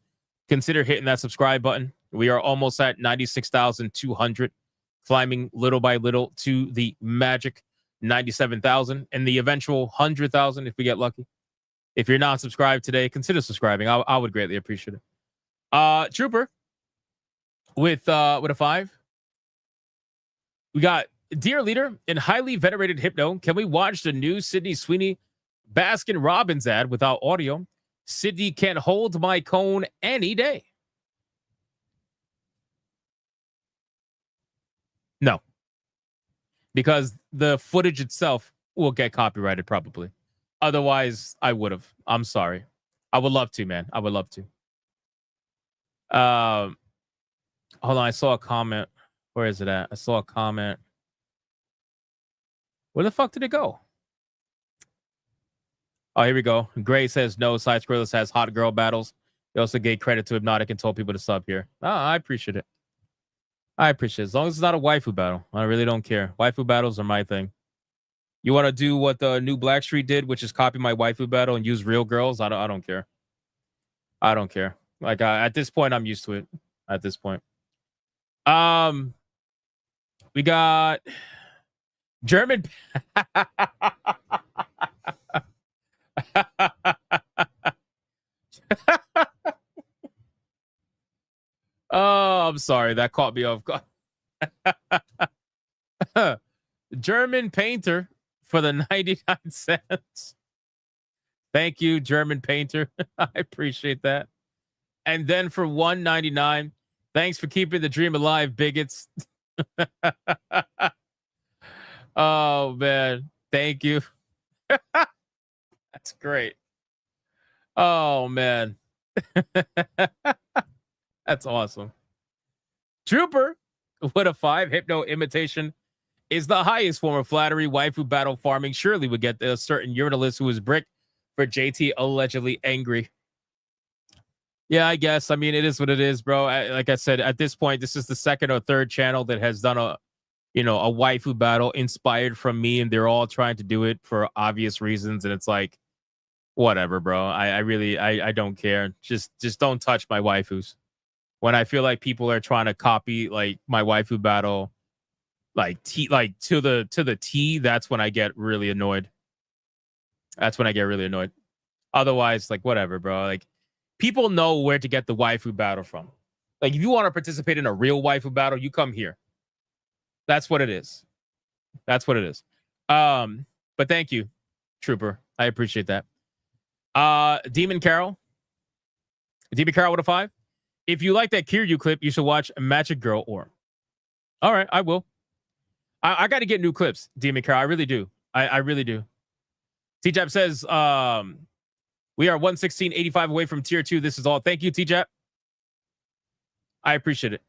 consider hitting that subscribe button. We are almost at 96,200, climbing little by little to the magic 97,000 and the eventual 100,000 if we get lucky. If you're not subscribed today, consider subscribing. I would greatly appreciate it. Trooper with a 5. We got Dear Leader and highly venerated Hypno. Can we watch the new Sydney Sweeney Baskin Robbins ad without audio? Sydney can hold my cone any day. No, because the footage itself will get copyrighted probably. Otherwise, I would have. I'm sorry. I would love to, man. I would love to. Hold on. I saw a comment. Where is it at? I saw a comment. Where the fuck did it go? Oh, here we go. Gray says no. Side Scrollers has hot girl battles. They also gave credit to Hypnotic and told people to sub here. Oh, I appreciate it. As long as it's not a waifu battle. I really don't care. Waifu battles are my thing. You want to do what the new Blackstreet did, which is copy my waifu battle and use real girls? I don't care. I don't care. Like at this point, I'm used to it. At this point, we got German. Oh, I'm sorry. That caught me off guard. German Painter for the 99 cents. Thank you, German Painter. I appreciate that. And then for $1.99, thanks for keeping the dream alive, bigots. Oh, man. Thank you. That's great. Oh, man. That's awesome. Trooper with a 5. Hypno imitation is the highest form of flattery. Waifu battle farming surely would get a certain urinalist who was brick for JT allegedly angry. Yeah, I guess. I mean, it is what it is, bro. Like I said, at this point, this is the second or third channel that has done a waifu battle inspired from me, and they're all trying to do it for obvious reasons. And it's like, whatever, bro. I don't care. Just don't touch my waifus. When I feel like people are trying to copy like my waifu battle, like to the T, that's when I get really annoyed. Otherwise, like, whatever, bro. Like, people know where to get the waifu battle from. Like, if you want to participate in a real waifu battle, you come here. That's what it is. But thank you, Trooper. I appreciate that. Demon Carol with a 5. If you like that Kiryu clip, you should watch Magic Girl Or. All right, I will. I got to get new clips, Demon Carol. I really do. I really do. T-Jap says, we are 116.85 away from tier 2. This is all. Thank you, T-Jap. I appreciate it.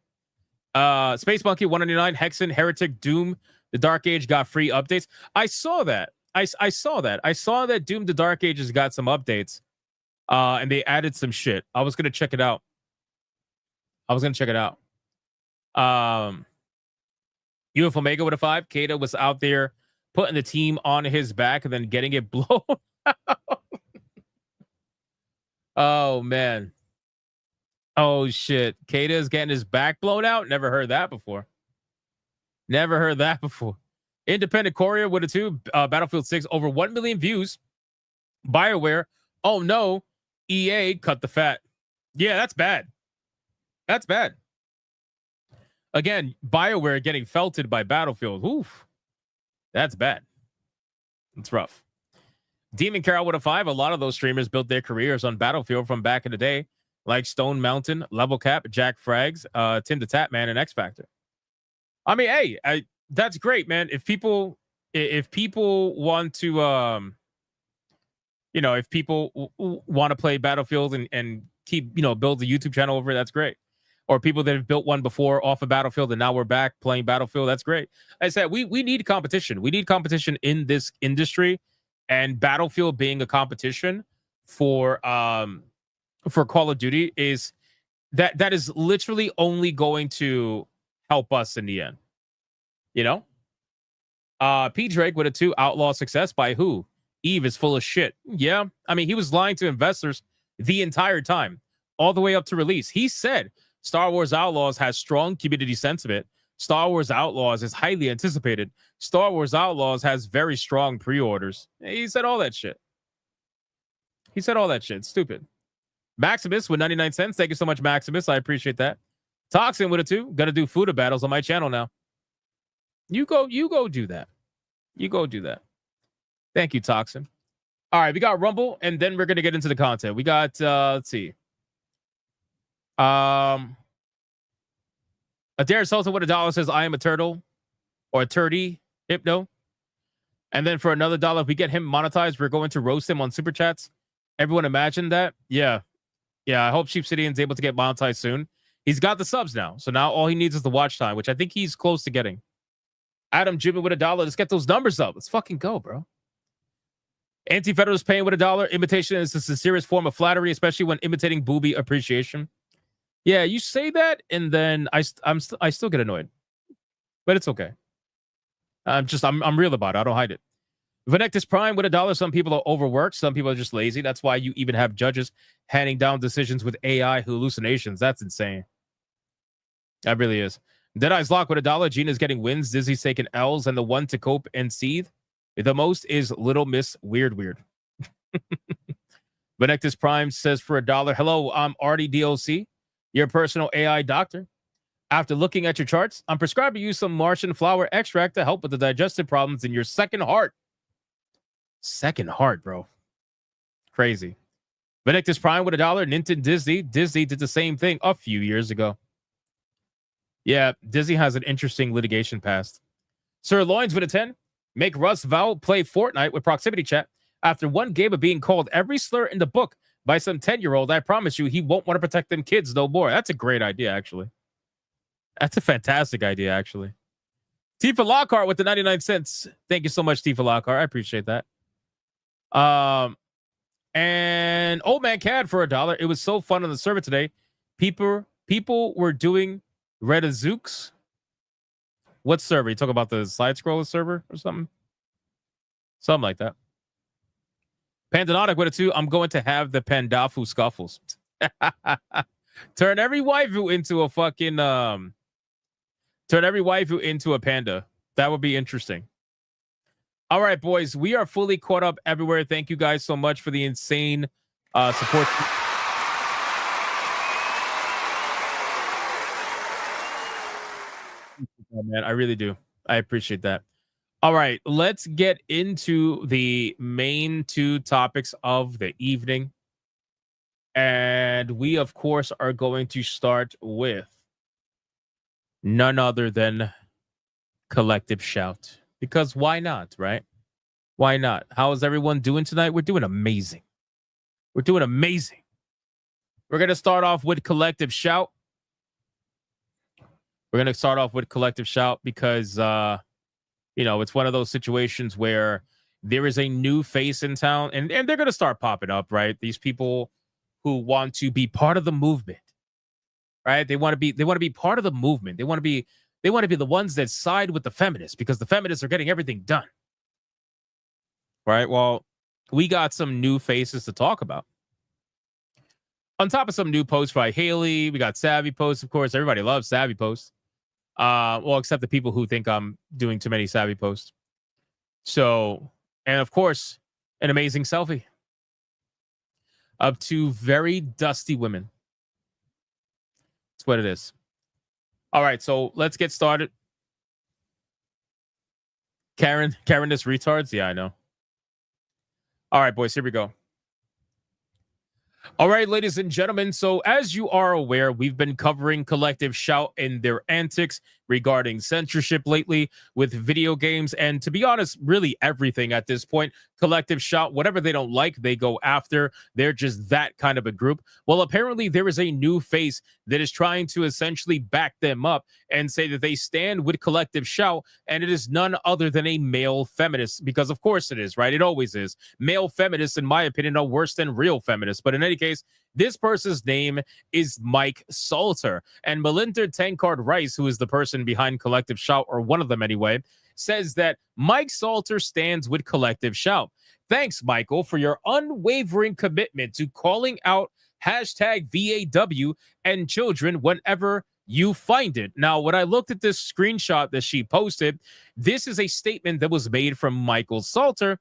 Space Monkey 199, Hexen, Heretic, Doom, The Dark Age got free updates. I saw that. I saw that. I saw that Doom The Dark Ages got some updates. And they added some shit. I was gonna check it out. UF Omega with a 5. Kata was out there putting the team on his back and then getting it blown out. Oh man. Oh shit. Kata is getting his back blown out. Never heard that before. Independent Courier with a 2. Battlefield 6 over 1 million views. BioWare. Oh no. EA cut the fat. Yeah, that's bad. Again, BioWare getting felted by Battlefield. Oof. That's bad. It's rough. Demon Carol with a 5. A lot of those streamers built their careers on Battlefield from back in the day, like Stone Mountain, Level Cap, Jack Frags, Tim the Tapman, and X Factor. I mean, hey, that's great, man. If people want to, if people want to play Battlefield and keep, build a YouTube channel over it, that's great. Or people that have built one before off of Battlefield and now we're back playing Battlefield, that's great. I said we need competition. We need competition in this industry, and Battlefield being a competition for Call of Duty is that is literally only going to help us in the end. P Drake with a 2. Outlaw success by who? Eve is full of shit. Yeah, I mean, he was lying to investors the entire time, all the way up to release. He said Star Wars Outlaws has strong community sentiment. Star Wars Outlaws is highly anticipated. Star Wars Outlaws has very strong pre-orders. He said all that shit. It's stupid. Maximus with 99 cents. Thank you so much, Maximus. I appreciate that. Toxin with a 2. Gonna do Fuda battles on my channel now. You go do that. Thank you, Toxin. All right, we got Rumble, and then we're gonna get into the content. We got let's see. Adair Sultan with $1 says, I am a turtle or a turdy hypno. And then for another $1, if we get him monetized, we're going to roast him on Super Chats. Everyone imagine that? Yeah. I hope Sheep City's able to get monetized soon. He's got the subs now. So now all he needs is the watch time, which I think he's close to getting. Adam Jimmy with $1. Let's get those numbers up. Let's fucking go, bro. Anti-Federalist paying with $1. Imitation is the sincerest form of flattery, especially when imitating booby appreciation. Yeah, you say that, and then I still get annoyed, but it's okay. I'm real about it. I don't hide it. Venectus Prime with $1. Some people are overworked. Some people are just lazy. That's why you even have judges handing down decisions with AI hallucinations. That's insane. That really is. Deadeye's Lock with $1. Gina's getting wins. Dizzy's taking L's, and the one to cope and seethe the most is Little Miss Weird. Venectus Prime says for $1. Hello, I'm Artie DOC, your personal AI doctor. After looking at your charts, I'm prescribing you some Martian flower extract to help with the digestive problems in your second heart. Second heart, bro. Crazy. Venectus Prime with $1. Ninten Disney. Disney did the same thing a few years ago. Yeah, Disney has an interesting litigation past. Sir Loins with a 10. Make Russ Val play Fortnite with proximity chat. After one game of being called every slur in the book by some 10-year-old, I promise you he won't want to protect them kids no more. That's a great idea, actually. That's a fantastic idea, actually. Tifa Lockhart with the 99 cents. Thank you so much, Tifa Lockhart. I appreciate that. And Old Man Cad for $1. It was so fun on the server today. People were doing Redazooks. What server? You talk about the side scroller server or something? Something like that. Pandanotic with a 2. I'm going to have the Pandafu scuffles. Turn every waifu into a fucking turn every waifu into a panda. That would be interesting. All right, boys, we are fully caught up everywhere. Thank you guys so much for the insane support. Oh, man, I really do. I appreciate that. All right, let's get into the main 2 topics of the evening. And we, of course, are going to start with none other than Collective Shout. Because why not, right? Why not? How is everyone doing tonight? We're doing amazing. We're doing amazing. We're going to start off with Collective Shout. We're going to start off with Collective Shout because, it's one of those situations where there is a new face in town, and they're going to start popping up, right? These people who want to be part of the movement, right? They want to be part of the movement. They want to be the ones that side with the feminists because the feminists are getting everything done. Right? Well, we got some new faces to talk about. On top of some new posts by Haley, we got Savvy posts, of course. Everybody loves Savvy posts. Well, except the people who think I'm doing too many Savvy posts. So, and of course, an amazing selfie of two very dusty women. That's what it is. All right, so let's get started. Karen is retards? Yeah, I know. All right, boys, here we go. All right, ladies and gentlemen. So as you are aware, we've been covering Collective Shout and their antics regarding censorship lately with video games. And to be honest, really everything at this point. Collective Shout, whatever they don't like, they go after. They're just that kind of a group. Well, apparently there is a new face that is trying to essentially back them up and say that they stand with Collective Shout, and it is none other than a male feminist, because of course it is, right? It always is. Male feminists, in my opinion, are worse than real feminists. But in any case, this person's name is Mike Salter, and Melinda Tankard Rice, who is the person behind Collective Shout, or one of them anyway, says that Mike Salter stands with Collective Shout. Thanks, Michael, for your unwavering commitment to calling out hashtag VAW and children whenever you find it. Now, when I looked at this screenshot that she posted, this is a statement that was made from Michael Salter,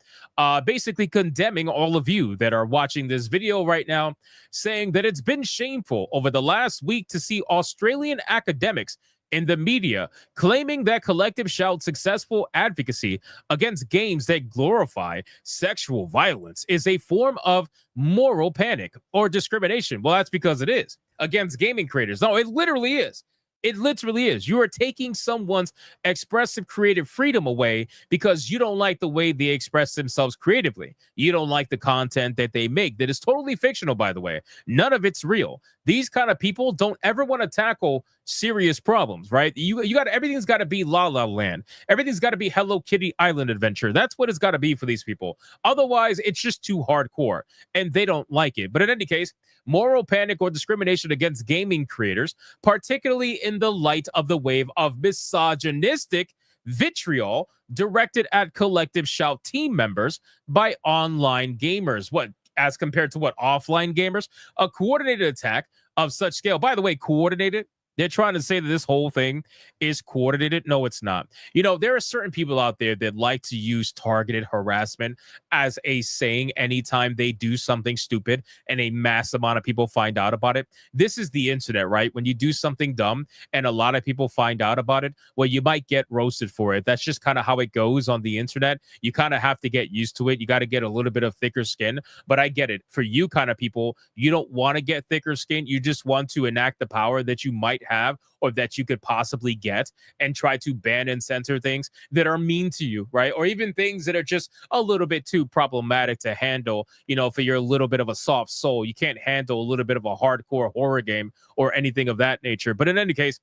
basically condemning all of you that are watching this video right now, saying that it's been shameful over the last week to see Australian academics in the media claiming that Collective Shout's successful advocacy against games that glorify sexual violence is a form of moral panic or discrimination. Well, that's because it is against gaming creators. No, it literally is. It literally is. You are taking someone's expressive creative freedom away because you don't like the way they express themselves creatively. You don't like the content that they make that is totally fictional, by the way. None of it's real. These kind of people don't ever want to tackle serious problems, right? You got everything's got to be La La Land. Everything's got to be Hello Kitty Island Adventure. That's what it's got to be for these people. Otherwise, it's just too hardcore, and they don't like it. But in any case, moral panic or discrimination against gaming creators, particularly in the light of the wave of misogynistic vitriol directed at Collective Shout team members by online gamers. What, as compared to what, offline gamers? A coordinated attack of such scale. By the way, coordinated. They're trying to say that this whole thing is coordinated. No, it's not. You know, there are certain people out there that like to use targeted harassment as a saying anytime they do something stupid and a mass amount of people find out about it. This is the internet, right? When you do something dumb and a lot of people find out about it, well, you might get roasted for it. That's just kind of how it goes on the internet. You kind of have to get used to it. You got to get a little bit of thicker skin. But I get it. For you kind of people, you don't want to get thicker skin. You just want to enact the power that you might have or that you could possibly get and try to ban and censor things that are mean to you, right? Or even things that are just a little bit too problematic to handle, you know, for your little bit of a soft soul. You can't handle a little bit of a hardcore horror game or anything of that nature. But in any case,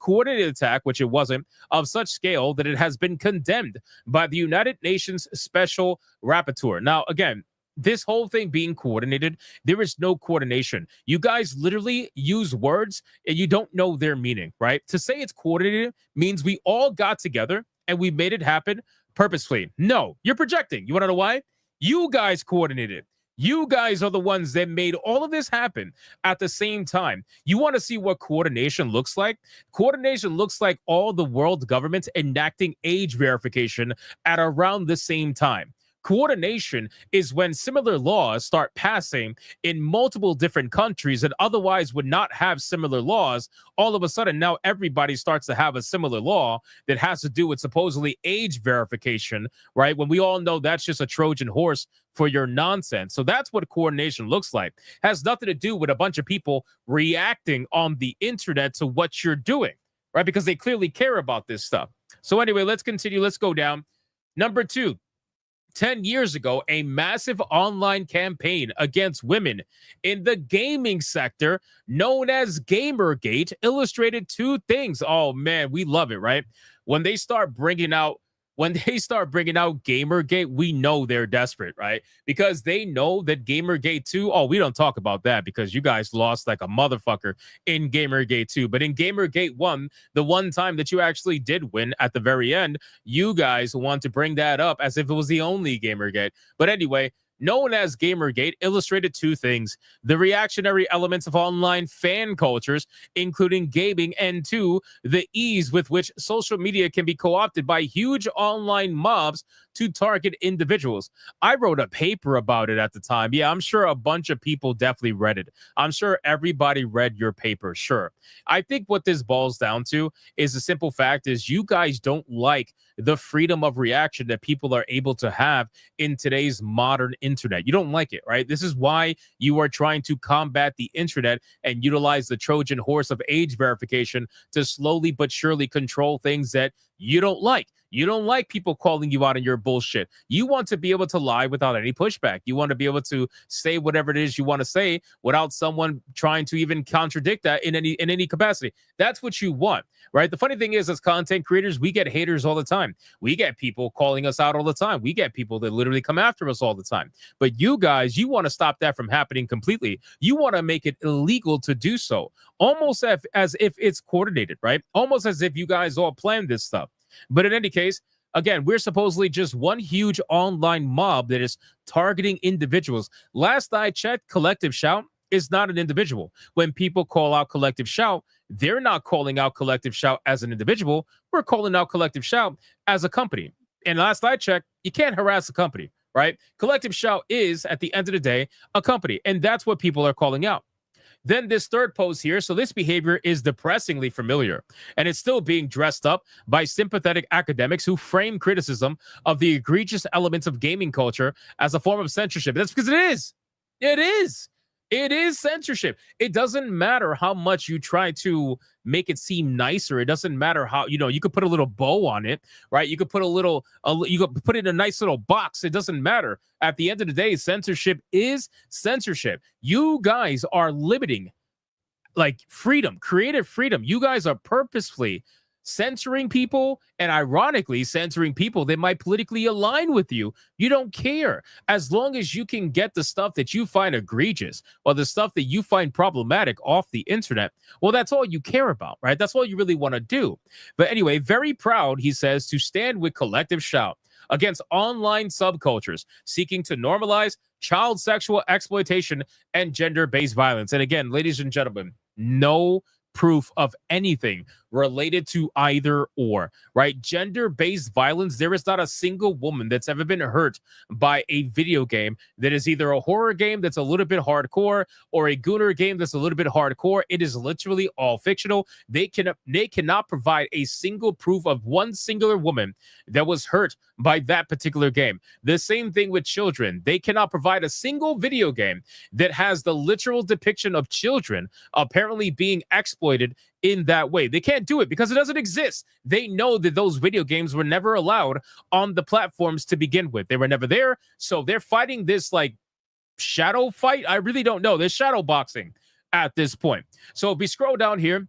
coordinated attack, which it wasn't, of such scale that it has been condemned by the United Nations Special Rapporteur. Now, again, this whole thing being coordinated, there is no coordination. You guys literally use words and you don't know their meaning, right? To say it's coordinated means we all got together and we made it happen purposefully. No, you're projecting. You want to know why? You guys coordinated. You guys are the ones that made all of this happen at the same time. You want to see what coordination looks like? Coordination looks like all the world governments enacting age verification at around the same time. Coordination is when similar laws start passing in multiple different countries that otherwise would not have similar laws. All of a sudden, now everybody starts to have a similar law that has to do with supposedly age verification, right? When we all know that's just a Trojan horse for your nonsense. So that's what coordination looks like. Has nothing to do with a bunch of people reacting on the internet to what you're doing, right? Because they clearly care about this stuff. So anyway, let's continue. Let's go down. Number 2. 10 years ago, a massive online campaign against women in the gaming sector known as Gamergate illustrated two things. Oh man, we love it, right? When they start bringing out Gamergate, we know they're desperate, right? Because they know that Gamergate 2, oh, we don't talk about that because you guys lost like a motherfucker in Gamergate 2. But in Gamergate 1, the one time that you actually did win at the very end, you guys want to bring that up as if it was the only Gamergate. But anyway, known as Gamergate illustrated two things: the reactionary elements of online fan cultures, including gaming, and two, the ease with which social media can be co-opted by huge online mobs to target individuals. I wrote a paper about it at the time. Yeah, I'm sure a bunch of people definitely read it. I'm sure everybody read your paper, sure. I think what this boils down to is the simple fact is you guys don't like the freedom of reaction that people are able to have in today's modern internet. You don't like it, right? This is why you are trying to combat the internet and utilize the Trojan horse of age verification to slowly but surely control things that you don't like. You don't like people calling you out on your bullshit. You want to be able to lie without any pushback. You want to be able to say whatever it is you want to say without someone trying to even contradict that in any capacity. That's what you want, right? The funny thing is, as content creators, we get haters all the time. We get people calling us out all the time. We get people that literally come after us all the time. But you guys, you want to stop that from happening completely. You want to make it illegal to do so, almost as if it's coordinated, right? Almost as if you guys all planned this stuff. But in any case, again, we're supposedly just one huge online mob that is targeting individuals. Last I checked, Collective Shout is not an individual. When people call out Collective Shout, they're not calling out Collective Shout as an individual. We're calling out Collective Shout as a company. And last I checked, you can't harass a company, right? Collective Shout is, at the end of the day, a company. And that's what people are calling out. Then this third post here. So this behavior is depressingly familiar, and it's still being dressed up by sympathetic academics who frame criticism of the egregious elements of gaming culture as a form of censorship. That's because it is. It is. It is censorship. It doesn't matter how much you try to make it seem nicer. It doesn't matter how, you could put a little bow on it, right? You could put you could put it in a nice little box. It doesn't matter. At the end of the day, censorship is censorship. You guys are limiting like freedom, creative freedom. You guys are purposefully censoring people, and ironically censoring people that might politically align with you. You don't care. As long as you can get the stuff that you find egregious or the stuff that you find problematic off the internet, well, that's all you care about, right? That's all you really want to do. But anyway, very proud, he says, to stand with Collective Shout against online subcultures seeking to normalize child sexual exploitation and gender-based violence. And again, ladies and gentlemen, no proof of anything related to either or, right? Gender-based violence, there is not a single woman that's ever been hurt by a video game that is either a horror game that's a little bit hardcore or a gooner game that's a little bit hardcore. It is literally all fictional. They cannot provide a single proof of one singular woman that was hurt by that particular game. The same thing with children. They cannot provide a single video game that has the literal depiction of children apparently being exploited in that way. They can't do it because it doesn't exist. They know that those video games were never allowed on the platforms to begin with. They were never there. So they're fighting this like shadow fight. I really don't know. They're shadow boxing at this point. So if we scroll down here,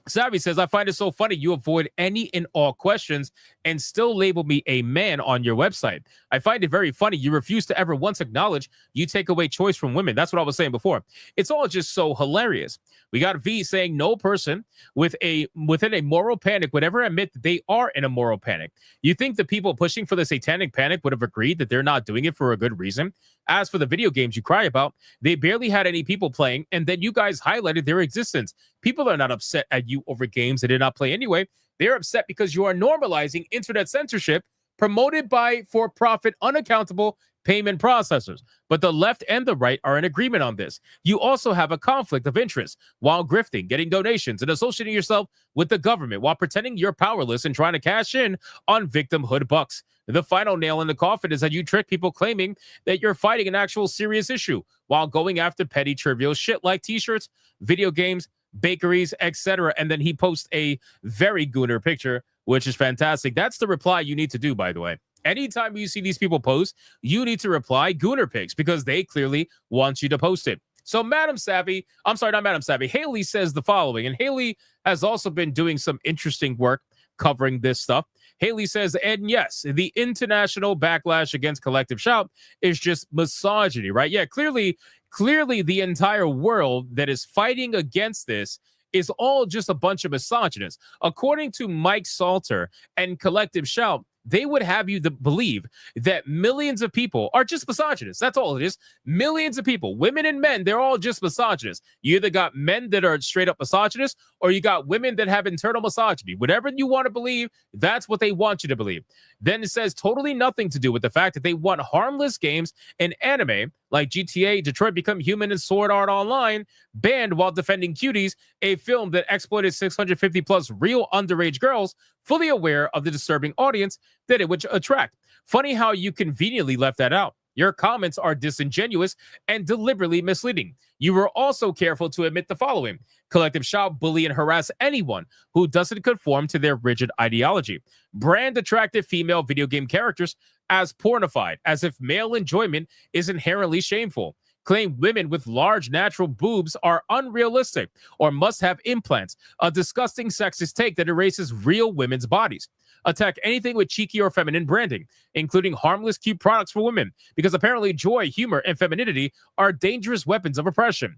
Savvy says, I find it so funny you avoid any and all questions and still label me a man on your website. I find it very funny. You refuse to ever once acknowledge you take away choice from women. That's what I was saying before. It's all just so hilarious. We got V saying no person within a moral panic would ever admit that they are in a moral panic. You think the people pushing for the satanic panic would have agreed that they're not doing it for a good reason? As for the video games you cry about, they barely had any people playing, and then you guys highlighted their existence. People are not upset at you over games they did not play anyway. They're upset because you are normalizing internet censorship promoted by for-profit, unaccountable payment processors. But the left and the right are in agreement on this. You also have a conflict of interest while grifting, getting donations, and associating yourself with the government while pretending you're powerless and trying to cash in on victimhood bucks. The final nail in the coffin is that you trick people claiming that you're fighting an actual serious issue while going after petty, trivial shit like t-shirts, video games, bakeries, etc. And then he posts a very gooner picture, which is fantastic. That's the reply you need to do, by the way. Anytime you see these people post, you need to reply Gooner pics because they clearly want you to post it. So Madam Savvy, I'm sorry, not Madam Savvy, Haley says the following, and Haley has also been doing some interesting work covering this stuff. Haley says, and yes, the international backlash against Collective Shout is just misogyny, right? Yeah, clearly the entire world that is fighting against this is all just a bunch of misogynists. According to Mike Salter and Collective Shout, they would have you to believe that millions of people are just misogynists. That's all it is. Millions of people, women and men, they're all just misogynists. You either got men that are straight up misogynists or you got women that have internal misogyny. Whatever you want to believe, that's what they want you to believe. Then it says totally nothing to do with the fact that they want harmless games and anime like GTA, Detroit Become Human, and Sword Art Online banned while defending Cuties, a film that exploited 650 plus real underage girls, fully aware of the disturbing audience that it would attract. Funny how you conveniently left that out. Your comments are disingenuous and deliberately misleading. You were also careful to admit the following. Collective Shout bully and harass anyone who doesn't conform to their rigid ideology. Brand attractive female video game characters as pornified, as if male enjoyment is inherently shameful. Claim women with large natural boobs are unrealistic or must have implants, a disgusting sexist take that erases real women's bodies. Attack anything with cheeky or feminine branding, including harmless, cute products for women, because apparently joy, humor, and femininity are dangerous weapons of oppression.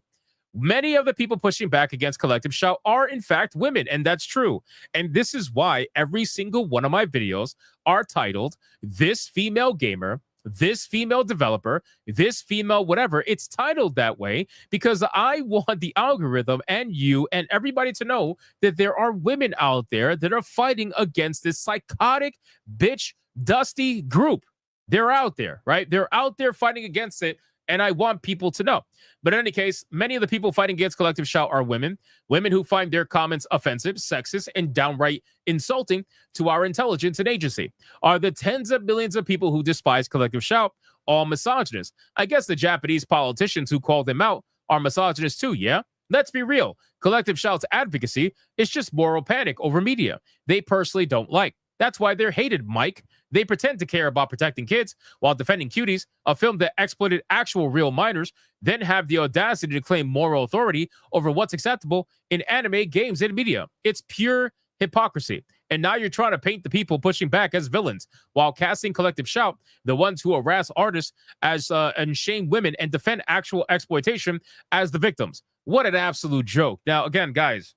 Many of the people pushing back against Collective Shout are, in fact, women, and that's true. And this is why every single one of my videos are titled, This Female Gamer, This Female Developer, This Female Whatever. It's titled that way because I want the algorithm and you and everybody to know that there are women out there that are fighting against this psychotic, bitch, dusty group. They're out there, right? They're out there fighting against it. And I want people to know. But in any case, many of the people fighting against Collective Shout are women who find their comments offensive, sexist, and downright insulting to our intelligence and agency. Are the tens of millions of people who despise Collective Shout all misogynists? I guess the Japanese politicians who call them out are misogynists too, yeah? Let's be real. Collective Shout's advocacy is just moral panic over media they personally don't like. That's why they're hated, Mike. They pretend to care about protecting kids while defending Cuties, a film that exploited actual real minors, then have the audacity to claim moral authority over what's acceptable in anime, games, and media. It's pure hypocrisy. And now you're trying to paint the people pushing back as villains while casting Collective Shout, the ones who harass artists as and shame women and defend actual exploitation, as the victims. What an absolute joke. Now, again, guys,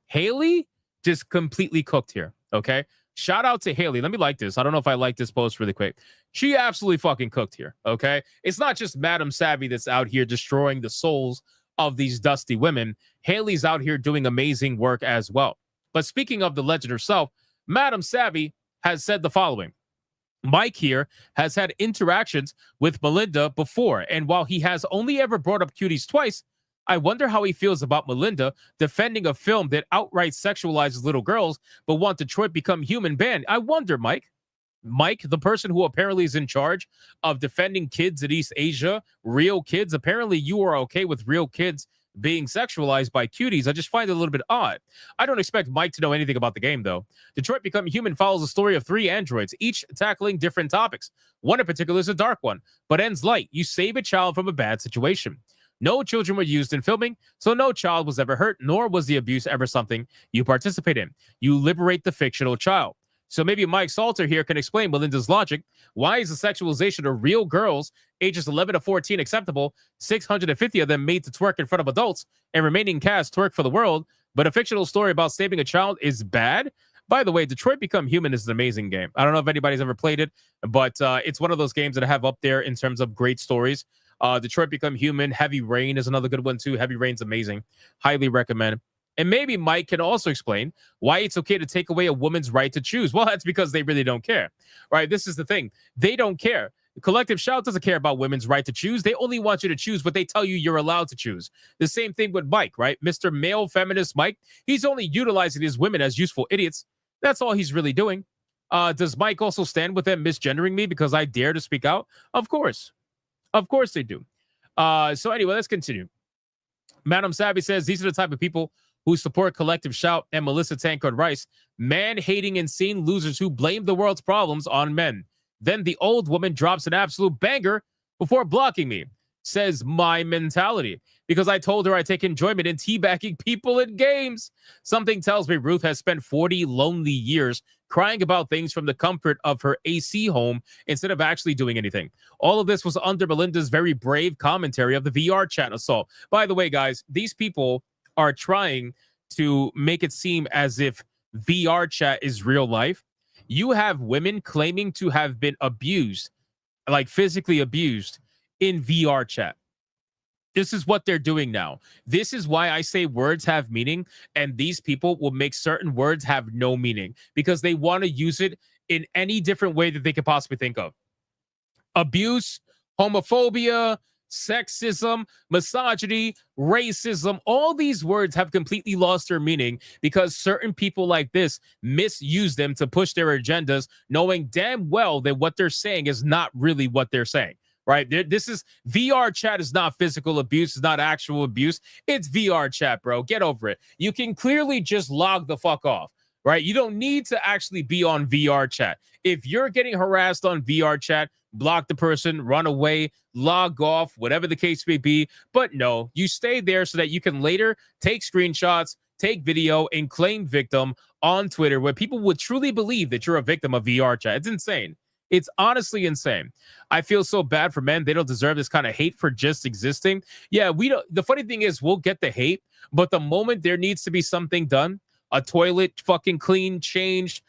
Haley just completely cooked here, okay? Shout out to Haley. Let me like this. I don't know if I like this post really quick. She absolutely fucking cooked here, okay? It's not just Madam Savvy that's out here destroying the souls of these dusty women. Haley's out here doing amazing work as well. But speaking of the legend herself, Madam Savvy has said the following. Mike here has had interactions with Melinda before, and while he has only ever brought up Cuties twice, I wonder how he feels about Melinda defending a film that outright sexualizes little girls, but want Detroit Become Human banned. I wonder, Mike. Mike, the person who apparently is in charge of defending kids in East Asia, real kids, apparently you are okay with real kids being sexualized by Cuties. I just find it a little bit odd. I don't expect Mike to know anything about the game, though. Detroit Become Human follows the story of 3 androids, each tackling different topics. One in particular is a dark one, but ends light. You save a child from a bad situation. No children were used in filming, so no child was ever hurt, nor was the abuse ever something you participate in. You liberate the fictional child. So maybe Mike Salter here can explain Melinda's logic. Why is the sexualization of real girls ages 11 to 14 acceptable, 650 of them made to twerk in front of adults, and remaining cast twerk for the world, but a fictional story about saving a child is bad? By the way, Detroit Become Human is an amazing game. I don't know if anybody's ever played it, but it's one of those games that I have up there in terms of great stories. Detroit Become Human, Heavy Rain is another good one too. Heavy Rain's amazing. Highly recommend. And maybe Mike can also explain why it's okay to take away a woman's right to choose. Well, that's because they really don't care, right? This is the thing. They don't care. Collective Shout doesn't care about women's right to choose. They only want you to choose what they tell you you're allowed to choose. The same thing with Mike, right? Mr. Male Feminist Mike, he's only utilizing his women as useful idiots. That's all he's really doing. Does Mike also stand with them misgendering me because I dare to speak out? Of course. Of course they do. So anyway, let's continue. Madam Savvy says these are the type of people who support Collective Shout and Melissa Tankard Rice, man-hating insane losers who blame the world's problems on men. Then the old woman drops an absolute banger before blocking me. Says my mentality. Because I told her I take enjoyment in teabagging people in games. Something tells me Ruth has spent 40 lonely years crying about things from the comfort of her AC home instead of actually doing anything. All of this was under Melinda's very brave commentary of the VR chat assault. By the way, guys, these people are trying to make it seem as if VR chat is real life. You have women claiming to have been abused, like physically abused, in VR chat. This is what they're doing now. This is why I say words have meaning, and these people will make certain words have no meaning because they want to use it in any different way that they could possibly think of. Abuse, homophobia, sexism, misogyny, racism, all these words have completely lost their meaning because certain people like this misuse them to push their agendas, knowing damn well that what they're saying is not really what they're saying. Right? This is VR chat is not physical abuse. It's not actual abuse. It's VR chat, bro. Get over it. You can clearly just log the fuck off, right? You don't need to actually be on VR chat. If you're getting harassed on VR chat, block the person, run away, log off, whatever the case may be. But no, you stay there so that you can later take screenshots, take video, and claim victim on Twitter where people would truly believe that you're a victim of VR chat. It's insane. It's honestly insane. I feel so bad for men. They don't deserve this kind of hate for just existing. Yeah, we don't. The funny thing is we'll get the hate, but the moment there needs to be something done, a toilet fucking cleaned, changed,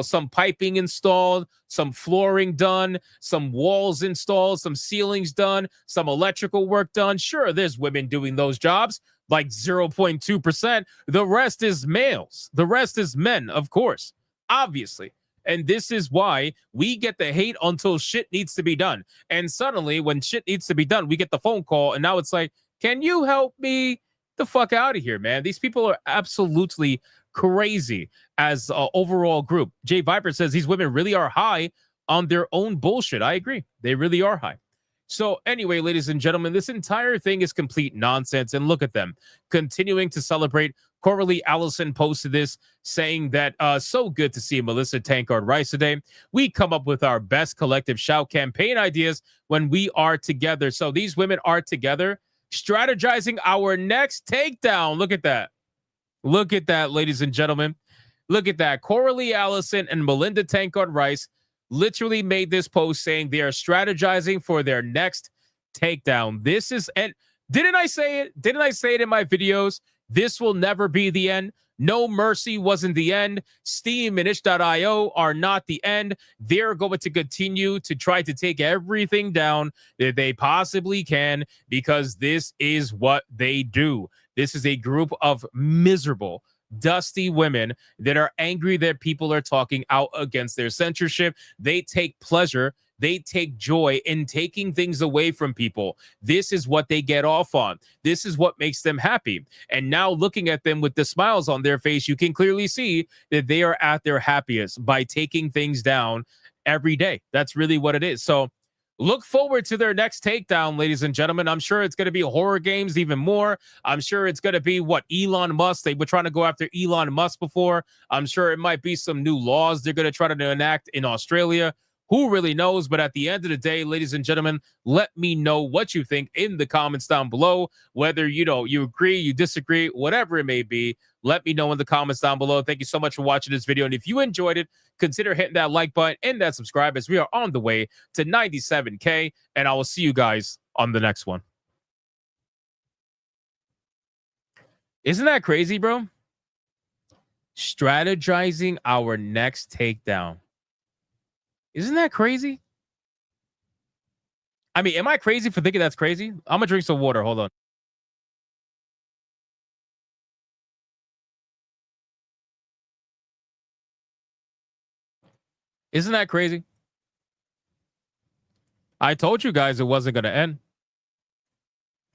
some piping installed, some flooring done, some walls installed, some ceilings done, some electrical work done. Sure, there's women doing those jobs, like 0.2%. The rest is males. The rest is men, of course, obviously. And this is why we get the hate until shit needs to be done. And suddenly, when shit needs to be done, we get the phone call. And now it's like, can you help me the fuck out of here, man? These people are absolutely crazy as an overall group. Jay Viper says these women really are high on their own bullshit. I agree. They really are high. So anyway, ladies and gentlemen, this entire thing is complete nonsense. And look at them continuing to celebrate. Coralie Allison posted this saying that so good to see Melissa Tankard Rice today. We come up with our best collective shout campaign ideas when we are together. So these women are together strategizing our next takedown. Look at that. Look at that, ladies and gentlemen. Look at that. Coralie Allison and Melinda Tankard Rice literally made this post saying they are strategizing for their next takedown. This is, and didn't I say it? Didn't I say it in my videos? This will never be the end. No Mercy wasn't the end. Steam and itch.io are not the end. They're going to continue to try to take everything down that they possibly can because this is what they do. This is a group of miserable, dusty women that are angry that people are talking out against their censorship. They take pleasure. They take joy in taking things away from people. This is what they get off on. This is what makes them happy. And now looking at them with the smiles on their face, you can clearly see that they are at their happiest by taking things down every day. That's really what it is. So look forward to their next takedown, ladies and gentlemen. I'm sure it's going to be horror games even more. I'm sure it's going to be what Elon Musk. They were trying to go after Elon Musk before. I'm sure it might be some new laws they're going to try to enact in Australia. Who really knows? But at the end of the day, ladies and gentlemen, let me know what you think in the comments down below. Whether, you agree, you disagree, whatever it may be, let me know in the comments down below. Thank you so much for watching this video. And if you enjoyed it, consider hitting that like button and that subscribe as we are on the way to 97K. And I will see you guys on the next one. Isn't that crazy, bro? Strategizing our next takedown. Isn't that crazy? I mean, am I crazy for thinking that's crazy? I'm going to drink some water. Hold on. Isn't that crazy? I told you guys it wasn't going to end.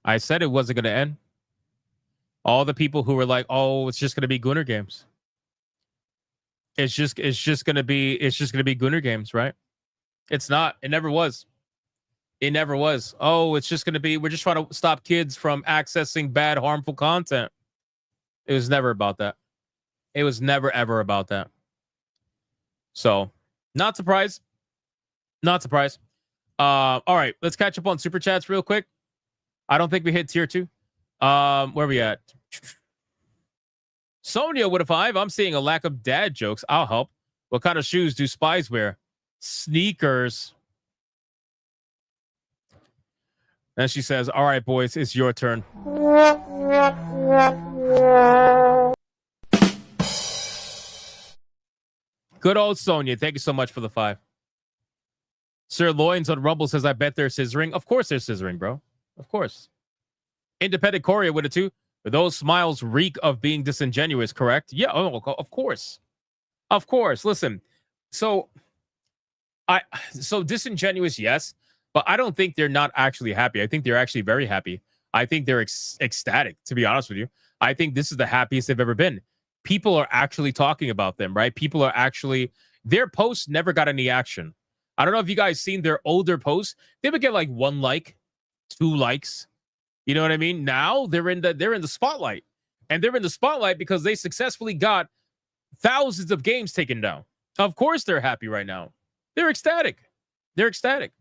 I said it wasn't going to end. All the people who were like, oh, it's just going to be Gunner games. It's just going to be Gunner games, right? It's not. It never was. It never was. Oh, it's just going to be, we're just trying to stop kids from accessing bad, harmful content. It was never about that. It was never, ever about that. So, not surprised. Not surprised. All right, let's catch up on super chats real quick. I don't think we hit tier 2. Where we at? Sonia with a 5. I'm seeing a lack of dad jokes. I'll help. What kind of shoes do spies wear? Sneakers. And she says, all right, boys, it's your turn. Good old Sonia. Thank you so much for the 5. Sir Loins on Rumble says, I bet they're scissoring. Of course they're scissoring, bro. Of course. Independent Courier with a 2. Those smiles reek of being disingenuous, correct? Yeah, of course. Of course. Listen, so disingenuous, yes, but I don't think they're not actually happy. I think they're actually very happy. I think they're ecstatic, to be honest with you. I think this is the happiest they've ever been. People are actually talking about them, right? People are actually, their posts never got any action. I don't know if you guys seen their older posts. They would get like 1 like, 2 likes. You know what I mean? Now they're in the spotlight. And they're in the spotlight because they successfully got thousands of games taken down. Of course they're happy right now. They're ecstatic. They're ecstatic.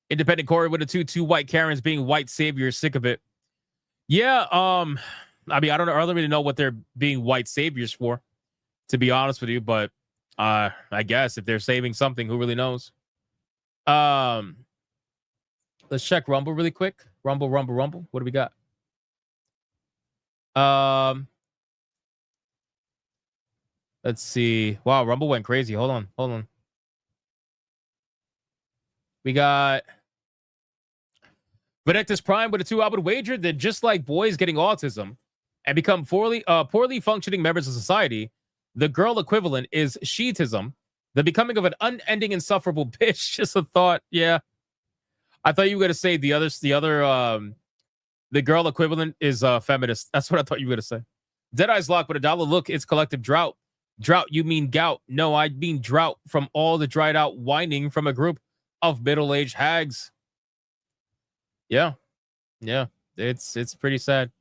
Independent Corey with a 2 white Karens being white saviors, sick of it. Yeah, I mean, I don't really know what they're being white saviors for, to be honest with you, but I guess if they're saving something, who really knows? Let's check Rumble really quick. Rumble. What do we got? Let's see. Wow, Rumble went crazy. Hold on. We got Venectus Prime with a 2. I would wager that just like boys getting autism and become poorly functioning members of society, the girl equivalent is sheetism, the becoming of an unending insufferable bitch. Just a thought. Yeah. I thought you were going to say the girl equivalent is feminist. That's what I thought you were going to say. Deadeye's Lock with a $1. Look, it's collective drought. Drought, you mean gout. No, I mean drought from all the dried out whining from a group of middle-aged hags. Yeah. It's pretty sad.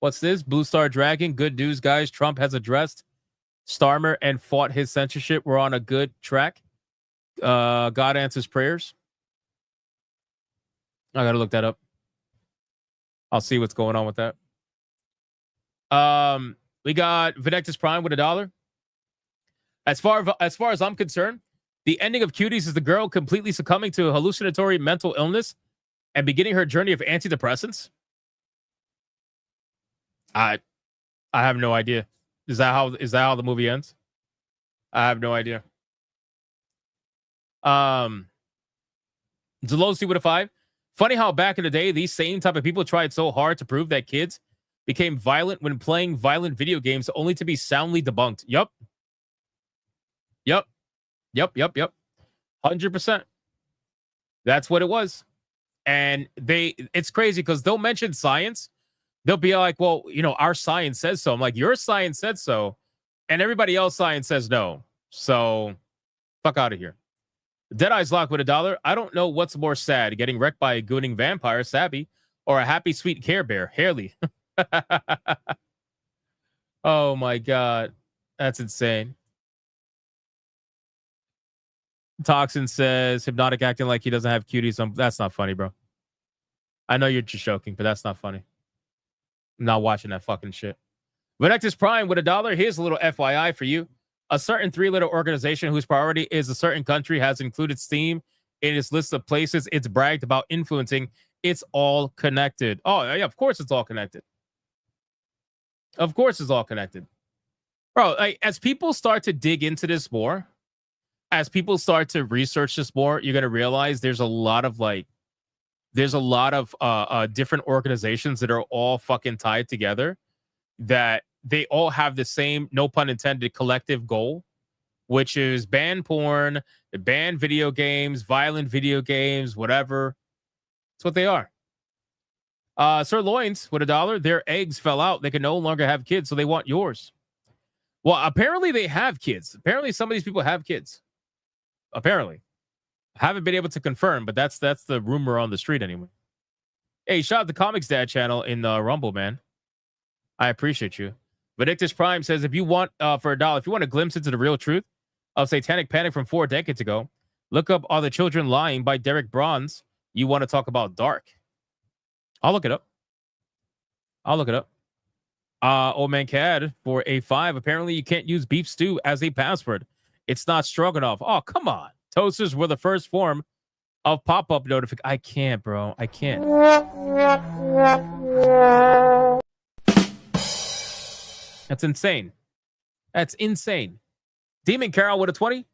What's this? Blue Star Dragon. Good news, guys. Trump has addressed Starmer and fought his censorship. We're on a good track. God answers prayers. I gotta look that up. I'll see what's going on with that. We got Venectus Prime with a $1. As far as I'm concerned, the ending of Cuties is the girl completely succumbing to a hallucinatory mental illness and beginning her journey of antidepressants. I have no idea. Is that how the movie ends? I have no idea. Zelosi with a 5. Funny how back in the day, these same type of people tried so hard to prove that kids became violent when playing violent video games only to be soundly debunked. Yup. 100%. That's what it was. And it's crazy because they'll mention science. They'll be like, well, our science says so. I'm like, your science said so. And everybody else science says no. So fuck out of here. Deadeye's Lock with a $1. I don't know what's more sad, getting wrecked by a gooning vampire, Sabby, or a happy, sweet Care Bear, Haley. Oh my God. That's insane. Toxin says, Hypnotic acting like he doesn't have cuties. That's not funny, bro. I know you're just joking, but that's not funny. I'm not watching that fucking shit. Venectus Prime with a $1. Here's a little FYI for you. A certain 3-letter organization whose priority is a certain country has included Steam in its list of places it's bragged about influencing. It's all connected. Oh, yeah, of course it's all connected. Of course it's all connected. Bro, as people start to dig into this more, as people start to research this more, you're going to realize there's a lot of different organizations that are all fucking tied together, that they all have the same, no pun intended, collective goal, which is ban porn, ban video games, violent video games, whatever. That's what they are. Sir Loins with a $1. Their eggs fell out. They can no longer have kids, so they want yours. Well, apparently they have kids. Apparently some of these people have kids. Apparently. I haven't been able to confirm, but that's the rumor on the street anyway. Hey, shout out the Comics Dad channel in Rumble, man. I appreciate you. Venectus Prime says, if you want for a $1, if you want a glimpse into the real truth, of Satanic Panic from 4 decades ago. Look up Are the Children Lying by Derek Bronze. You want to talk about dark. I'll look it up. Old Man Cad for a 5. Apparently, you can't use beef stew as a password. It's not stroganoff. Oh, come on. Toasters were the first form of pop-up notification. I can't, bro. I can't. That's insane. That's insane. Demon Carol with a 20.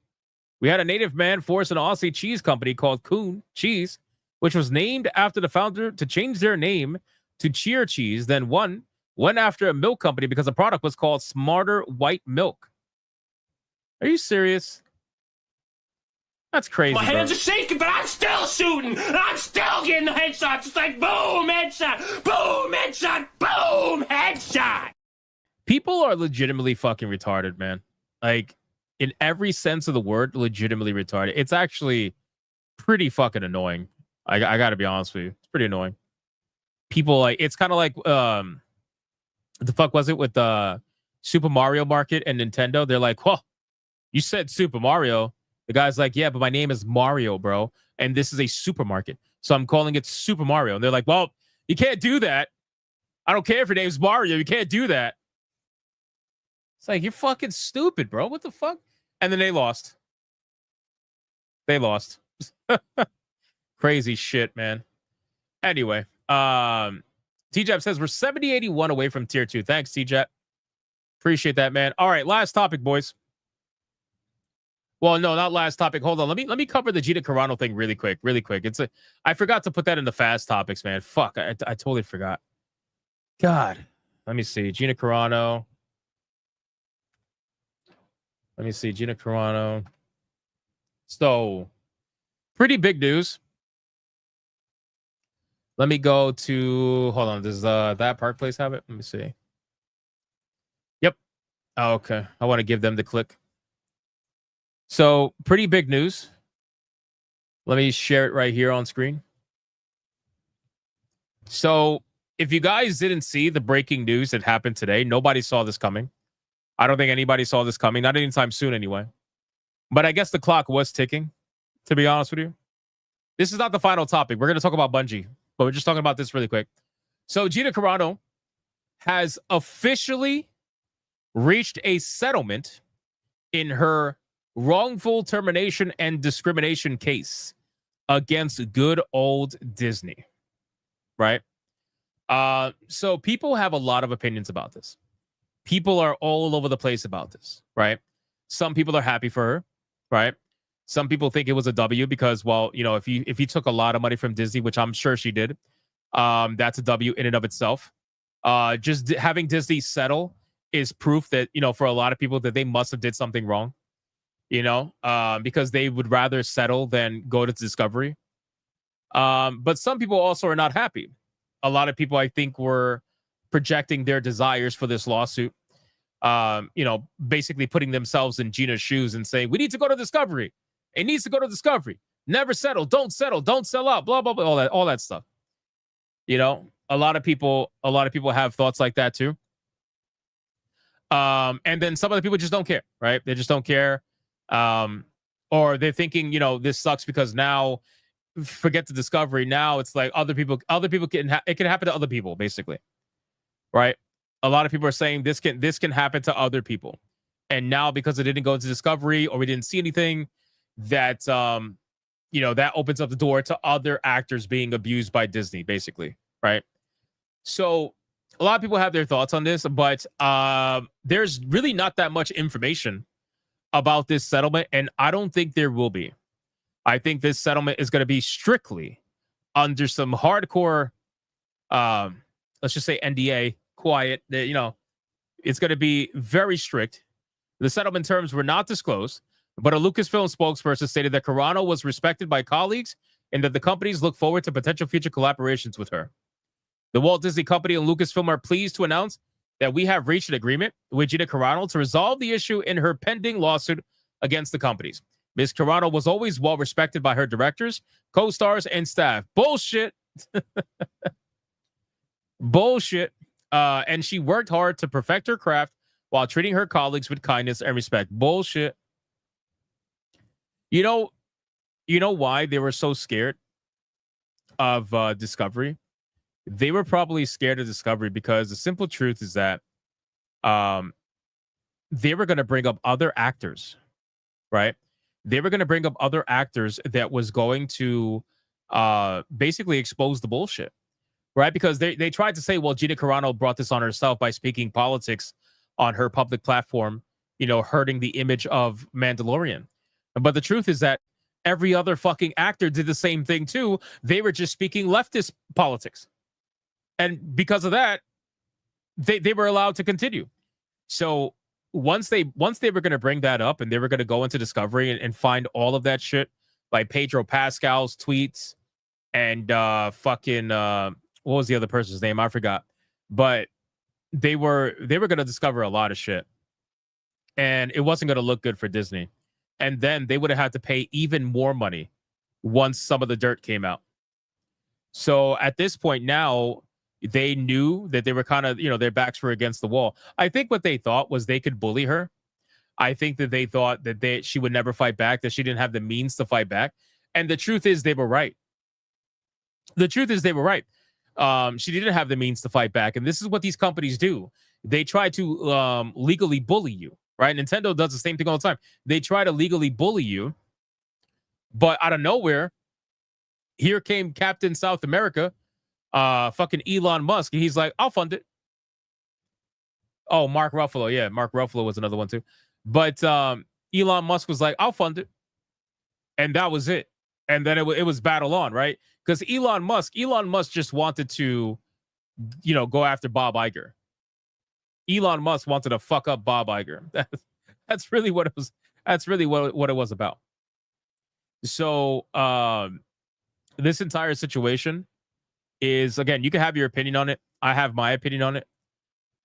We had a native man force an Aussie cheese company called Coon Cheese, which was named after the founder, to change their name to Cheer Cheese. Then went after a milk company because the product was called Smarter White Milk. Are you serious? That's crazy. My hands bro. are shaking, but I'm still shooting. I'm still getting the headshots. It's like boom, headshot, boom, headshot, boom, headshot. People are legitimately fucking retarded, man. Like, in every sense of the word, legitimately retarded. It's actually pretty fucking annoying. I gotta be honest with you. It's pretty annoying. People, like, it's kind of like, what the fuck was it with the Super Mario Market and Nintendo? They're like, well, you said Super Mario. The guy's like, yeah, but my name is Mario, bro. And this is a supermarket. So I'm calling it Super Mario. And they're like, well, you can't do that. I don't care if your name's Mario. You can't do that. It's like, you're fucking stupid, bro. What the fuck? And then they lost. Crazy shit, man. Anyway, T-Jap says we're 70-81 away from tier 2. Thanks, T-Jap. Appreciate that, man. All right, last topic, boys. Well, no, not last topic. Hold on. Let me cover the Gina Carano thing really quick. I forgot to put that in the fast topics, man. Fuck, I totally forgot. God. Let me see. Gina Carano. So, pretty big news. Let me go to, hold on. Does that Park Place have it? Let me see. Yep. Oh, okay. I want to give them the click. So, pretty big news. Let me share it right here on screen. So, if you guys didn't see the breaking news that happened today, nobody saw this coming. I don't think anybody saw this coming. Not anytime soon, anyway. But I guess the clock was ticking, to be honest with you. This is not the final topic. We're going to talk about Bungie, but we're just talking about this really quick. So, Gina Carano has officially reached a settlement in her wrongful termination and discrimination case against good old Disney, right? So people have a lot of opinions about this. People are all over the place about this, right? Some people are happy for her, right? Some people think it was a W because, well, you know, if you took a lot of money from Disney, which I'm sure she did, that's a W in and of itself. Just having Disney settle is proof that, you know, for a lot of people that they must have did something wrong. You know, because they would rather settle than go to Discovery. But some people also are not happy. A lot of people, I think, were projecting their desires for this lawsuit. You know, basically putting themselves in Gina's shoes and saying, we need to go to Discovery. It needs to go to Discovery. Never settle. Don't sell out. Blah, blah, blah. All that stuff. You know, a lot of people have thoughts like that too. And then some other people just don't care, right? They just don't care. Or they're thinking, you know, this sucks because now, forget the Discovery. Now it's like other people it can happen to other people, basically, right? A lot of people are saying this can happen to other people, and now because it didn't go into Discovery or we didn't see anything, that you know, that opens up the door to other actors being abused by Disney, basically, right? So a lot of people have their thoughts on this, but there's really not that much information about this settlement, and I don't think there will be. I think this settlement is going to be strictly under some hardcore, let's just say NDA, quiet. You know, it's going to be very strict. The settlement terms were not disclosed, but a Lucasfilm spokesperson stated that Carano was respected by colleagues and that the companies look forward to potential future collaborations with her. The Walt Disney Company and Lucasfilm are pleased to announce that we have reached an agreement with Gina Carano to resolve the issue in her pending lawsuit against the companies. Ms. Carano was always well respected by her directors, co-stars, and staff. Bullshit. Bullshit. And she worked hard to perfect her craft while treating her colleagues with kindness and respect. Bullshit. You know why they were so scared of Discovery? They were probably scared of Discovery because the simple truth is that they were going to bring up other actors, right? They were going to bring up other actors that was going to basically expose the bullshit, right? Because they tried to say, well, Gina Carano brought this on herself by speaking politics on her public platform, hurting the image of Mandalorian. But the truth is that every other fucking actor did the same thing too. They were just speaking leftist politics. And because of that, they were allowed to continue. So once they were going to bring that up and they were going to go into Discovery and find all of that shit, like Pedro Pascal's tweets and fucking what was the other person's name? I forgot. But they were going to discover a lot of shit. And it wasn't going to look good for Disney. And then they would have had to pay even more money once some of the dirt came out. So at this point now, they knew that they were kind of, their backs were against the wall. I think what they thought was they could bully her. I think that they thought that she would never fight back, that she didn't have the means to fight back. And the truth is they were right. The truth is they were right. She didn't have the means to fight back. And this is what these companies do. They try to legally bully you, right? Nintendo does the same thing all the time. They try to legally bully you. But out of nowhere, here came Captain South America, fucking Elon Musk, and he's like, I'll fund it. Oh, Mark Ruffalo. Yeah, Mark Ruffalo was another one too. But Elon Musk was like, I'll fund it. And that was it. And then it was battle on, right? Because Elon Musk just wanted to, go after Bob Iger. Elon Musk wanted to fuck up Bob Iger. That's really what it was. That's really what it was about. So this entire situation is, again, you can have your opinion on it. I have my opinion on it.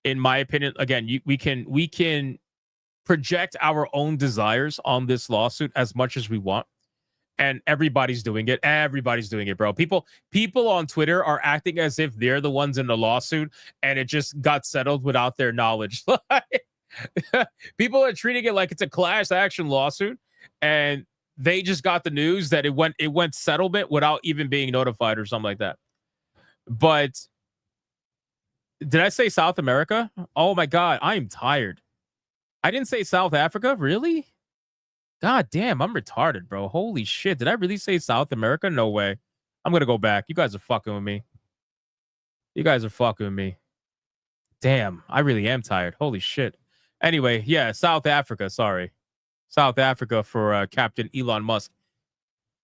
In my opinion, again, we can project our own desires on this lawsuit as much as we want. And everybody's doing it. Everybody's doing it, bro. People on Twitter are acting as if they're the ones in the lawsuit and it just got settled without their knowledge. People are treating it like it's a class action lawsuit, and they just got the news that it went settlement without even being notified or something like that. But did I say South America? Oh my God, I am tired. I didn't say South Africa, really? God damn, I'm retarded, bro. Holy shit. Did I really say South America? No way. I'm going to go back. You guys are fucking with me. You guys are fucking with me. Damn, I really am tired. Holy shit. Anyway, yeah, South Africa. Sorry. South Africa for Captain Elon Musk.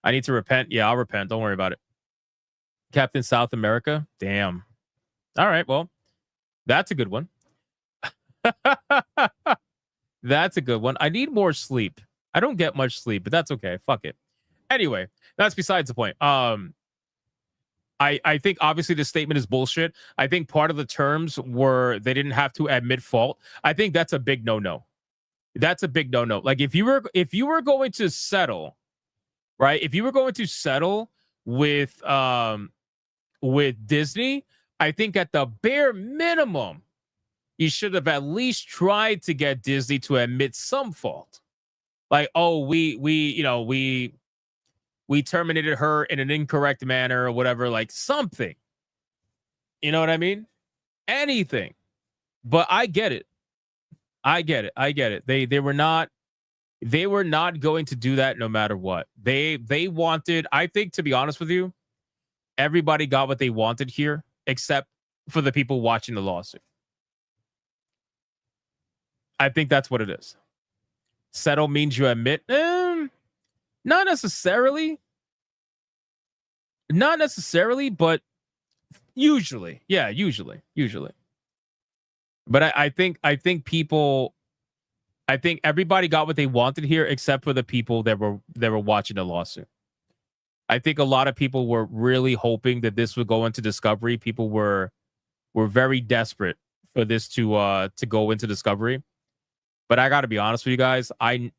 I need to repent. Yeah, I'll repent. Don't worry about it. Captain South America. Damn. All right, well, that's a good one. That's a good one. I need more sleep. I don't get much sleep, but that's okay. Fuck it. Anyway, that's besides the point. I think obviously the statement is bullshit. I think part of the terms were they didn't have to admit fault. I think that's a big no-no. That's a big no-no. Like if you were going to settle, right? If you were going to settle with Disney, I think at the bare minimum, you should have at least tried to get Disney to admit some fault. Like, oh, we terminated her in an incorrect manner or whatever, like something. You know what I mean? Anything. But I get it. I get it. They were not going to do that no matter what. They wanted, I think, to be honest with you, everybody got what they wanted here, except for the people watching the lawsuit. I think that's what it is. Settle means you admit. Not necessarily. Not necessarily, but usually. Yeah, usually. But I think everybody got what they wanted here, except for the people that were watching the lawsuit. I think a lot of people were really hoping that this would go into Discovery. People were very desperate for this to go into Discovery. But I got to be honest with you guys, I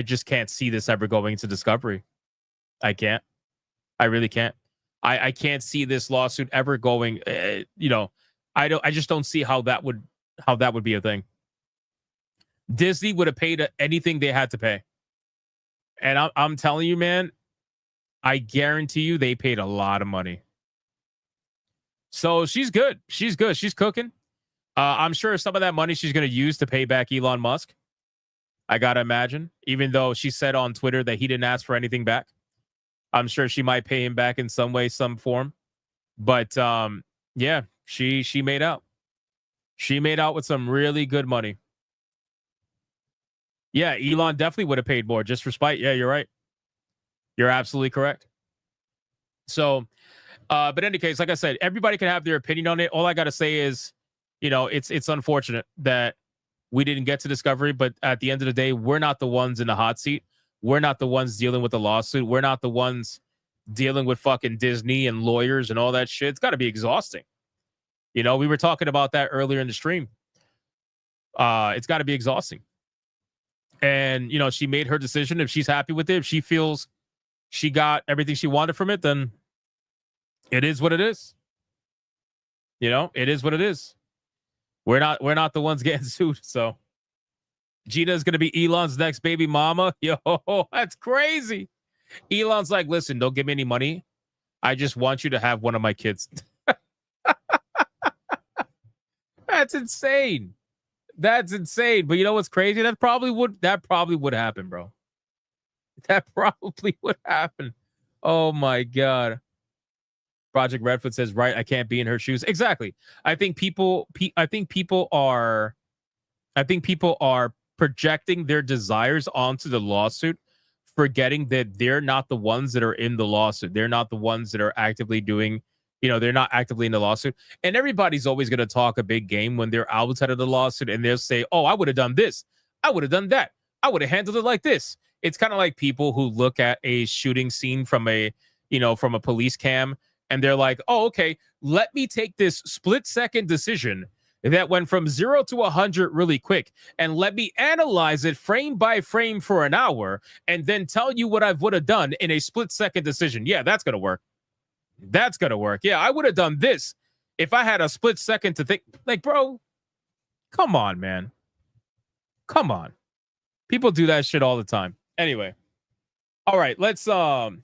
just can't see this ever going into Discovery. I can't. I really can't. I can't see this lawsuit ever going. I just don't see how that would be a thing. Disney would have paid anything they had to pay. And I'm telling you, man, I guarantee you they paid a lot of money. So she's good. She's good. She's cooking. I'm sure some of that money she's going to use to pay back Elon Musk. I got to imagine, even though she said on Twitter that he didn't ask for anything back. I'm sure she might pay him back in some way, some form. But yeah, she made out. She made out with some really good money. Yeah, Elon definitely would have paid more just for spite. Yeah, you're right. You're absolutely correct. So, but in any case, like I said, everybody can have their opinion on it. All I got to say is, you know, it's unfortunate that we didn't get to discovery, but at the end of the day, we're not the ones in the hot seat. We're not the ones dealing with the lawsuit. We're not the ones dealing with fucking Disney and lawyers and all that shit. It's got to be exhausting. You know, we were talking about that earlier in the stream. It's got to be exhausting. And, you know, she made her decision. If she's happy with it, if she feels she got everything she wanted from it, then it is what it is. You know, it is what it is. We're not the ones getting sued. So Gina is going to be Elon's next baby mama. Yo, that's crazy. Elon's like, listen, don't give me any money. I just want you to have one of my kids. That's insane. That's insane. But you know what's crazy? That probably would happen, bro. That probably would happen. Oh my God. Project Redfoot says, right, I can't be in her shoes. Exactly. I think people are projecting their desires onto the lawsuit, forgetting that they're not the ones that are in the lawsuit. They're not the ones that are actively doing, you know, they're not actively in the lawsuit. And everybody's always going to talk a big game when they're outside of the lawsuit, and they'll say, oh, I would have done this. I would have done that. I would have handled it like this. It's kind of like people who look at a shooting scene from a police cam, and they're like, oh, okay, let me take this split-second decision that went from 0 to 100 really quick, and let me analyze it frame by frame for an hour, and then tell you what I would have done in a split-second decision. Yeah, that's going to work. That's going to work. Yeah, I would have done this if I had a split second to think. Like, bro, come on, man. Come on. People do that shit all the time. Anyway. All right, let's backseat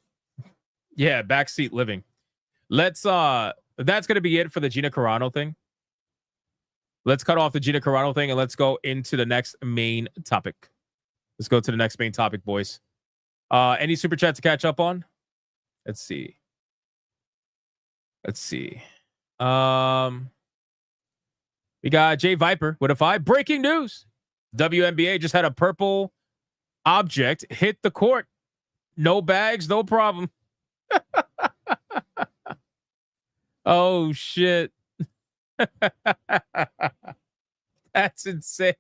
living. Let's that's going to be it for the Gina Carano thing. Let's cut off the Gina Carano thing and let's go into the next main topic. Let's go to the next main topic, boys. Any super chat to catch up on? Let's see. We got Jay Viper with a 5. Breaking news. WNBA just had a purple object hit the court. No bags, no problem. Oh, shit. That's insane.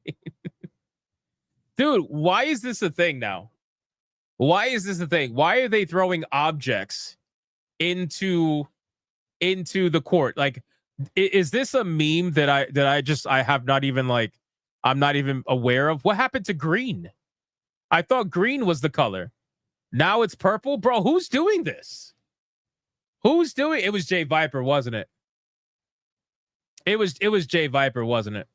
Dude, why is this a thing now? Why is this a thing? Why are they throwing objects into the court? Like, is this a meme that I have not even, like, I'm not even aware of? What happened to green? I thought green was the color. Now it's purple? Bro, who's doing this? Who's doing it? Was Jay Viper, wasn't it? It was Jay Viper, wasn't it?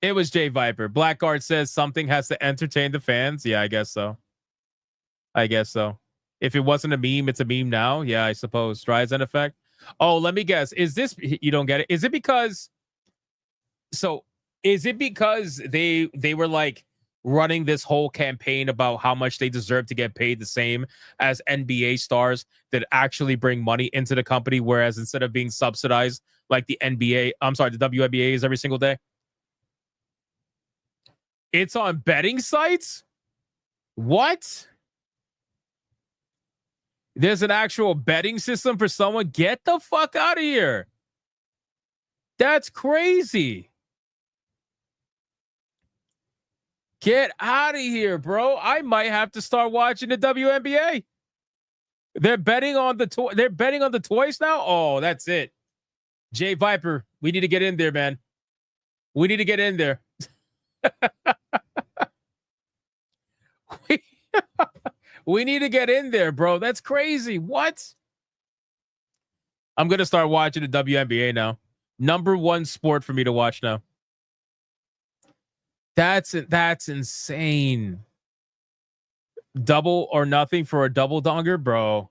It was Jay Viper. Blackguard says something has to entertain the fans. Yeah, I guess so. If it wasn't a meme, it's a meme now. Yeah, I suppose. Streisand effect. Oh, let me guess. Is this, you don't get it? Is it because they were like running this whole campaign about how much they deserve to get paid the same as NBA stars that actually bring money into the company, whereas instead of being subsidized like the WNBA is every single day? It's on betting sites? What? There's an actual betting system for someone? Get the fuck out of here. That's crazy. Get out of here, bro. I might have to start watching the WNBA. They're betting on the toys now? Oh, that's it. Jay Viper, we need to get in there, man. We need to get in there. We need to get in there, bro. That's crazy. What? I'm going to start watching the WNBA now. Number one sport for me to watch now. That's insane. Double or nothing for a double donger, bro.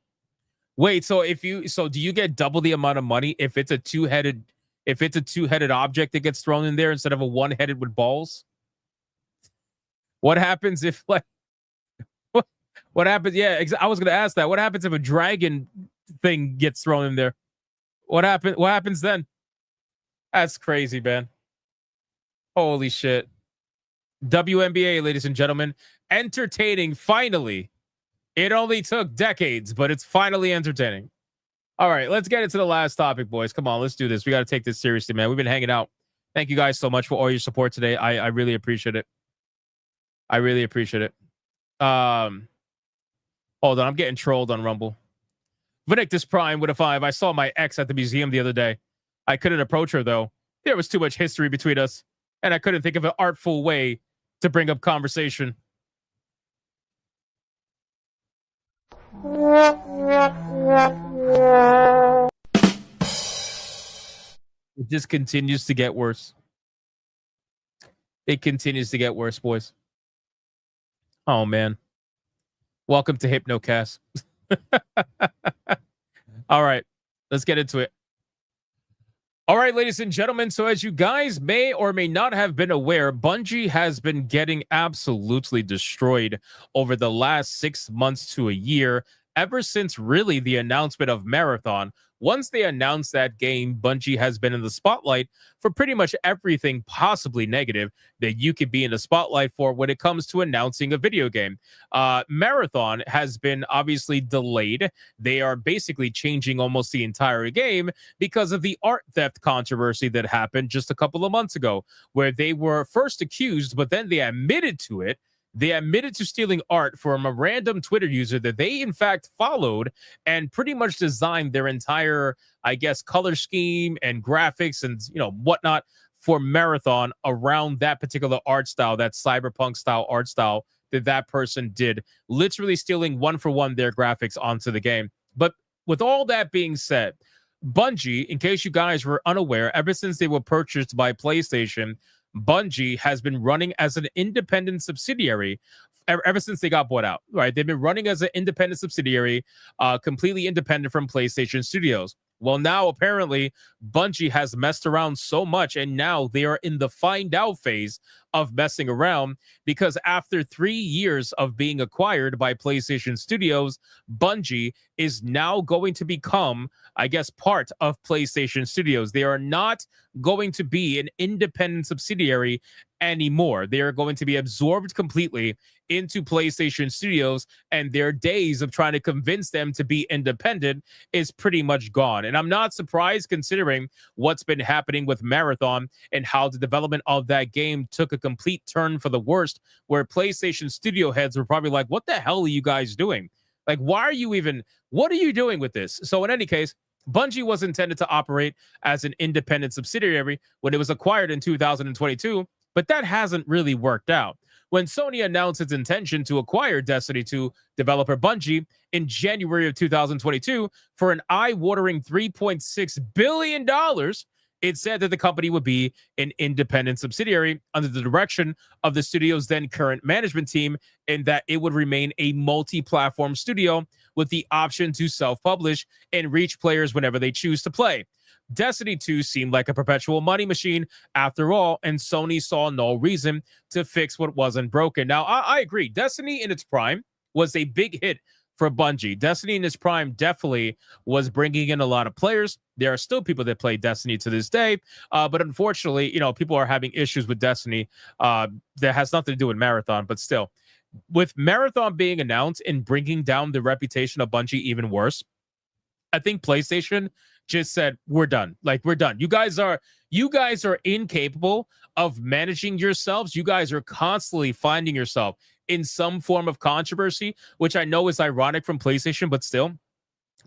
Wait, so do you get double the amount of money if it's a two-headed object that gets thrown in there instead of a one-headed with balls? What happens if like what happens? Yeah, I was gonna ask that. What happens if a dragon thing gets thrown in there? What happens then? That's crazy, man. Holy shit. WNBA, ladies and gentlemen, entertaining finally. It only took decades, but it's finally entertaining. All right, let's get into the last topic, boys. Come on, let's do this. We got to take this seriously, man. We've been hanging out. Thank you guys so much for all your support today. I really appreciate it. I really appreciate it. Hold on, I'm getting trolled on Rumble. Vindictus Prime with a 5. I saw my ex at the museum the other day. I couldn't approach her, though. There was too much history between us, and I couldn't think of an artful way to bring up conversation. It just continues to get worse. It continues to get worse, boys. Oh, man. Welcome to Hypnocast. All right, let's get into it. All right, ladies and gentlemen. So as you guys may or may not have been aware, Bungie has been getting absolutely destroyed over the last 6 months to a year, ever since really the announcement of Marathon. Once they announced that game, Bungie has been in the spotlight for pretty much everything possibly negative that you could be in the spotlight for when it comes to announcing a video game. Marathon has been obviously delayed. They are basically changing almost the entire game because of the art theft controversy that happened just a couple of months ago, where they were first accused, but then they admitted to it. They admitted to stealing art from a random Twitter user that they, in fact, followed and pretty much designed their entire, I guess, color scheme and graphics and, whatnot for Marathon around that particular art style, that cyberpunk style art style that person did, literally stealing one for one their graphics onto the game. But with all that being said, Bungie, in case you guys were unaware, ever since they were purchased by PlayStation, Bungie has been running as an independent subsidiary ever since they got bought out, right? They've been running as an independent subsidiary, completely independent from PlayStation Studios. Well, now apparently Bungie has messed around so much, and now they are in the find out phase of messing around, because after 3 years of being acquired by PlayStation Studios, Bungie is now going to become, I guess, part of PlayStation Studios. They are not going to be an independent subsidiary anymore. They are going to be absorbed completely into PlayStation Studios, and their days of trying to convince them to be independent is pretty much gone. And I'm not surprised, considering what's been happening with Marathon and how the development of that game took a complete turn for the worst, where PlayStation Studio heads were probably like, what the hell are you guys doing? Like, what are you doing with this? So in any case, Bungie was intended to operate as an independent subsidiary when it was acquired in 2022, but that hasn't really worked out. When Sony announced its intention to acquire Destiny 2 developer Bungie in January of 2022 for an eye-watering $3.6 billion, it said that the company would be an independent subsidiary under the direction of the studio's then current management team, and that it would remain a multi-platform studio with the option to self-publish and reach players whenever they choose to play. Destiny 2 seemed like a perpetual money machine after all, and Sony saw no reason to fix what wasn't broken. Now, I agree. Destiny in its prime was a big hit for Bungie. Destiny in its prime definitely was bringing in a lot of players. There are still people that play Destiny to this day, but unfortunately, people are having issues with Destiny that has nothing to do with Marathon, but still. With Marathon being announced and bringing down the reputation of Bungie even worse, I think PlayStation just said, we're done. Like, we're done. You guys are incapable of managing yourselves. You guys are constantly finding yourself in some form of controversy, which I know is ironic from PlayStation, but still,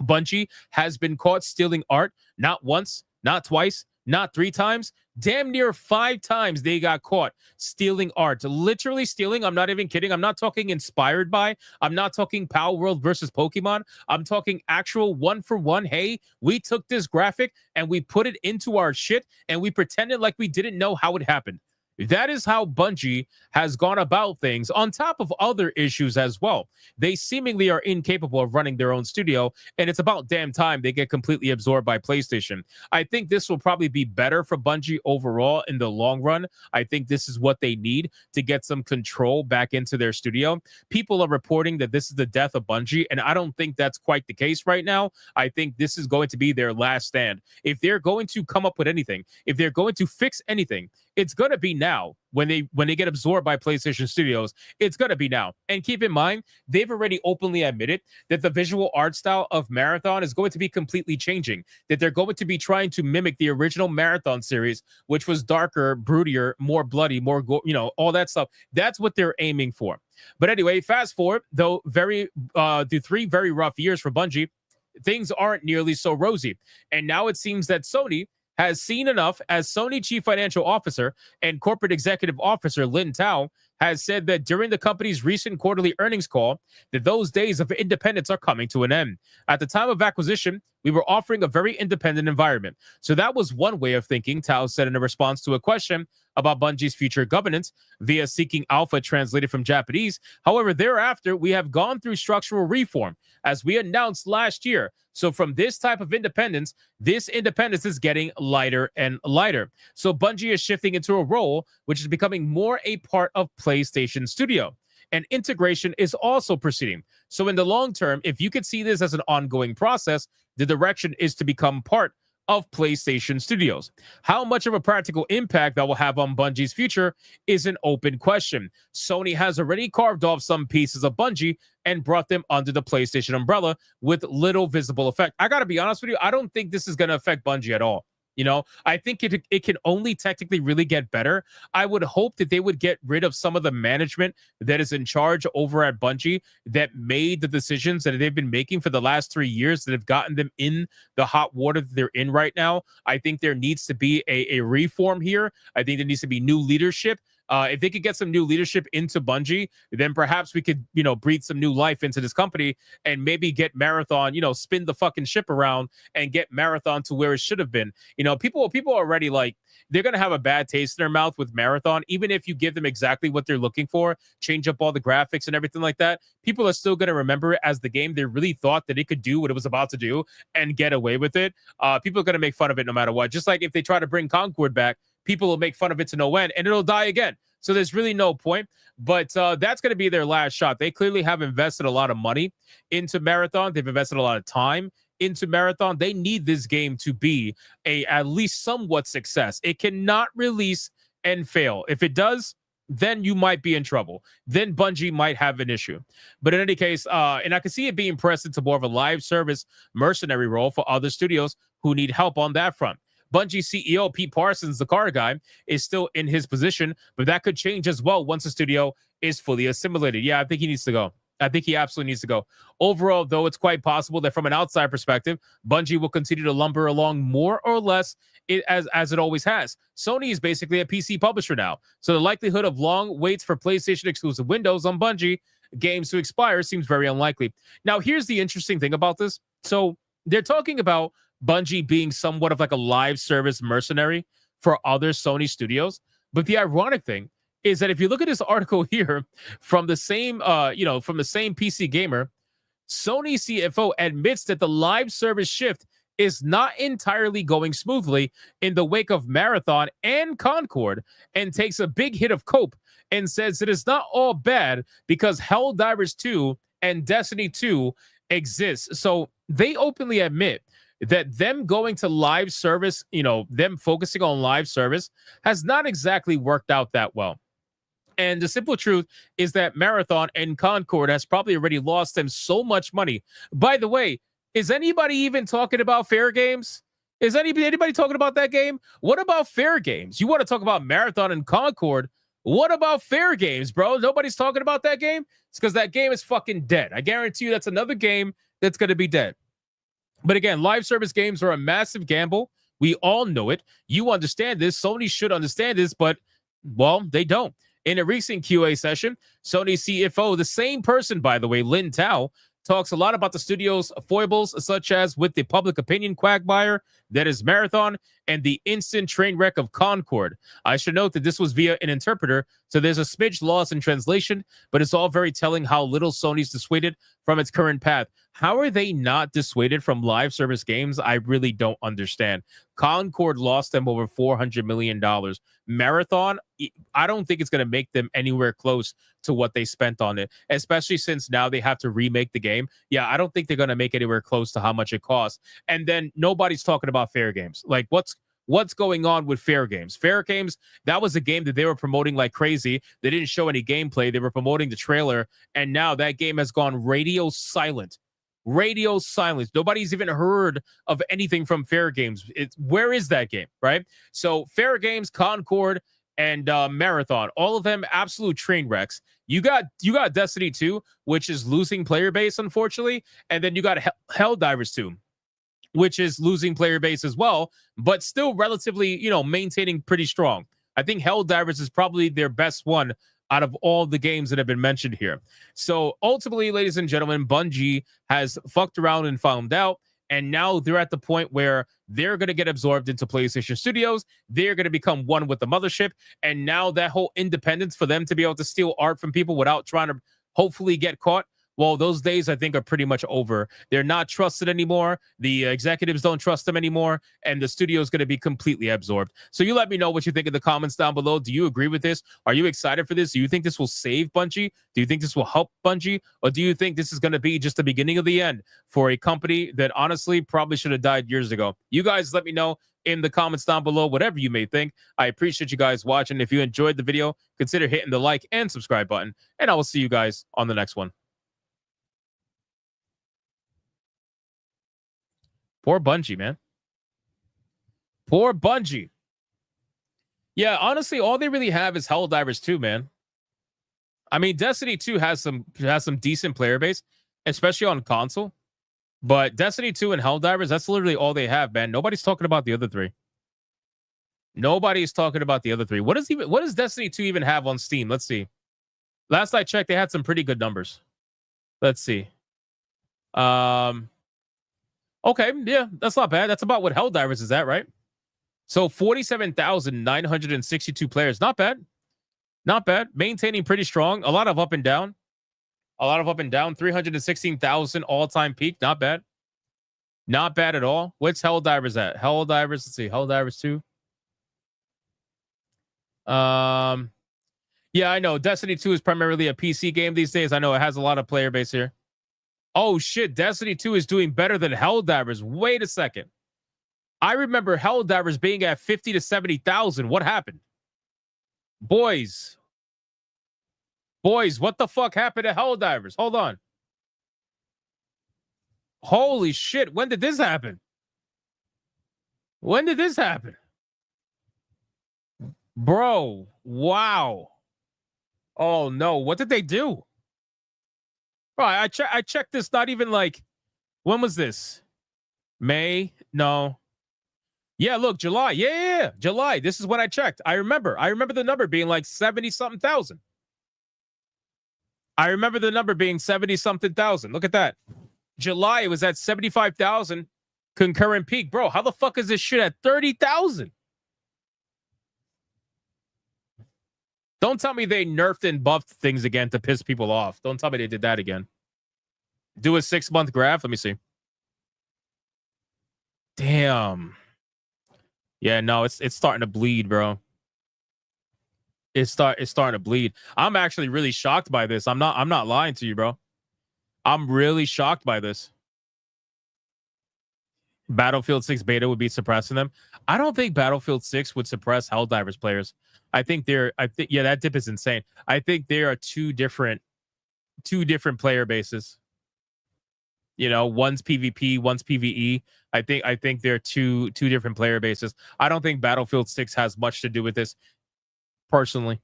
Bungie has been caught stealing art, not once, not twice, not 3 times, damn near 5 times they got caught stealing art. Literally stealing. I'm not even kidding. I'm not talking inspired by. I'm not talking Power World versus Pokemon. I'm talking actual one-for-one. Hey, we took this graphic and we put it into our shit and we pretended like we didn't know how it happened. That is how Bungie has gone about things, on top of other issues as well. They seemingly are incapable of running their own studio, and it's about damn time they get completely absorbed by PlayStation. I think this will probably be better for Bungie overall in the long run. I think this is what they need to get some control back into their studio. People are reporting that this is the death of Bungie, and I don't think that's quite the case right now. I think this is going to be their last stand. If they're going to come up with anything, if they're going to fix anything, it's going to be now when they get absorbed by PlayStation Studios. It's going to be now. And keep in mind, they've already openly admitted that the visual art style of Marathon is going to be completely changing, that they're going to be trying to mimic the original Marathon series, which was darker, broodier, more bloody, more, all that stuff. That's what they're aiming for. But anyway, fast forward, though, through 3 very rough years for Bungie, things aren't nearly so rosy. And now it seems that Sony has seen enough, as Sony Chief Financial Officer and Corporate Executive Officer Lin Tao has said that during the company's recent quarterly earnings call, that those days of independence are coming to an end. At the time of acquisition, we were offering a very independent environment. So that was one way of thinking, Tao said in a response to a question about Bungie's future governance via Seeking Alpha, translated from Japanese. However, thereafter, we have gone through structural reform, as we announced last year. So from this type of independence, this independence is getting lighter and lighter. So Bungie is shifting into a role which is becoming more a part of PlayStation Studio. And integration is also proceeding. So in the long term, if you could see this as an ongoing process, the direction is to become part of PlayStation Studios. How much of a practical impact that will have on Bungie's future is an open question. Sony has already carved off some pieces of Bungie and brought them under the PlayStation umbrella with little visible effect. I got to be honest with you, I don't think this is going to affect Bungie at all. I think it can only technically really get better. I would hope that they would get rid of some of the management that is in charge over at Bungie that made the decisions that they've been making for the last 3 years that have gotten them in the hot water that they're in right now. I think there needs to be a reform here. I think there needs to be new leadership. If they could get some new leadership into Bungie, then perhaps we could, breathe some new life into this company and maybe get Marathon, spin the fucking ship around and get Marathon to where it should have been. People are already like, they're going to have a bad taste in their mouth with Marathon, even if you give them exactly what they're looking for, change up all the graphics and everything like that. People are still going to remember it as the game they really thought that it could do what it was about to do and get away with it. People are going to make fun of it no matter what. Just like if they try to bring Concord back, people will make fun of it to no end and it'll die again. So there's really no point. But that's going to be their last shot. They clearly have invested a lot of money into Marathon. They've invested a lot of time into Marathon. They need this game to be at least somewhat success. It cannot release and fail. If it does, then you might be in trouble. Then Bungie might have an issue. But in any case, and I can see it being pressed into more of a live service mercenary role for other studios who need help on that front. Bungie CEO Pete Parsons, the car guy, is still in his position, but that could change as well once the studio is fully assimilated. Yeah, I think he needs to go. I think he absolutely needs to go. Overall, though, it's quite possible that from an outside perspective, Bungie will continue to lumber along more or less as it always has. Sony is basically a PC publisher now, so the likelihood of long waits for PlayStation exclusive windows on Bungie games to expire seems very unlikely. Now, here's the interesting thing about this. So they're talking about Bungie being somewhat of like a live service mercenary for other Sony studios. But the ironic thing is that if you look at this article here from the same, from the same PC Gamer, Sony CFO admits that the live service shift is not entirely going smoothly in the wake of Marathon and Concord, and takes a big hit of cope and says that it's not all bad because Helldivers 2 and Destiny 2 exists. So they openly admit that them going to live service, them focusing on live service has not exactly worked out that well. And the simple truth is that Marathon and Concord has probably already lost them so much money. By the way, is anybody even talking about Fair Games? Is anybody talking about that game? What about Fair Games? You want to talk about Marathon and Concord? What about Fair Games, bro? Nobody's talking about that game? It's because that game is fucking dead. I guarantee you that's another game that's going to be dead. But again, live service games are a massive gamble. We all know it. You understand this. Sony should understand this, but, well, they don't. In a recent QA session, Sony CFO, the same person, by the way, Lin Tao, talks a lot about the studio's foibles, such as with the public opinion quagmire that is Marathon, and the instant train wreck of Concord. I should note that this was via an interpreter, so there's a smidge loss in translation, but it's all very telling how little Sony's dissuaded from its current path. How are they not dissuaded from live service games? I really don't understand. Concord lost them over $400 million. Marathon, I don't think it's going to make them anywhere close to what they spent on it, especially since now they have to remake the game. Yeah, I don't think they're going to make anywhere close to how much it costs. And then nobody's talking about Fair Games. Like, what's going on with Fair Games? Fair Games, that was a game that they were promoting like crazy. They didn't show any gameplay. They were promoting the trailer, and now that game has gone radio silent. Radio silence. Nobody's even heard of anything from Fair Games. Where is that game, right? So Fair Games, Concord, and Marathon, all of them absolute train wrecks. You got Destiny 2, which is losing player base, unfortunately, and then you got Helldivers 2, which is losing player base as well, but still relatively, maintaining pretty strong. I think Helldivers is probably their best one out of all the games that have been mentioned here. So ultimately, ladies and gentlemen, Bungie has fucked around and found out, and now they're at the point where they're going to get absorbed into PlayStation Studios. They're going to become one with the mothership, and now that whole independence for them to be able to steal art from people without trying to hopefully get caught, well, those days, I think, are pretty much over. They're not trusted anymore. The executives don't trust them anymore, and the studio is going to be completely absorbed. So you let me know what you think in the comments down below. Do you agree with this? Are you excited for this? Do you think this will save Bungie? Do you think this will help Bungie? Or do you think this is going to be just the beginning of the end for a company that honestly probably should have died years ago? You guys let me know in the comments down below, whatever you may think. I appreciate you guys watching. If you enjoyed the video, consider hitting the like and subscribe button, and I will see you guys on the next one. Poor Bungie, man. Poor Bungie. Yeah, honestly, all they really have is Helldivers 2, man. I mean, Destiny 2 has some decent player base, especially on console. But Destiny 2 and Helldivers, that's literally all they have, man. Nobody's talking about the other three. Nobody's talking about the other three. What does Destiny 2 even have on Steam? Let's see. Last I checked, they had some pretty good numbers. Let's see. Okay, yeah, that's not bad. That's about what Helldivers is at, right? So 47,962 players. Not bad. Not bad. Maintaining pretty strong. A lot of up and down. 316,000 all-time peak. Not bad. Not bad at all. What's Helldivers at? Helldivers, let's see. Helldivers 2. Yeah, I know. Destiny 2 is primarily a PC game these days. I know it has a lot of player base here. Oh, shit. Destiny 2 is doing better than Helldivers. Wait a second. I remember Helldivers being at 50 to 70,000. What happened? Boys, what the fuck happened to Helldivers? Hold on. Holy shit. When did this happen? When did this happen? Bro, wow. Oh, no. What did they do? Bro, I checked this not even like, when was this? May? No. Yeah, look, July. Yeah, July. This is when I checked. I remember the number being like 70-something thousand. I remember the number being 70-something thousand. Look at that. July, it was at 75,000 concurrent peak. Bro, how the fuck is this shit at 30,000? Don't tell me they nerfed and buffed things again to piss people off. Don't tell me they did that again. Do a 6-month graph. Let me see. Damn. Yeah, no, it's starting to bleed, bro. It's starting to bleed. I'm actually really shocked by this. I'm not lying to you, bro. I'm really shocked by this. Battlefield 6 beta would be suppressing them. I don't think Battlefield 6 would suppress Helldivers players. I think yeah, that dip is insane. I think there are two different player bases. You know, one's PvP, one's PvE. I think there are two different player bases. I don't think Battlefield 6 has much to do with this, personally.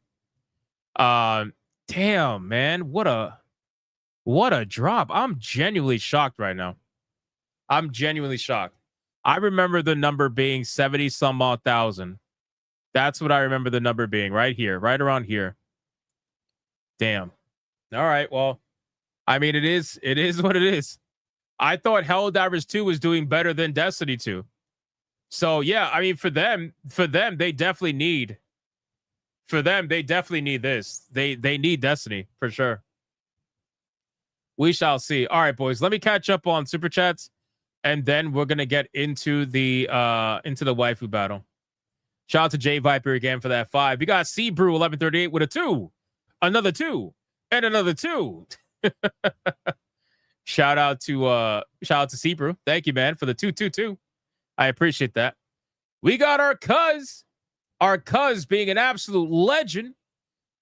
Damn, man, what a drop. I'm genuinely shocked right now. I'm genuinely shocked. I remember the number being 70-some odd thousand. That's what I remember the number being, right here, right around here. Damn. All right, well, I mean, it is what it is. I thought Helldivers 2 was doing better than Destiny 2. So yeah, I mean, for them, they definitely need. For them, they definitely need this. They need Destiny for sure. We shall see. All right, boys. Let me catch up on super chats, and then we're gonna get into the waifu battle. Shout out to J Viper again for that 5. We got C Brew 1138 with a 2, another 2, and another 2. Shout out to C Brew. Thank you, man, for the 222. I appreciate that. We got our cuz being an absolute legend,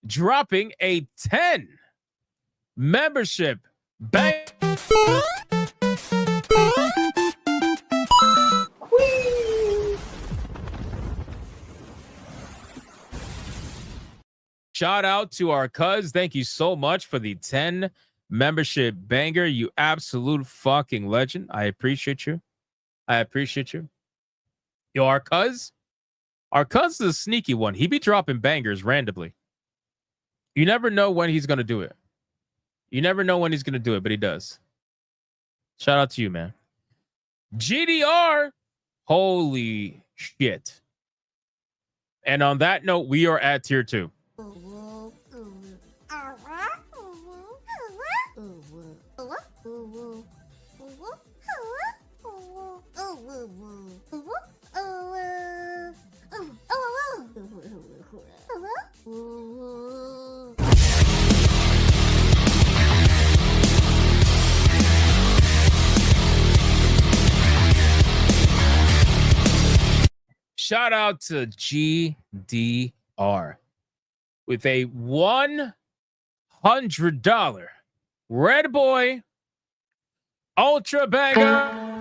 dropping a 10 membership bang. Shout out to our cuz. Thank you so much for the 10 membership banger. You absolute fucking legend. I appreciate you. Yo, our cuz is a sneaky one. He be dropping bangers randomly. You never know when he's going to do it. But he does. Shout out to you, man. GDR. Holy shit. And on that note, we are at tier 2. Shout out to GDR with a $100 Red Boy Ultra Banger.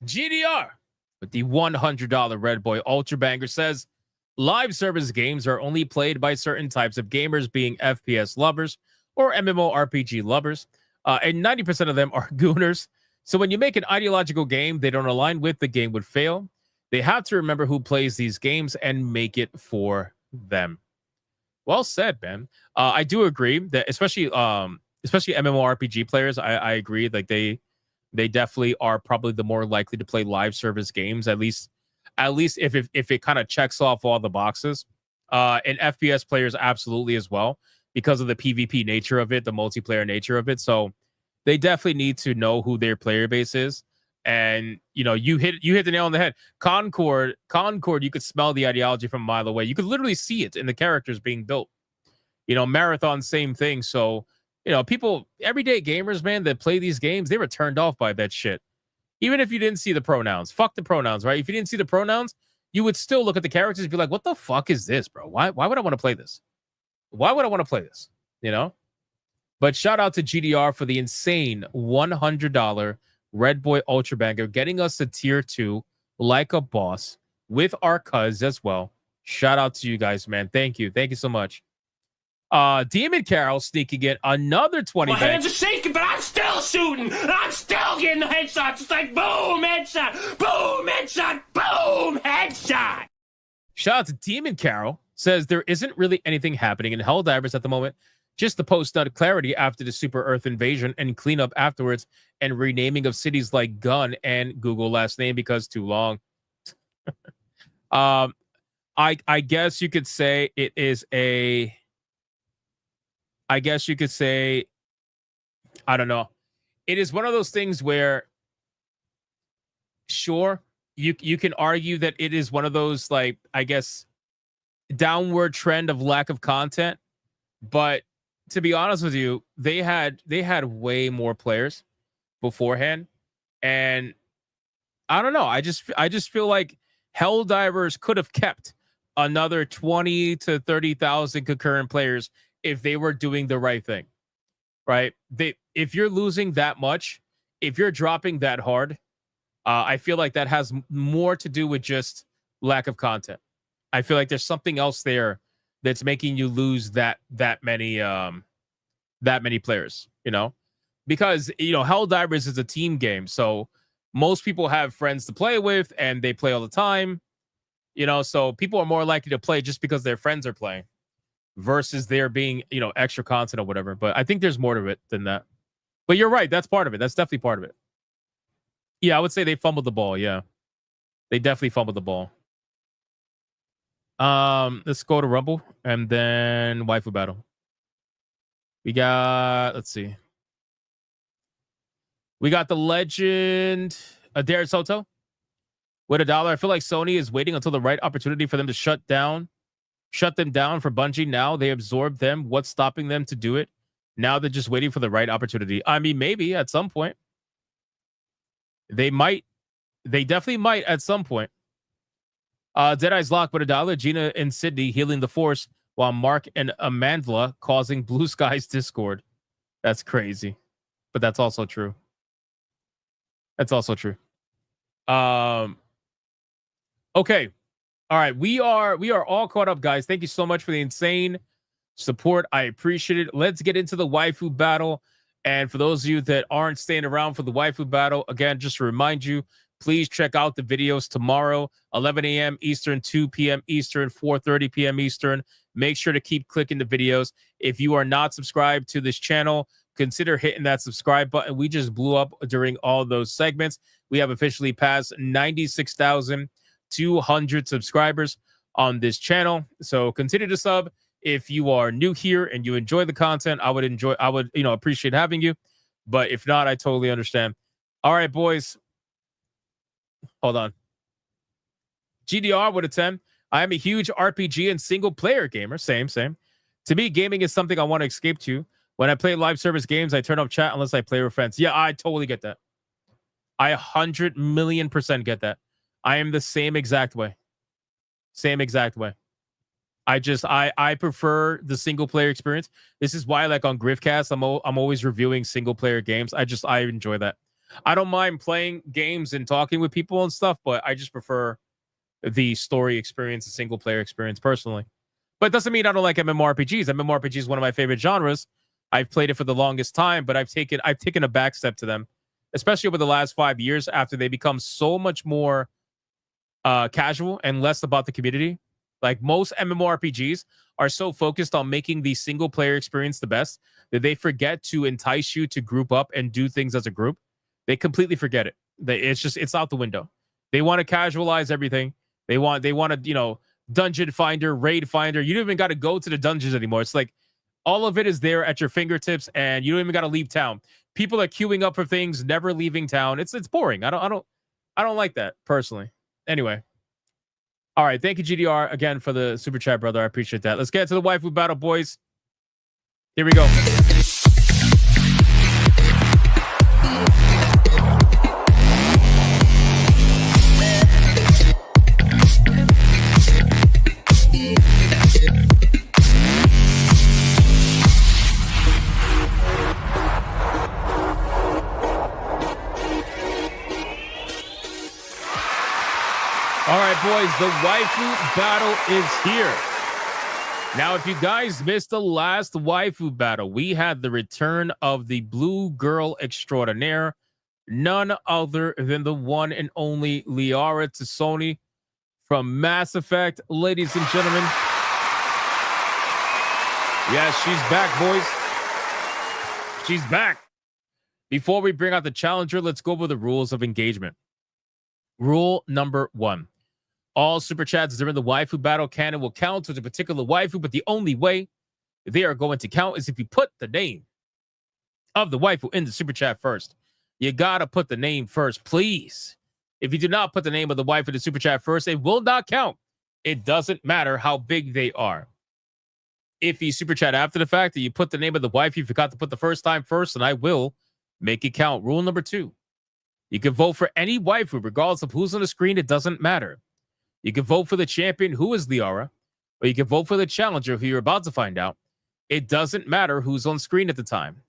GDR with the $100 Red Boy Ultra Banger says live service games are only played by certain types of gamers, being FPS lovers or MMORPG lovers, and 90% of them are gooners. So when you make an ideological game they don't align with, the game would fail. They have to remember who plays these games and make it for them. Well said, man. I do agree that especially MMORPG players, I agree. Like they definitely are probably the more likely to play live service games, at least if it kind of checks off all the boxes. And FPS players absolutely as well, because of the PvP nature of it, the multiplayer nature of it. So they definitely need to know who their player base is. And you hit the nail on the head. Concord, you could smell the ideology from a mile away. You could literally see it in the characters being built. Marathon, same thing. So people, everyday gamers, man, that play these games, they were turned off by that shit. Even if you didn't see the pronouns, fuck the pronouns, right? If you didn't see the pronouns, you would still look at the characters and be like, what the fuck is this, bro? Why would I want to play this? Why would I want to play this? But shout out to GDR for the insane $100 Red Boy Ultra Banger, getting us to tier 2 like a boss with our cuz as well. Shout out to you guys, man. Thank you so much. Demon Carol sneaking in another 20. My hands are shaking, but I'm still shooting. I'm still getting the headshots. It's like boom, headshot, boom, headshot, boom, headshot. Shout out to Demon Carol. Says there isn't really anything happening in Helldivers at the moment. Just the post-nut clarity after the Super Earth invasion and cleanup afterwards, and renaming of cities like Gun and Google last name because too long. I guess you could say it is a. I guess you could say, I don't know. It is one of those things where, sure, you can argue that it is one of those, like, I guess, downward trend of lack of content. But to be honest with you, they had way more players beforehand, and I don't know. I just feel like Helldivers could have kept another 20 to 30,000 concurrent players if they were doing the right thing, right? If you're losing that much, if you're dropping that hard, I feel like that has more to do with just lack of content. I feel like there's something else there that's making you lose that many players, you know? Because, you know, Helldivers is a team game, so most people have friends to play with and they play all the time, you know, so people are more likely to play just because their friends are playing versus there being, you know, extra content or whatever. But I think there's more to it than that. But you're right, that's part of it. That's definitely part of it. Yeah, I would say they fumbled the ball. Yeah, they definitely fumbled the ball. Let's go to Rumble and then Waifu Battle. We got, let's see. We got the legend Adair Soto with $1. I feel like Sony is waiting until the right opportunity for them to shut them down for Bungie. Now they absorbed them. What's stopping them to do it? Now they're just waiting for the right opportunity. I mean, maybe at some point. They might. They definitely might at some point. Deadeye's Lock with $1. Gina and Sydney healing the Force while Mark and Amandla causing Blue Sky's Discord. That's crazy. But that's also true. That's also true. Okay. All right. We are all caught up, guys. Thank you so much for the insane support. I appreciate it. Let's get into the Waifu Battle. And for those of you that aren't staying around for the Waifu Battle, again, just to remind you, please check out the videos tomorrow, 11 a.m. Eastern, 2 p.m. Eastern, 4:30 p.m. Eastern. Make sure to keep clicking the videos. If you are not subscribed to this channel, consider hitting that subscribe button. We just blew up during all those segments. We have officially passed 96,200 subscribers on this channel. So continue to sub. If you are new here and you enjoy the content, I would appreciate having you. But if not, I totally understand. All right, boys. Hold on. GDR with a 10. I am a huge RPG and single player gamer. Same. To me, gaming is something I want to escape to. When I play live service games, I turn off chat unless I play with friends. Yeah, I totally get that. I 100,000,000% get that. I am the same exact way. I prefer the single player experience. This is why, like on Griffcast, I'm always reviewing single player games. I enjoy that. I don't mind playing games and talking with people and stuff, but I just prefer the story experience, the single player experience personally. But it doesn't mean I don't like MMORPGs. MMORPG is one of my favorite genres. I've played it for the longest time, but I've taken a back step to them, especially over the last 5 years after they become so much more casual and less about the community. Like most MMORPGs are so focused on making the single player experience the best that they forget to entice you to group up and do things as a group. They completely forget it. It's out the window. They want to casualize everything. They want to, dungeon finder, raid finder. You don't even got to go to the dungeons anymore. It's like all of it is there at your fingertips, and you don't even got to leave town. People are queuing up for things, never leaving town. It's boring. I don't like that personally. Anyway. All right, thank you, GDR, again for the super chat, brother. I appreciate that. Let's get to the Waifu Battle, boys. Here we go. All right, boys, the Waifu Battle is here. Now, if you guys missed the last Waifu Battle, we had the return of the Blue Girl Extraordinaire, none other than the one and only Liara T'Soni from Mass Effect. Ladies and gentlemen, yes, she's back, boys. She's back. Before we bring out the challenger, let's go over the rules of engagement. Rule number 1. All super chats during the Waifu Battle cannon will count to a particular waifu, but the only way they are going to count is if you put the name of the waifu in the super chat first. You got to put the name first, please. If you do not put the name of the waifu in the super chat first, it will not count. It doesn't matter how big they are. If you super chat after the fact that you put the name of the waifu, you forgot to put the first time first, and I will make it count. Rule number 2. You can vote for any waifu, regardless of who's on the screen. It doesn't matter. You can vote for the champion, who is Liara, or you can vote for the challenger, who you're about to find out. It doesn't matter who's on screen at the time.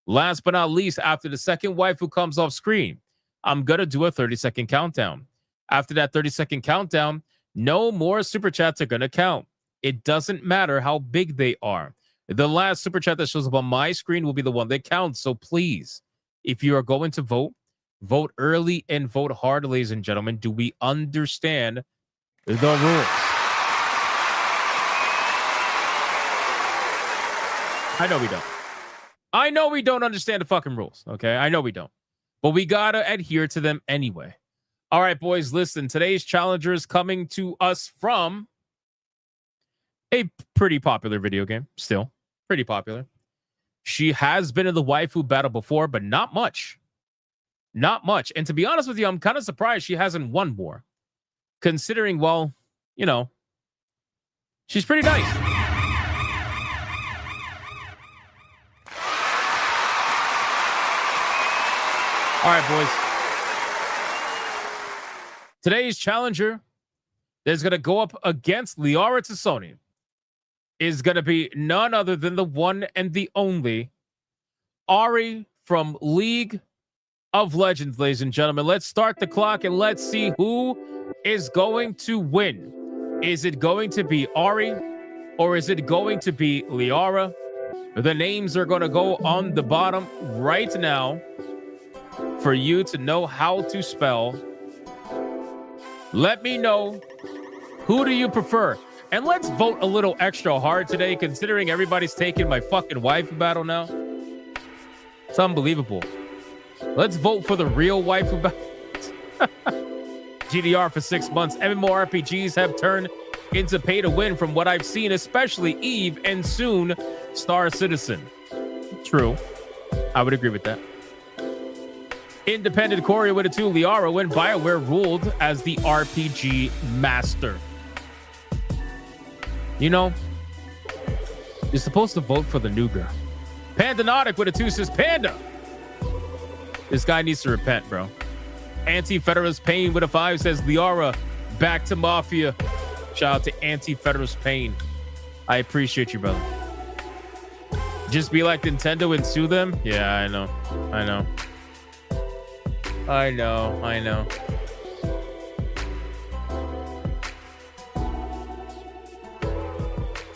Last but not least, after the second waifu comes off screen, I'm going to do a 30-second countdown. After that 30-second countdown, no more super chats are going to count. It doesn't matter how big they are. The last super chat that shows up on my screen will be the one that counts. So please, if you are going to vote, vote early and vote hard, ladies and gentlemen. Do we understand the rules? I know we don't. I know we don't understand the fucking rules, okay? I know we don't. But we gotta adhere to them anyway. All right, boys, listen. Today's challenger is coming to us from a pretty popular video game. Still, pretty popular. She has been in the Waifu Battle before, but not much. Not much. And to be honest with you, I'm kind of surprised she hasn't won more. Considering, well, you know, she's pretty nice. All right, boys. Today's challenger that's going to go up against Liara to Sony is going to be none other than the one and the only Ari from League of Legends, ladies and gentlemen. Let's start the clock and let's see who is going to win. Is it going to be Ari or is it going to be Liara? The names are going to go on the bottom right now for you to know how to spell. Let me know, who do you prefer? And let's vote a little extra hard today, considering everybody's taking my fucking Waifu Battle now. It's unbelievable. Let's vote for the real Waifu Battle. GDR for 6 months. MMORPGs have turned into pay to win from what I've seen, especially Eve and soon Star Citizen. True. I would agree with that. Independent Courier with a 2, Liara, when BioWare ruled as the RPG master. You know, you're supposed to vote for the new girl. Pandanotic with a 2 says, Panda. This guy needs to repent, bro. Anti-Federalist Pain with a 5 says, Liara, back to Mafia. Shout out to Anti-Federalist Pain. I appreciate you, brother. Just be like Nintendo and sue them? Yeah, I know. I know. I know. I know.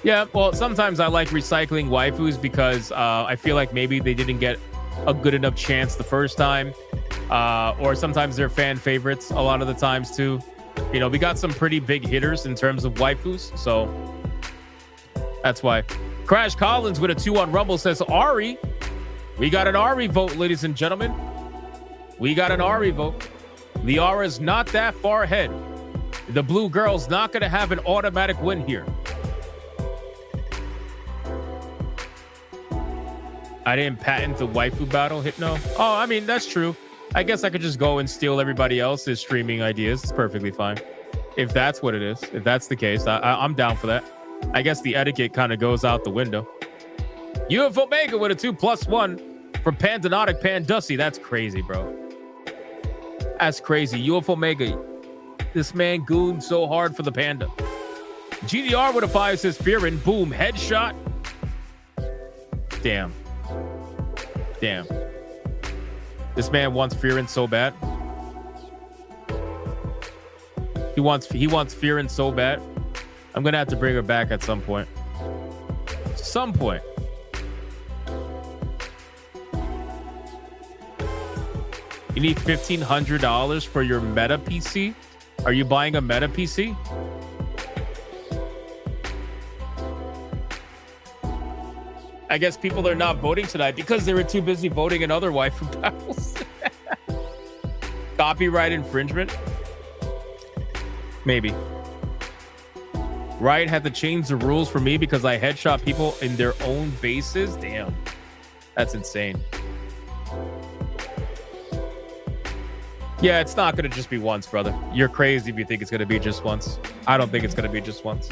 Yeah, well, sometimes I like recycling waifus because I feel like maybe they didn't get a good enough chance the first time. Or sometimes they're fan favorites a lot of the times too. You know, we got some pretty big hitters in terms of waifus, so that's why. Crash Collins with a 2 on Rumble says, Ari. We got an Ari vote, ladies and gentlemen. We got an Ari vote. Liara's not that far ahead. The blue girl's not going to have an automatic win here. I didn't patent the Waifu Battle, Hypno. Oh, I mean, that's true. I guess I could just go and steal everybody else's streaming ideas. It's perfectly fine. If that's what it is, if that's the case, I'm down for that. I guess the etiquette kind of goes out the window. UF Omega with a 2+1 from Pandanotic Pandussy. That's crazy, bro. That's crazy. UF Omega. This man gooned so hard for the panda. GDR with a 5 says, Fearin. Boom. Headshot. Damn. Damn. This man wants Fearin so bad. He wants Fearin so bad. I'm gonna have to bring her back at some point. Some point. You need $1,500 for your Meta PC? Are you buying a Meta PC? I guess people are not voting tonight because they were too busy voting in other waifu battles. Copyright infringement? Maybe. Riot had to change the rules for me because I headshot people in their own bases? Damn. That's insane. Yeah, it's not going to just be once, brother. You're crazy if you think it's going to be just once. I don't think it's going to be just once.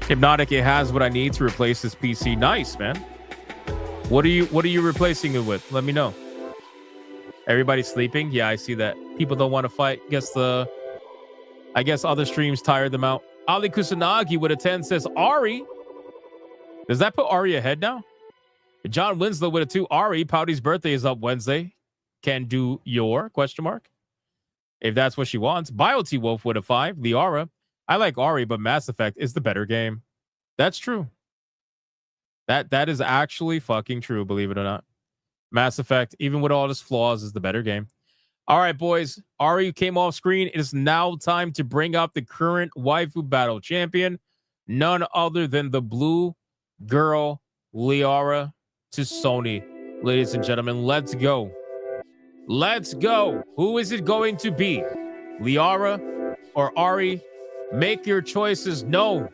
Hypnotic, it has what I need to replace this PC. Nice, man. What are you replacing it with? Let me know. Everybody's sleeping. Yeah, I see that. People don't want to fight. I guess other streams tired them out. Ali Kusanagi with a 10 says Ari. Does that put Ari ahead now? John Winslow with a 2. Ari, Pouty's birthday is up Wednesday. Can do your ? If that's what she wants. BioT Wolf with a 5. Liara. I like Ari, but Mass Effect is the better game. That's true. That is actually fucking true, believe it or not. Mass Effect, even with all its flaws, is the better game. All right, boys. Ari came off screen. It is now time to bring up the current Waifu Battle champion. None other than the blue girl, Liara, to Sony. Ladies and gentlemen, let's go. Let's go. Who is it going to be? Liara or Ari? Make your choices known.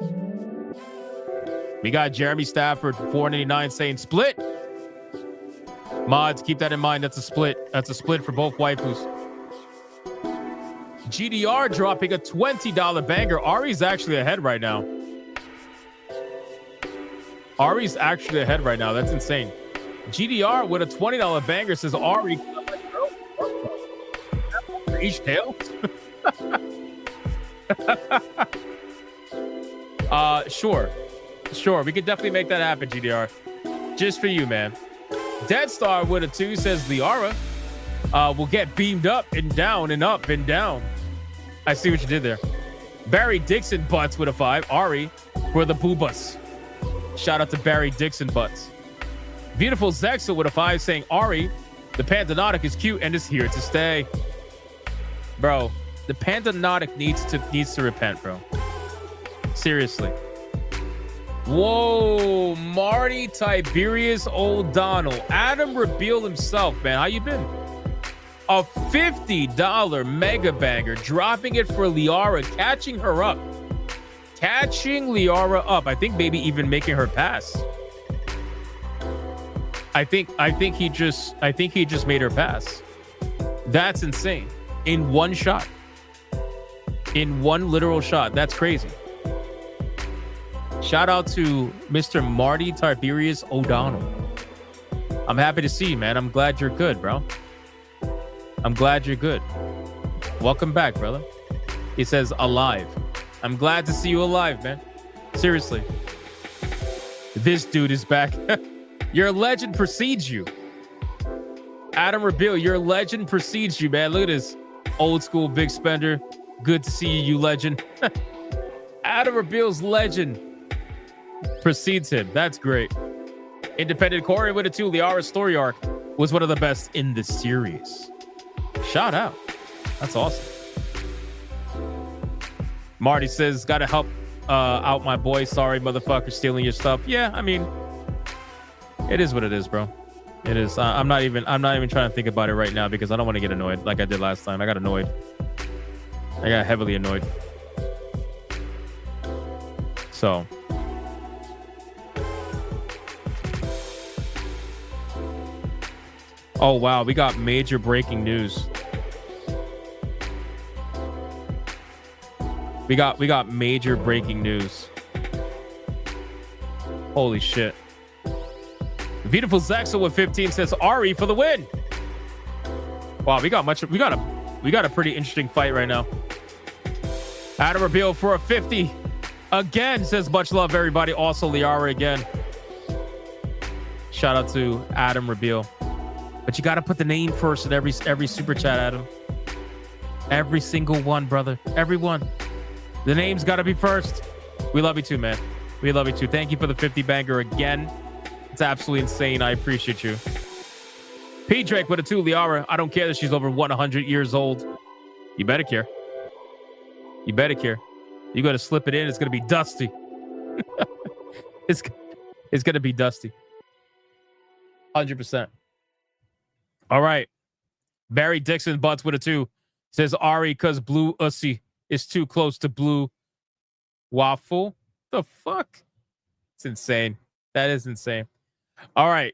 We got Jeremy Stafford for $4.99 saying split. Mods, keep that in mind. That's a split. That's a split for both waifus. GDR dropping a $20 banger. Ari's actually ahead right now. Ari's actually ahead right now. That's insane. GDR with a $20 banger says Ari. For each tail? Sure. We could definitely make that happen, GDR. Just for you, man. Dead Star with a 2 says Liara will get beamed up and down and up and down. I see what you did there. Barry Dixon Butts with a 5. Ari for the boobas. Shout out to Barry Dixon Butts. Beautiful Zexel with a 5 saying Ari, the Pandanotic is cute and is here to stay. Bro, the Pandanotic needs to repent, bro. Seriously. Whoa, Marty Tiberius O'Donnell. Adam Reveal himself, man. How you been? A $50 mega banger. Dropping it for Liara. Catching her up. Catching Liara up. I think maybe even making her pass. I think he just made her pass. That's insane. In one shot. In one literal shot. That's crazy. Shout out to Mr. Marty Tiberius O'Donnell. I'm happy to see you, man. I'm glad you're good, bro. I'm glad you're good. Welcome back, brother. He says alive. I'm glad to see you alive, man. Seriously. This dude is back. Your legend precedes you. Adam Reveal, your legend precedes you, man. Look at this. Old school big spender. Good to see you, legend. Adam Reveal's legend precedes him. That's great. Independent Corey with a 2. Liara's story arc was one of the best in the series. Shout out. That's awesome. Marty says, gotta help out my boy. Sorry, motherfucker, stealing your stuff. Yeah, I mean, it is what it is, bro. It is. I'm not even trying to think about it right now because I don't want to get annoyed like I did last time. I got annoyed. I got heavily annoyed. So. Oh, wow. We got major breaking news. We got major breaking news. Holy shit. Beautiful Zexel with 15 says Ari for the win. Wow, we got a pretty interesting fight right now. Adam Reveal for a 50. Again, says much love, everybody. Also, Liara again. Shout out to Adam Reveal. But you got to put the name first in every super chat, Adam. Every single one, brother. Everyone. The name's got to be first. We love you too, man. We love you too. Thank you for the 50 banger again. It's absolutely insane. I appreciate you. P. Drake with a 2. Liara, I don't care that she's over 100 years old. You better care. You better care. You got to slip it in. It's going to be dusty. It's going to be dusty. 100%. All right. Barry Dixon Butts with a 2 says Ari because blue ussy is too close to blue waffle. The fuck? It's insane. That is insane. All right.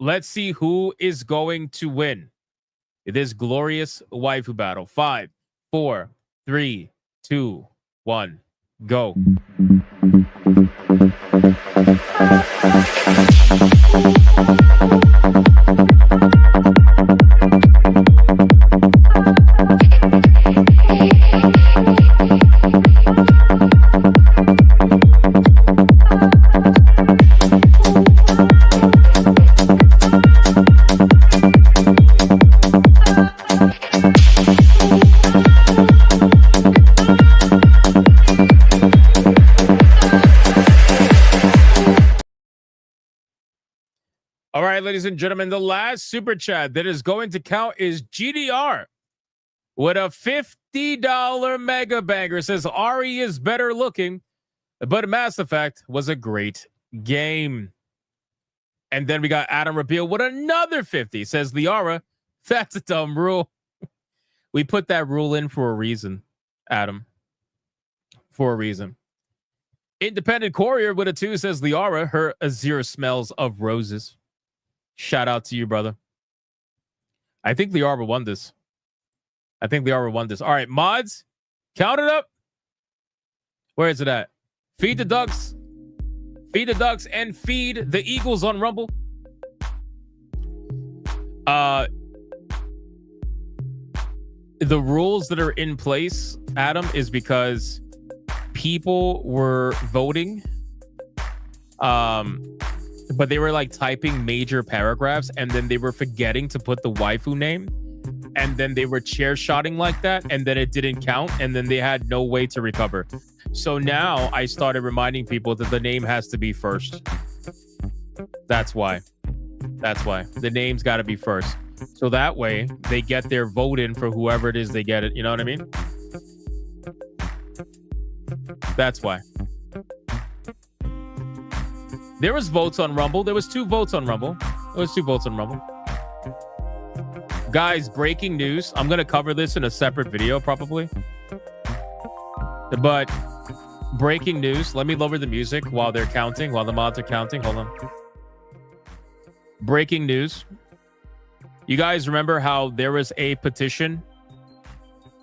Let's see who is going to win this glorious waifu battle. 5, 4, 3, 2, 1, go. All right, ladies and gentlemen, the last super chat that is going to count is GDR with a $50 mega banger. Says Ari is better looking, but Mass Effect was a great game. And then we got Adam Rabiel with another 50. Says Liara, that's a dumb rule. We put that rule in for a reason, Adam. For a reason. Independent Courier with a 2 says Liara, her Azir smells of roses. Shout out to you, brother. I think Liara won this. All right, mods, count it up. Where is it at? Feed the ducks. Feed the ducks and feed the Eagles on Rumble. The rules that are in place, Adam, is because people were voting. But they were like typing major paragraphs and then they were forgetting to put the waifu name. And then they were chair shotting like that. And then it didn't count. And then they had no way to recover. So now I started reminding people that the name has to be first. That's why. The name's got to be first. So that way they get their vote in for whoever it is they get it. You know what I mean? That's why. There was votes on Rumble. There was 2 votes on Rumble. Guys, breaking news. I'm going to cover this in a separate video probably. But breaking news. Let me lower the music while they're counting, while the mods are counting. Hold on. Breaking news. You guys remember how there was a petition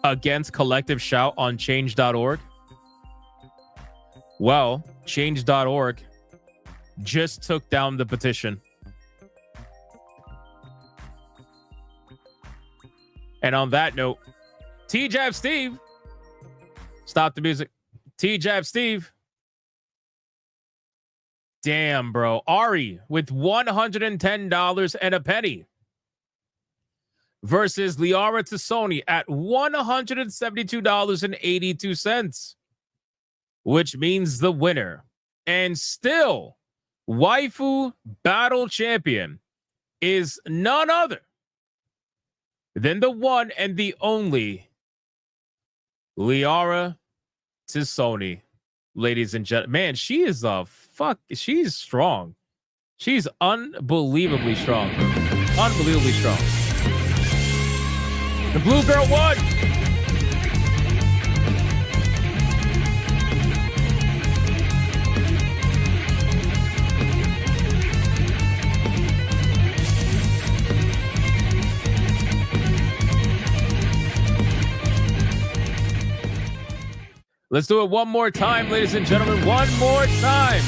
against Collective Shout on change.org? Well, change.org just took down the petition. And on that note, T-Jab Steve, stop the music. T-Jab Steve. Damn, bro. Ari with $110 and a penny versus Liara to Sony at $172.82, which means the winner and still Waifu Battle champion is none other than the one and the only Liara to Sony. Ladies and gentlemen, man, she is she's strong. She's unbelievably strong. The blue girl won. Let's do it one more time, ladies and gentlemen. One more time.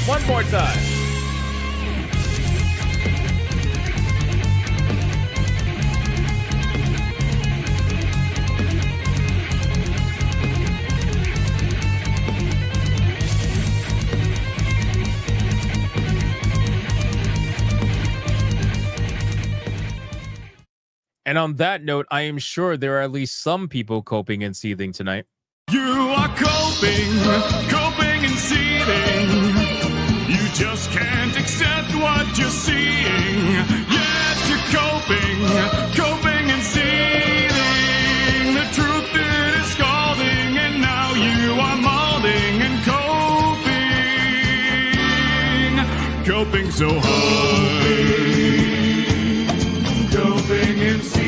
And on that note, I am sure there are at least some people coping and seething tonight. You are coping and seething. You just can't accept what you're seeing. Yes, you're coping and seething. The truth is scalding, and now you are molding and coping so hard. Coping and seething.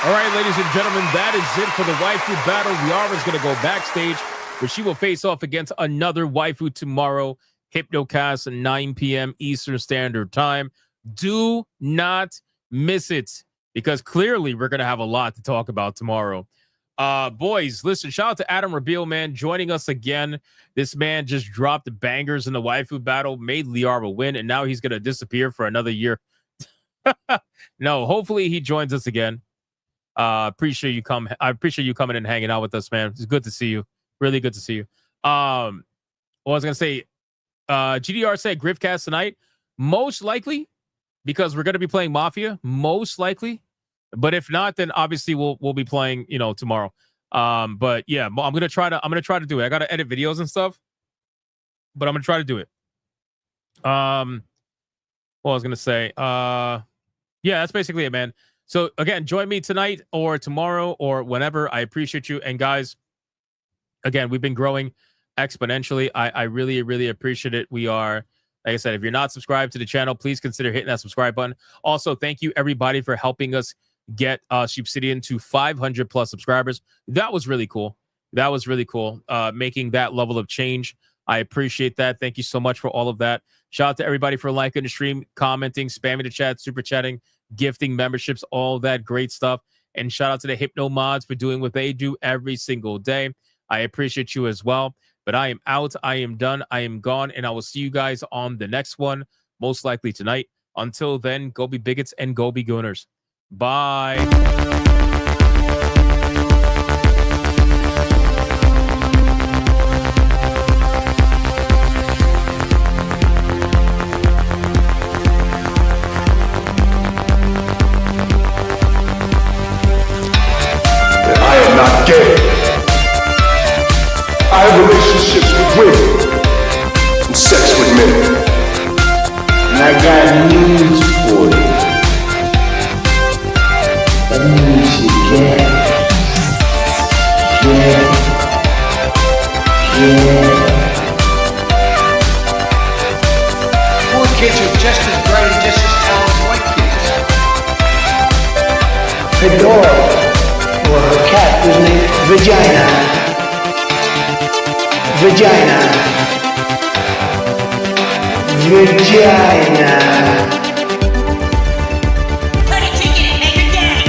All right, ladies and gentlemen, that is it for the Waifu Battle. Liara's going to go backstage, where she will face off against another waifu tomorrow. Hypnocast at 9 p.m. Eastern Standard Time. Do not miss it, because clearly we're going to have a lot to talk about tomorrow. Boys, listen, shout out to Adam Rabiel, man, joining us again. This man just dropped the bangers in the Waifu Battle, made Liara win, and now he's going to disappear for another year. No, hopefully he joins us again. I appreciate you coming and hanging out with us, man. It's good to see you. Really good to see you. What I was gonna say, GDR said Griffcast tonight. Most likely, because we're going to be playing Mafia most likely. But if not, then obviously we'll be playing, tomorrow. But yeah, I'm gonna try to do it. I gotta edit videos and stuff, but I'm gonna try to do it. What I was gonna say, yeah, that's basically it, man. So again, join me tonight or tomorrow or whenever. I appreciate you. And guys, again, we've been growing exponentially. I really, really appreciate it. We are, like I said, if you're not subscribed to the channel, please consider hitting that subscribe button. Also, thank you everybody for helping us get Sheepsidian to 500 plus subscribers. That was really cool. Making that level of change. I appreciate that. Thank you so much for all of that. Shout out to everybody for liking the stream, commenting, spamming the chat, super chatting, gifting memberships, all that great stuff. And shout out to the Hypno mods for doing what they do every single day. I appreciate you as well. But I am out. I am done. I am gone. And I will see you guys on the next one, most likely tonight. Until then, go be bigots and go be gooners. Bye. I am not gay. I have relationships with women and sex with men. And I got news for you. That means you get. Poor kids are just as bright and just as talented as white kids. Her dog, or her cat, was named Vagina. Put a ticket in, make her gay.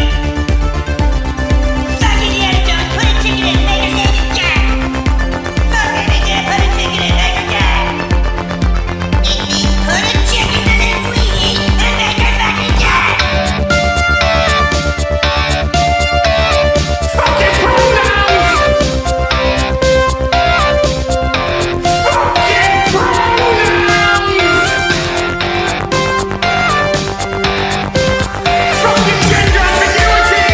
Fuck Indiana Jones, put a ticket in, make her lady gay. Fuck baby gay, put a ticket in, make her gay. It means put a chicken in it we eat and make her fucking gay. Fucking pronouns! Fucking pronouns! Fucking gender ambiguity!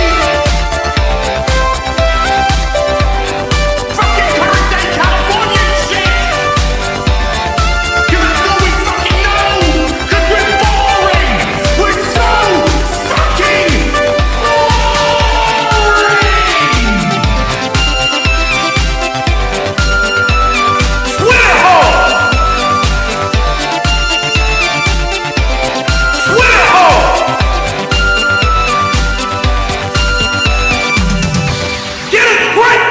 Fucking current day California shit! Cause it's all we fucking know! Cause we're boring! We're so fucking Twitter hole! Twitter hole! Get it right!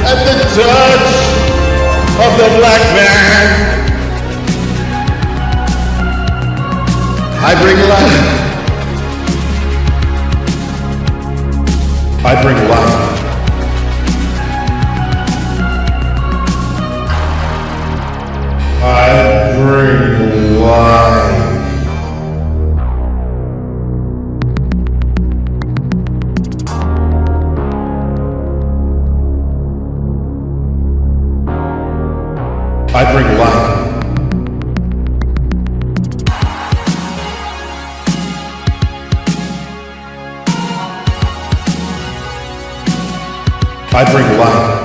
At the touch of the black man, I bring life. I bring life. I bring life. I bring life. I bring life.